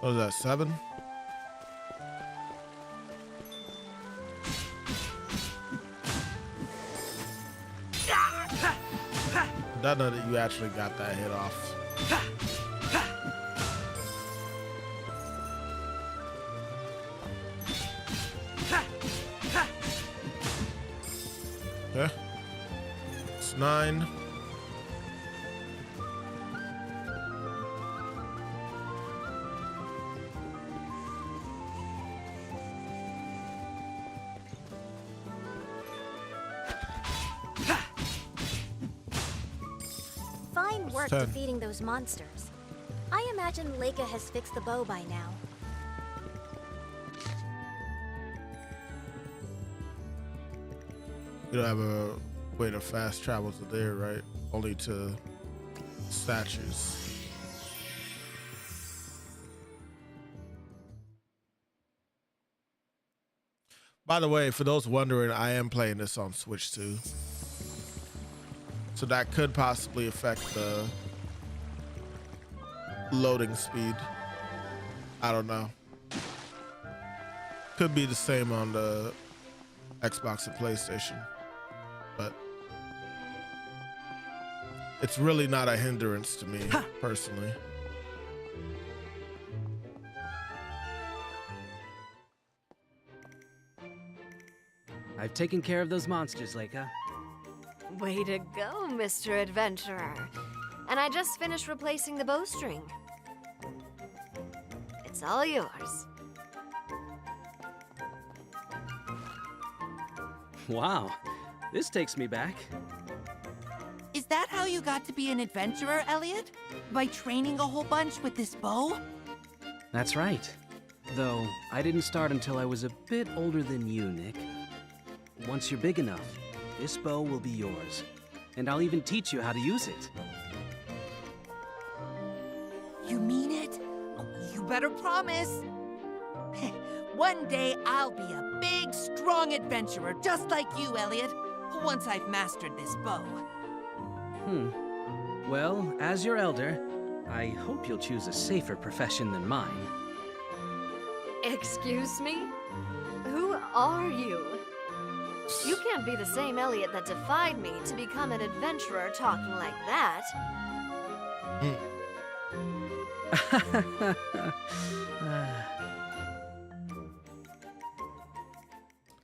A: What was that, 7? I don't know that you actually got that hit off. Okay. It's 9.
N: Fine work
A: 10.
N: defeating those monsters. I imagine Leica has fixed the bow by now.
A: You don't have a way to fast travel to there, right? Only to statues. By the way, for those wondering, I am playing this on Switch too. So that could possibly affect the loading speed. I don't know. Could be the same on the Xbox and PlayStation, but it's really not a hindrance to me personally.
H: I've taken care of those monsters, Leica.
K: Way to go, Mr. Adventurer. And I just finished replacing the bowstring. It's all yours.
H: Wow, this takes me back.
I: Is that how you got to be an adventurer, Elliot? By training a whole bunch with this bow?
H: That's right. Though, I didn't start until I was a bit older than you, Nick. Once you're big enough, this bow will be yours. And I'll even teach you how to use it.
I: You mean it? You better promise. One day I'll be a big, strong adventurer just like you, Elliot. Once I've mastered this bow.
H: Well, as your elder, I hope you'll choose a safer profession than mine.
K: Excuse me? Who are you? You can't be the same Elliot that defied me to become an adventurer talking like that.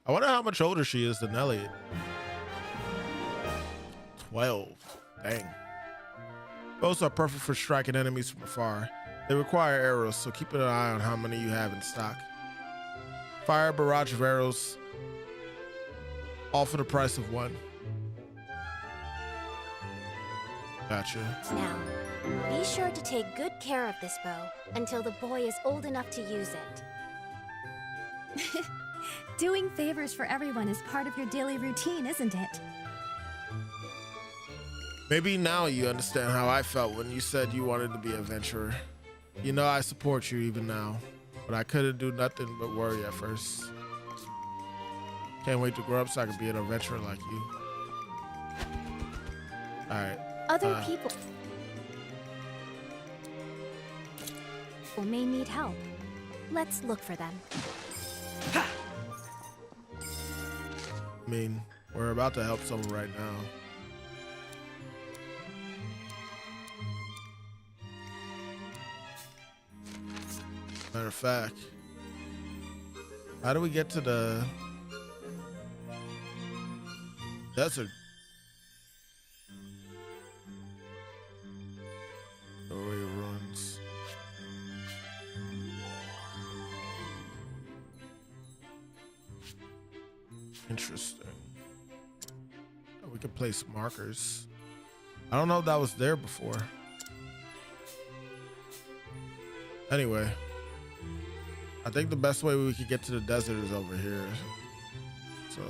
A: I wonder how much older she is than Elliot. 12. Dang. Bows are perfect for striking enemies from afar. They require arrows, so keep an eye on how many you have in stock. Fire a barrage of arrows, all for the price of one. Gotcha.
N: Now, be sure to take good care of this bow until the boy is old enough to use it.
F: Doing favors for everyone is part of your daily routine, isn't it?
A: Maybe now you understand how I felt when you said you wanted to be an adventurer. You know I support you even now, but I couldn't do nothing but worry at first. Can't wait to grow up so I can be an adventurer like you. Alright.
F: Other people may need help. Let's look for them.
A: I mean, we're about to help someone right now. Matter of fact, how do we get to the desert? Doorway ruins. Interesting. Oh, we could place markers. I don't know if that was there before. Anyway, I think the best way we could get to the desert is over here. So,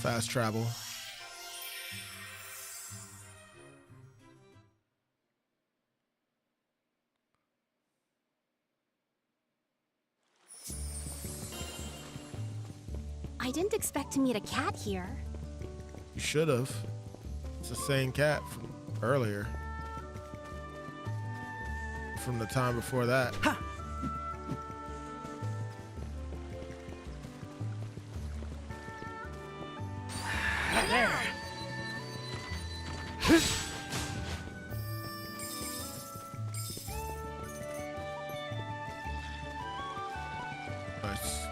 A: fast travel.
F: I didn't expect to meet a cat here.
A: You should have. It's the same cat from earlier. From the time before that.
G: There.
A: Nice.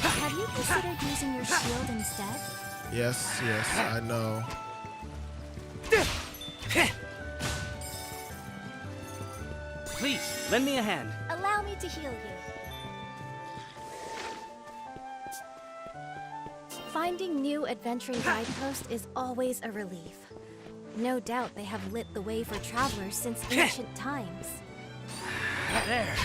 F: Have you considered using your shield instead?
A: Yes, I know.
H: Please, lend me a hand.
F: Allow me to heal you. Finding new adventuring guideposts is always a relief. No doubt they have lit the way for travelers since ancient times.
G: There.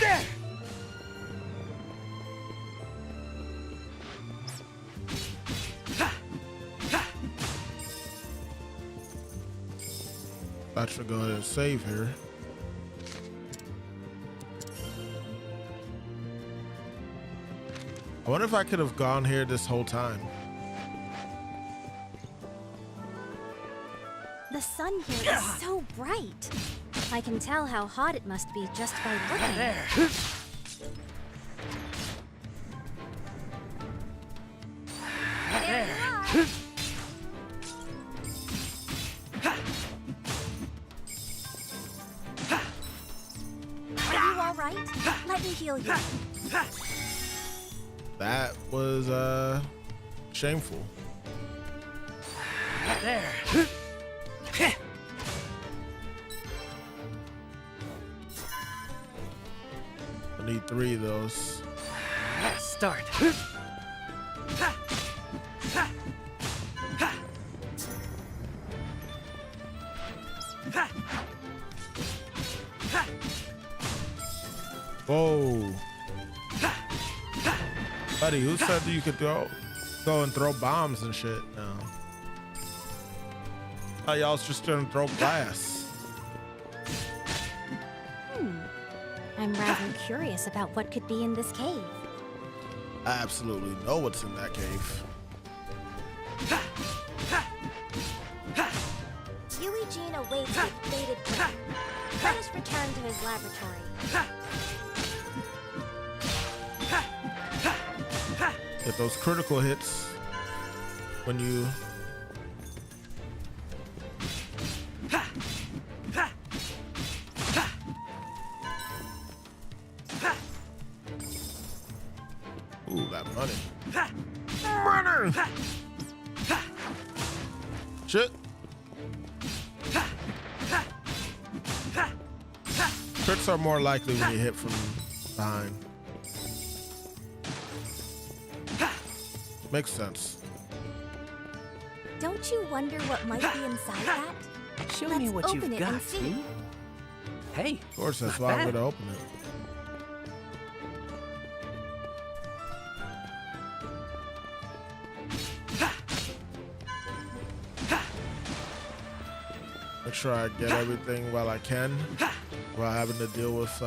A: I should go ahead and save here. I wonder if I could have gone here this whole time.
F: The sun here is so bright. I can tell how hot it must be just by looking.
G: There.
F: There you are. Are you all right? Let me heal you.
A: That was shameful.
G: There.
A: I need 3 of those.
G: Start.
A: Whoa. Buddy, who said you could go and throw bombs and shit now? Oh, y'all was just gonna throw glass.
F: I'm rather curious about what could be in this cave.
A: I absolutely know what's in that cave.
N: Eugene awaits with bated breath. Let us return to his laboratory.
A: Get those critical hits when you ooh, that money. Money! Shit. Crits are more likely when you hit from behind. Makes sense.
F: Don't you wonder what might be inside that?
H: Show
F: Let's
H: me what
F: open
H: you've
F: it
H: got.
F: and see.
H: Hey,
A: Of course, that's
H: not
A: why I'm
H: bad.
A: gonna open it. Make sure I get everything while I can, while having to deal with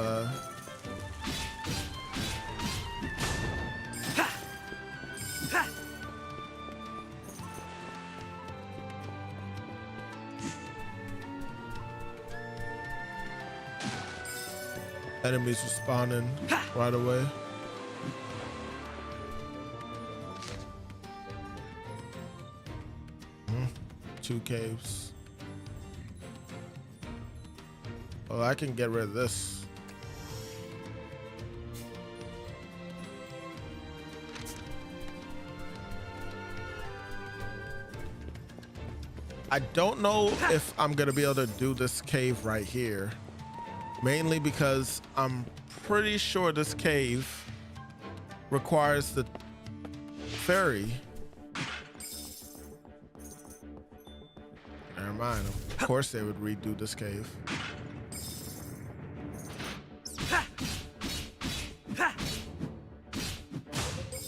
A: enemies respawning right away. Two caves. Well, I can get rid of this. I don't know if I'm gonna be able to do this cave right here. Mainly because I'm pretty sure this cave requires the ferry. Never mind. Of course they would redo this cave.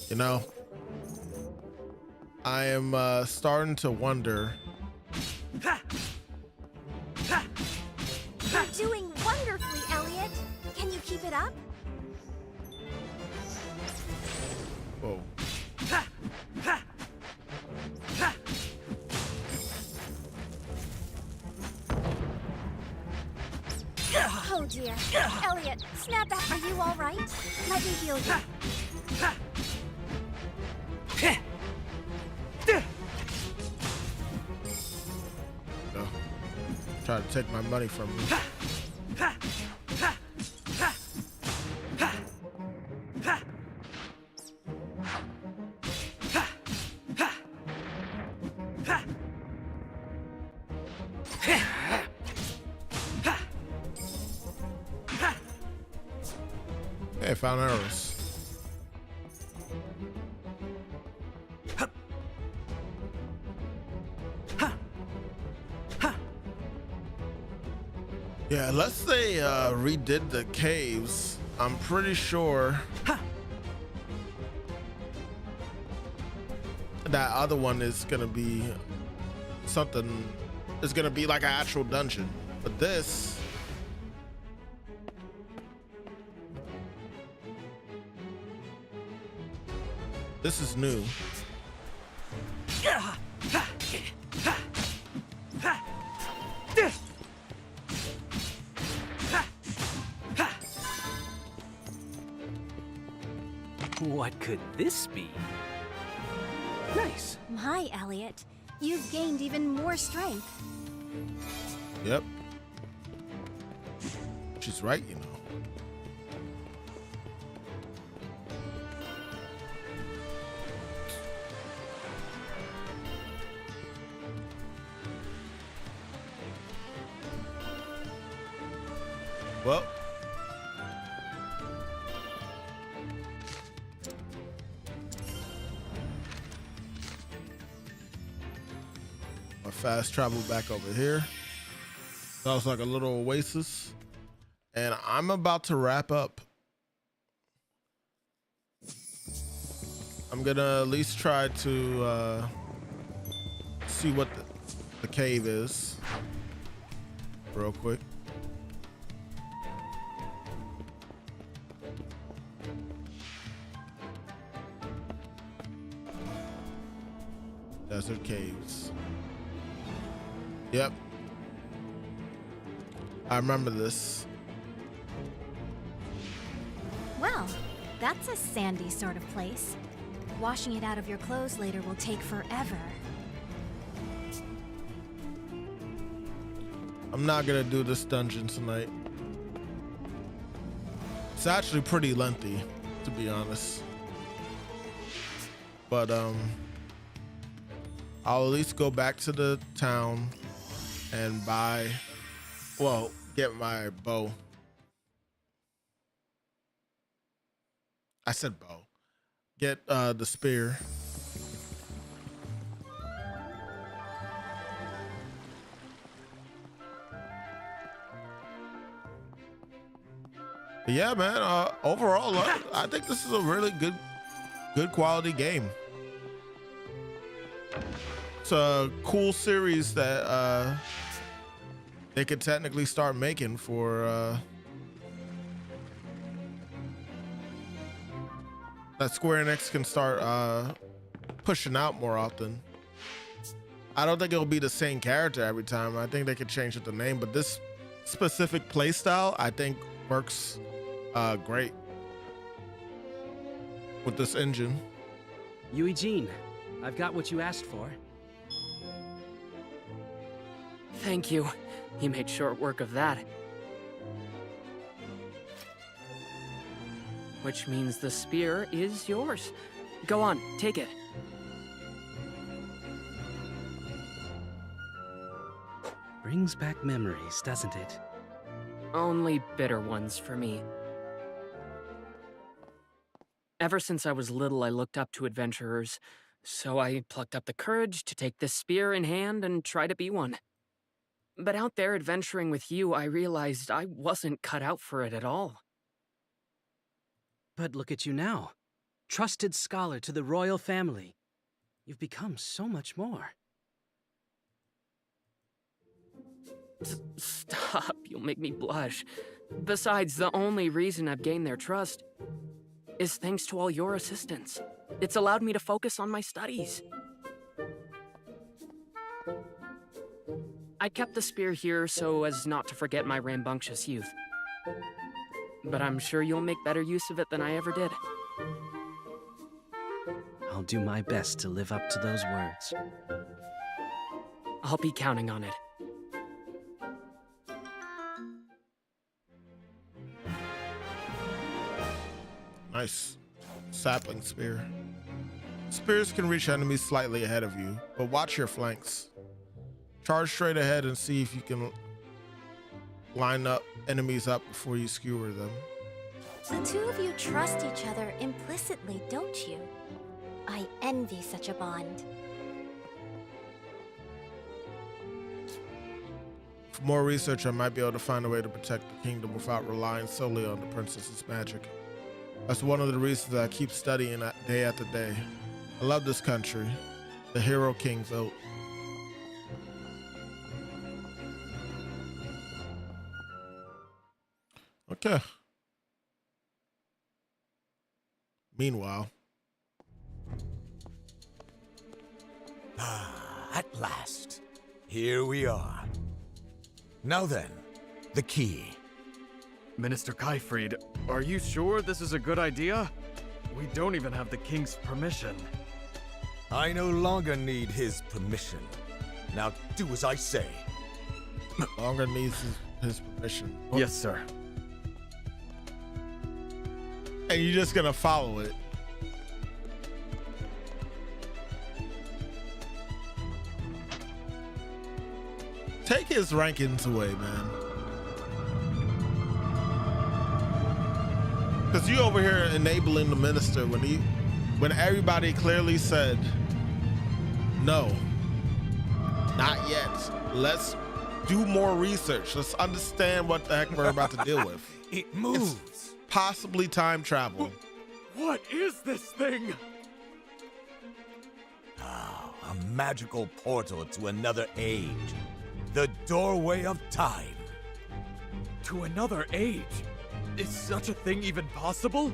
A: You know, I am starting to wonder.
F: You're doing wonderful. it up?
A: Whoa.
F: Oh dear. Elliot, snap back. Are you all right? Let me heal you.
A: No. Try to take my money from me. Hey, found arrows. Yeah, unless they redid the caves, I'm pretty sure that other one is gonna be something. It's gonna be like an actual dungeon, but this. This is new.
H: What could this be? Nice.
F: My, Elliot, you've gained even more strength.
A: Yep. She's right, you know. Well, I fast travel back over here. Sounds like a little oasis, and I'm about to wrap up. I'm gonna at least try to see what the cave is real quick. Desert caves. Yep. I remember this.
F: Well, that's a sandy sort of place. Washing it out of your clothes later will take forever.
A: I'm not gonna do this dungeon tonight. It's actually pretty lengthy, to be honest. But I'll at least go back to the town and get my bow. I said bow. Get the spear. But yeah, man, overall, I think this is a really good quality game. It's a cool series that they could technically start making for that Square Enix can start pushing out more often. I don't think it'll be the same character every time. I think they could change the name, but this specific playstyle I think works great with this engine.
H: Eugene, I've got what you asked for.
M: Thank you. You made short work of that. Which means the spear is yours. Go on, take it.
H: Brings back memories, doesn't it?
M: Only bitter ones for me. Ever since I was little, I looked up to adventurers, so I plucked up the courage to take this spear in hand and try to be one. But out there adventuring with you, I realized I wasn't cut out for it at all.
H: But look at you now. Trusted scholar to the royal family. You've become so much more.
M: Stop, you'll make me blush. Besides, the only reason I've gained their trust is thanks to all your assistance. It's allowed me to focus on my studies. I kept the spear here so as not to forget my rambunctious youth. But I'm sure you'll make better use of it than I ever did.
H: I'll do my best to live up to those words.
M: I'll be counting on it.
A: Nice. Sapling spear. Spears can reach enemies slightly ahead of you, but watch your flanks. Charge straight ahead and see if you can line up enemies up before you skewer them.
N: The two of you trust each other implicitly, don't you? I envy such a bond.
A: For more research, I might be able to find a way to protect the kingdom without relying solely on the princess's magic. That's one of the reasons that I keep studying day after day. I love this country, the hero king built. Okay. Meanwhile.
E: At last. Here we are. Now then, the key.
L: Minister Kyfried, are you sure this is a good idea? We don't even have the king's permission.
E: I no longer need his permission. Now do as I say.
A: Longer needs his permission.
L: Yes, sir.
A: And you're just gonna follow it. Take his rankings away, man. Because you over here enabling the minister when everybody clearly said, no, not yet. Let's do more research. Let's understand what the heck we're about to deal with.
E: It moves.
A: It's possibly time travel.
L: What is this thing?
E: Oh, a magical portal to another age. The doorway of time.
L: To another age? Is such a thing even possible?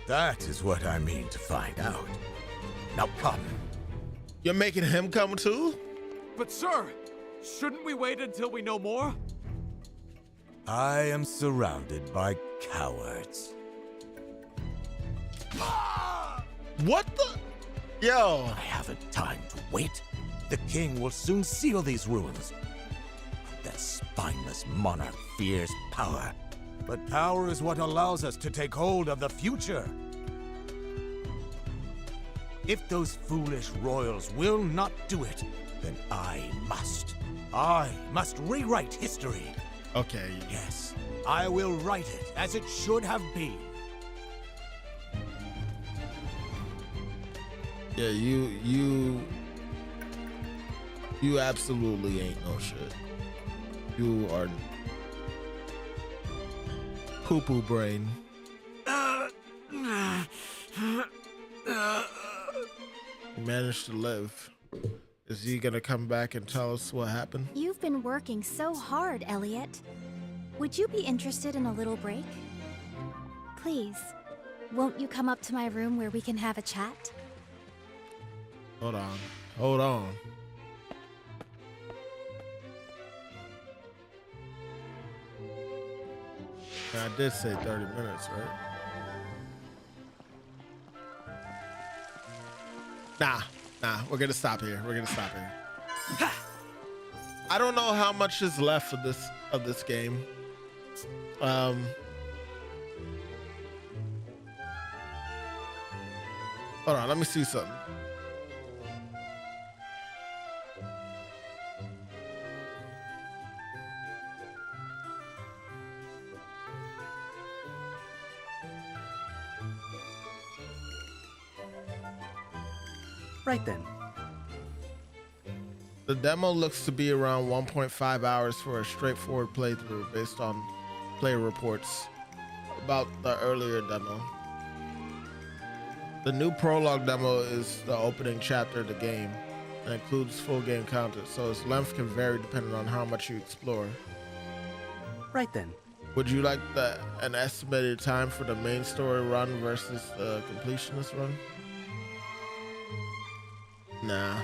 E: That is what I mean to find out. Now come.
A: You're making him come too?
L: But sir, shouldn't we wait until we know more?
E: I am surrounded by cowards.
A: What the? Yo.
E: I haven't time to wait. The king will soon seal these ruins. That spineless monarch fears power. But power is what allows us to take hold of the future. If those foolish royals will not do it, then I must. I must rewrite history.
A: Okay.
E: Yes, I will write it as it should have been.
A: Yeah, you absolutely ain't no shit. You are poo-poo brain. He managed to live. Is he gonna come back and tell us what happened?
F: You've been working so hard, Elliot. Would you be interested in a little break? Please, won't you come up to my room where we can have a chat?
A: Hold on. I did say 30 minutes, right? Nah, we're gonna stop here. I don't know how much is left of this game. Hold on, let me see something.
H: Right then.
A: The demo looks to be around 1.5 hours for a straightforward playthrough based on player reports about the earlier demo. The new Prologue demo is the opening chapter of the game and includes full game content, so its length can vary depending on how much you explore.
H: Right then.
A: Would you like an estimated time for the main story run versus the completionist run? Nah.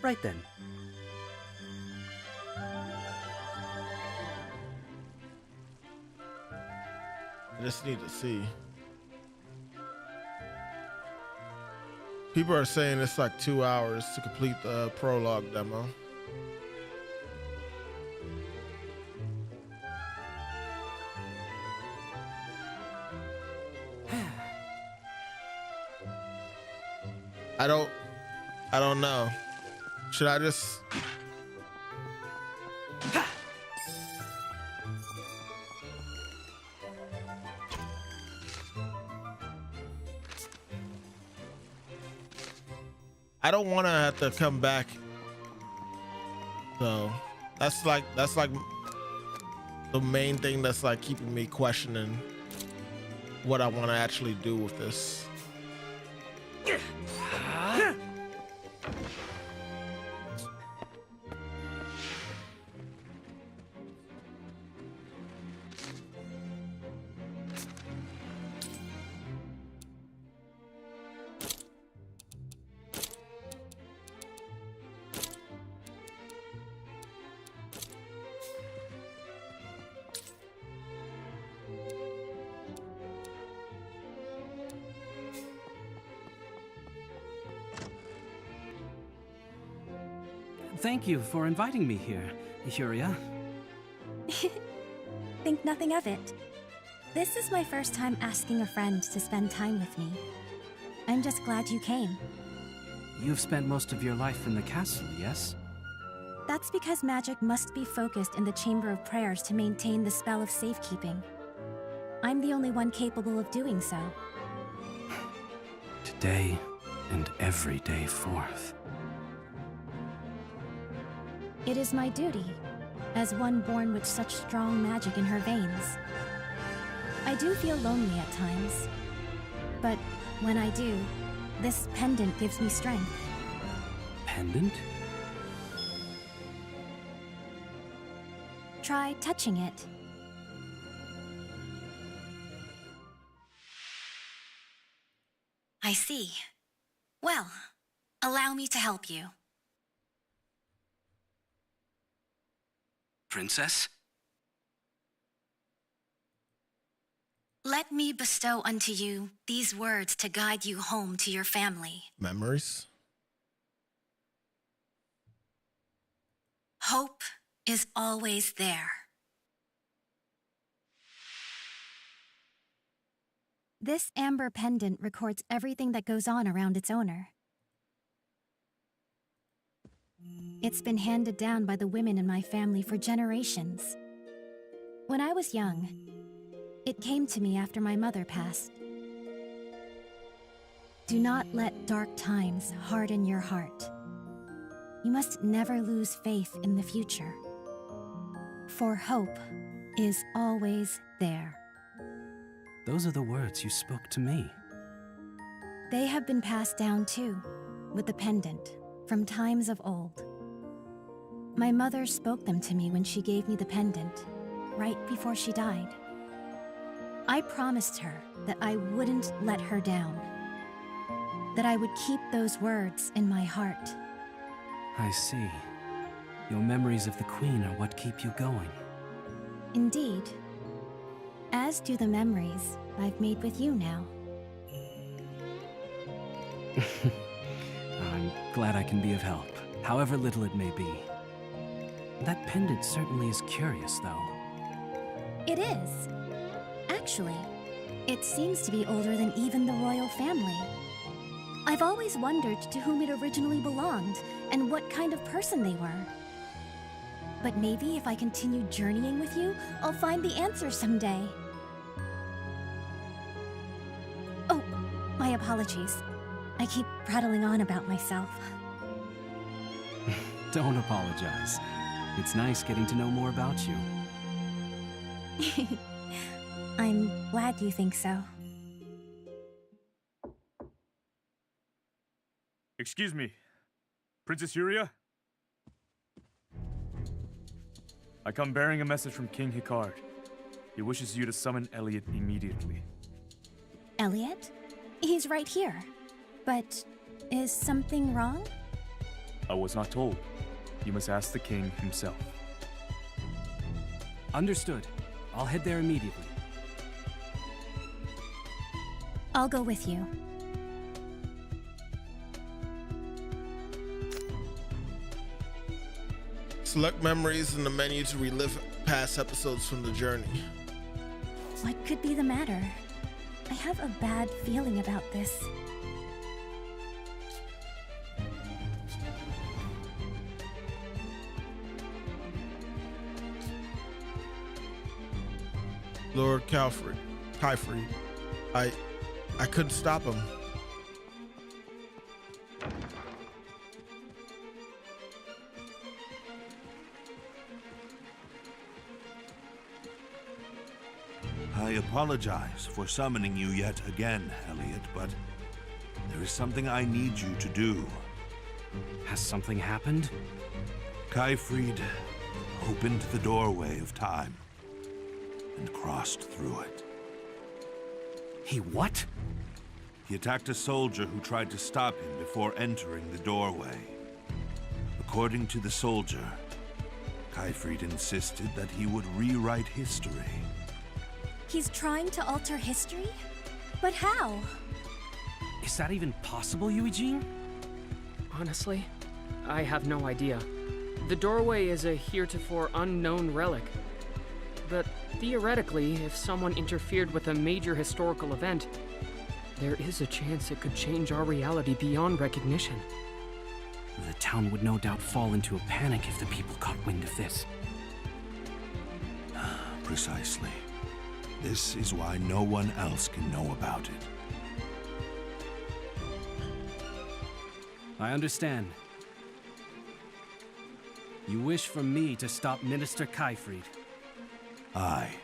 H: Right then.
A: I just need to see. People are saying it's like 2 hours to complete the prologue demo. I don't know. Should I just... I don't want to have to come back. So that's like the main thing that's like keeping me questioning what I want to actually do with this.
H: Thank you for inviting me here, Huria.
F: Think nothing of it. This is my first time asking a friend to spend time with me. I'm just glad you came.
H: You've spent most of your life in the castle, yes?
F: That's because magic must be focused in the Chamber of Prayers to maintain the spell of safekeeping. I'm the only one capable of doing so.
H: Today and every day forth.
F: It is my duty, as one born with such strong magic in her veins. I do feel lonely at times, but when I do, this pendant gives me strength.
H: Pendant?
F: Try touching it. I see. Well, allow me to help you.
H: Princess?
F: Let me bestow unto you these words to guide you home to your family.
A: Memories?
F: Hope is always there. This amber pendant records everything that goes on around its owner. It's been handed down by the women in my family for generations. When I was young, it came to me after my mother passed. Do not let dark times harden your heart. You must never lose faith in the future. For hope is always there.
H: Those are the words you spoke to me.
F: They have been passed down too, with the pendant, from times of old. My mother spoke them to me when she gave me the pendant, right before she died. I promised her that I wouldn't let her down, that I would keep those words in my heart.
H: I see. Your memories of the Queen are what keep you going.
F: Indeed. As do the memories I've made with you now.
H: I'm glad I can be of help, however little it may be. That pendant certainly is curious, though.
F: It is. Actually, it seems to be older than even the royal family. I've always wondered to whom it originally belonged and what kind of person they were. But maybe if I continue journeying with you, I'll find the answer someday. Oh, my apologies. I keep prattling on about myself.
H: Don't apologize. It's nice getting to know more about you.
F: I'm glad you think so.
P: Excuse me, Princess Yuria? I come bearing a message from King Hikard. He wishes you to summon Elliot immediately.
F: Elliot? He's right here. But is something wrong?
P: I was not told. You must ask the king himself.
H: Understood. I'll head there immediately.
F: I'll go with you.
A: Select memories in the menu to relive past episodes from the journey.
F: What could be the matter? I have a bad feeling about this.
A: Lord Kyfried. I couldn't stop him.
C: I apologize for summoning you yet again, Elliot, but there is something I need you to do.
H: Has something happened?
C: Kyfried opened the doorway of time and crossed through it.
H: He what?
C: He attacked a soldier who tried to stop him before entering the doorway. According to the soldier, Kyfried insisted that he would rewrite history.
F: He's trying to alter history? But how?
H: Is that even possible, Eugene?
M: Honestly, I have no idea. The doorway is a heretofore unknown relic. But theoretically, if someone interfered with a major historical event, there is a chance it could change our reality beyond recognition.
H: The town would no doubt fall into a panic if the people caught wind of this.
C: Precisely. This is why no one else can know about it.
H: I understand. You wish for me to stop Minister Kyfried.
C: Aye.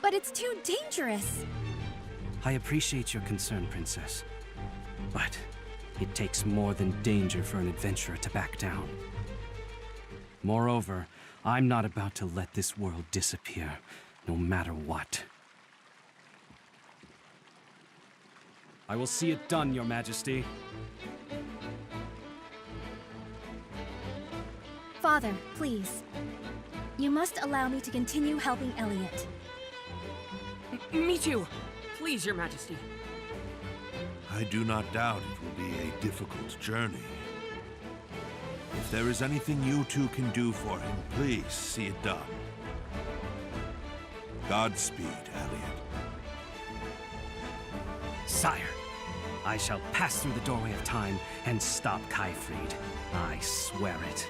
F: But it's too dangerous.
H: I appreciate your concern, Princess. But it takes more than danger for an adventurer to back down. Moreover, I'm not about to let this world disappear, no matter what. I will see it done, Your Majesty.
F: Father, please. You must allow me to continue helping Elliot.
M: Me too. Please, Your Majesty.
C: I do not doubt it will be a difficult journey. If there is anything you two can do for him, please see it done. Godspeed, Elliot.
H: Sire, I shall pass through the doorway of time and stop Kyfried. I swear it.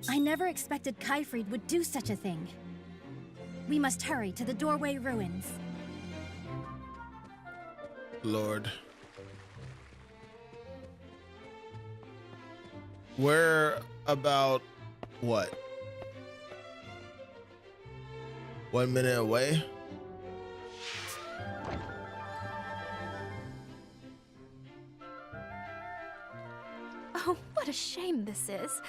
F: I never expected Kyfried would do such a thing. We must hurry to the doorway ruins.
A: Lord. We're about, what? 1 minute away?
N: Oh, what a shame this is.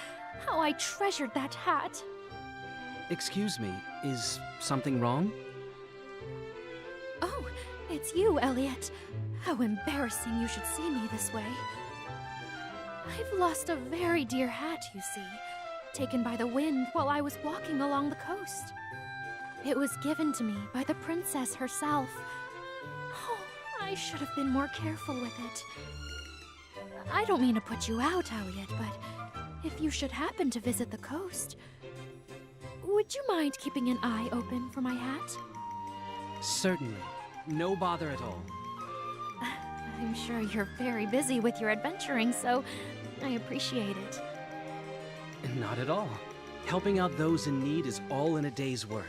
N: How I treasured that hat.
H: Excuse me, is something wrong?
N: Oh, it's you, Elliot. How embarrassing you should see me this way. I've lost a very dear hat, you see, taken by the wind while I was walking along the coast. It was given to me by the princess herself. Oh, I should have been more careful with it. I don't mean to put you out, Elliot, but if you should happen to visit the coast, would you mind keeping an eye open for my hat?
H: Certainly. No bother at all.
N: I'm sure you're very busy with your adventuring, so I appreciate it.
H: Not at all. Helping out those in need is all in a day's work.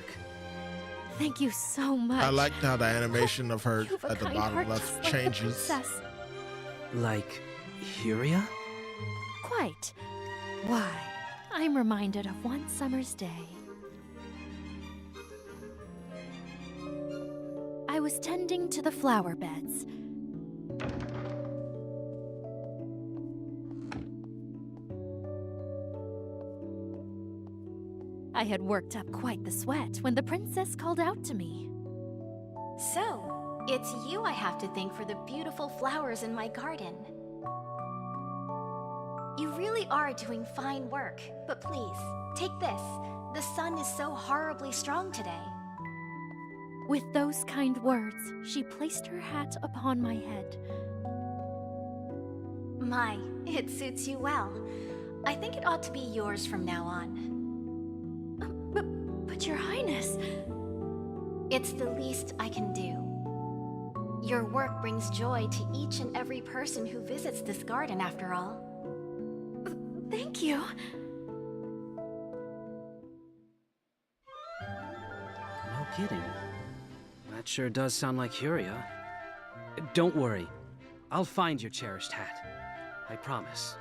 N: Thank you so much.
A: I liked how the animation of her
N: You have a
A: at the
N: kind
A: bottom
N: heart
A: left
N: just like the
A: changes.
N: princess.
H: Like, Huria?
N: Quite. Why, I'm reminded of one summer's day. I was tending to the flower beds. I had worked up quite the sweat when the princess called out to me.
F: So, it's you I have to thank for the beautiful flowers in my garden. You really are doing fine work, but please, take this. The sun is so horribly strong today.
N: With those kind words, she placed her hat upon my head.
F: My, it suits you well. I think it ought to be yours from now on.
N: But Your Highness...
F: It's the least I can do. Your work brings joy to each and every person who visits this garden, after all.
N: Thank you.
H: No kidding. That sure does sound like Huria. Don't worry. I'll find your cherished hat. I promise.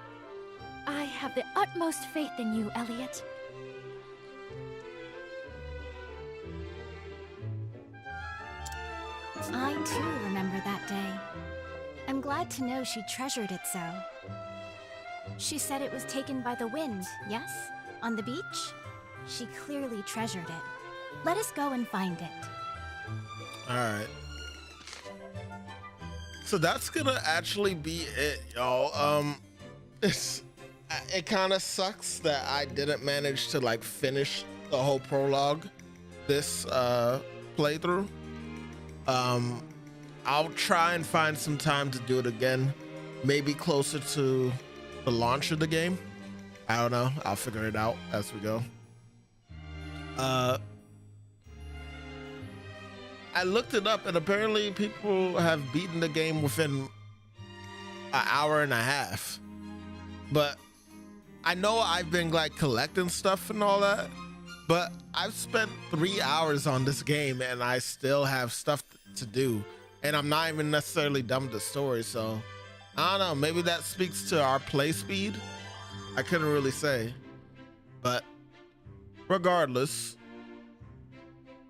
N: I have the utmost faith in you, Elliot.
F: I too remember that day. I'm glad to know she treasured it so. She said it was taken by the wind, yes? On the beach? She clearly treasured it. Let us go and find it.
A: Alright. So that's gonna actually be it, y'all. It kind of sucks that I didn't manage to like finish the whole prologue this playthrough. I'll try and find some time to do it again, maybe closer to the launch of the game. I don't know. I'll figure it out as we go. I looked it up and apparently people have beaten the game within an hour and a half. But I know I've been like collecting stuff and all that, but I've spent 3 hours on this game and I still have stuff to do. And I'm not even necessarily done with the story, so I don't know. Maybe that speaks to our play speed. I couldn't really say. But regardless,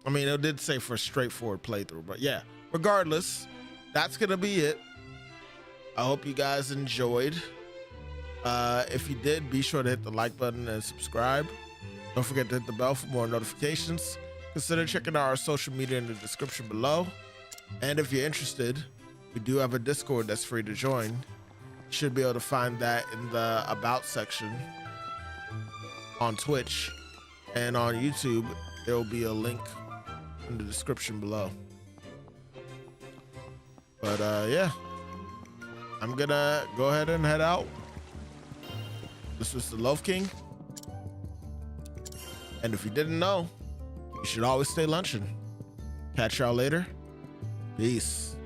A: I mean, it did say for a straightforward playthrough, but yeah, regardless, that's gonna be it. I hope you guys enjoyed. If you did, be sure to hit the like button and subscribe. Don't forget to hit the bell for more notifications. Consider checking out our social media in the description below. And if you're interested, we do have a Discord that's free to join. You should be able to find that in the About section on Twitch, and on YouTube there will be a link in the description below. But yeah, I'm gonna go ahead and head out. This was the Loaf King, and if you didn't know, you should always stay lunching. Catch y'all later. Peace.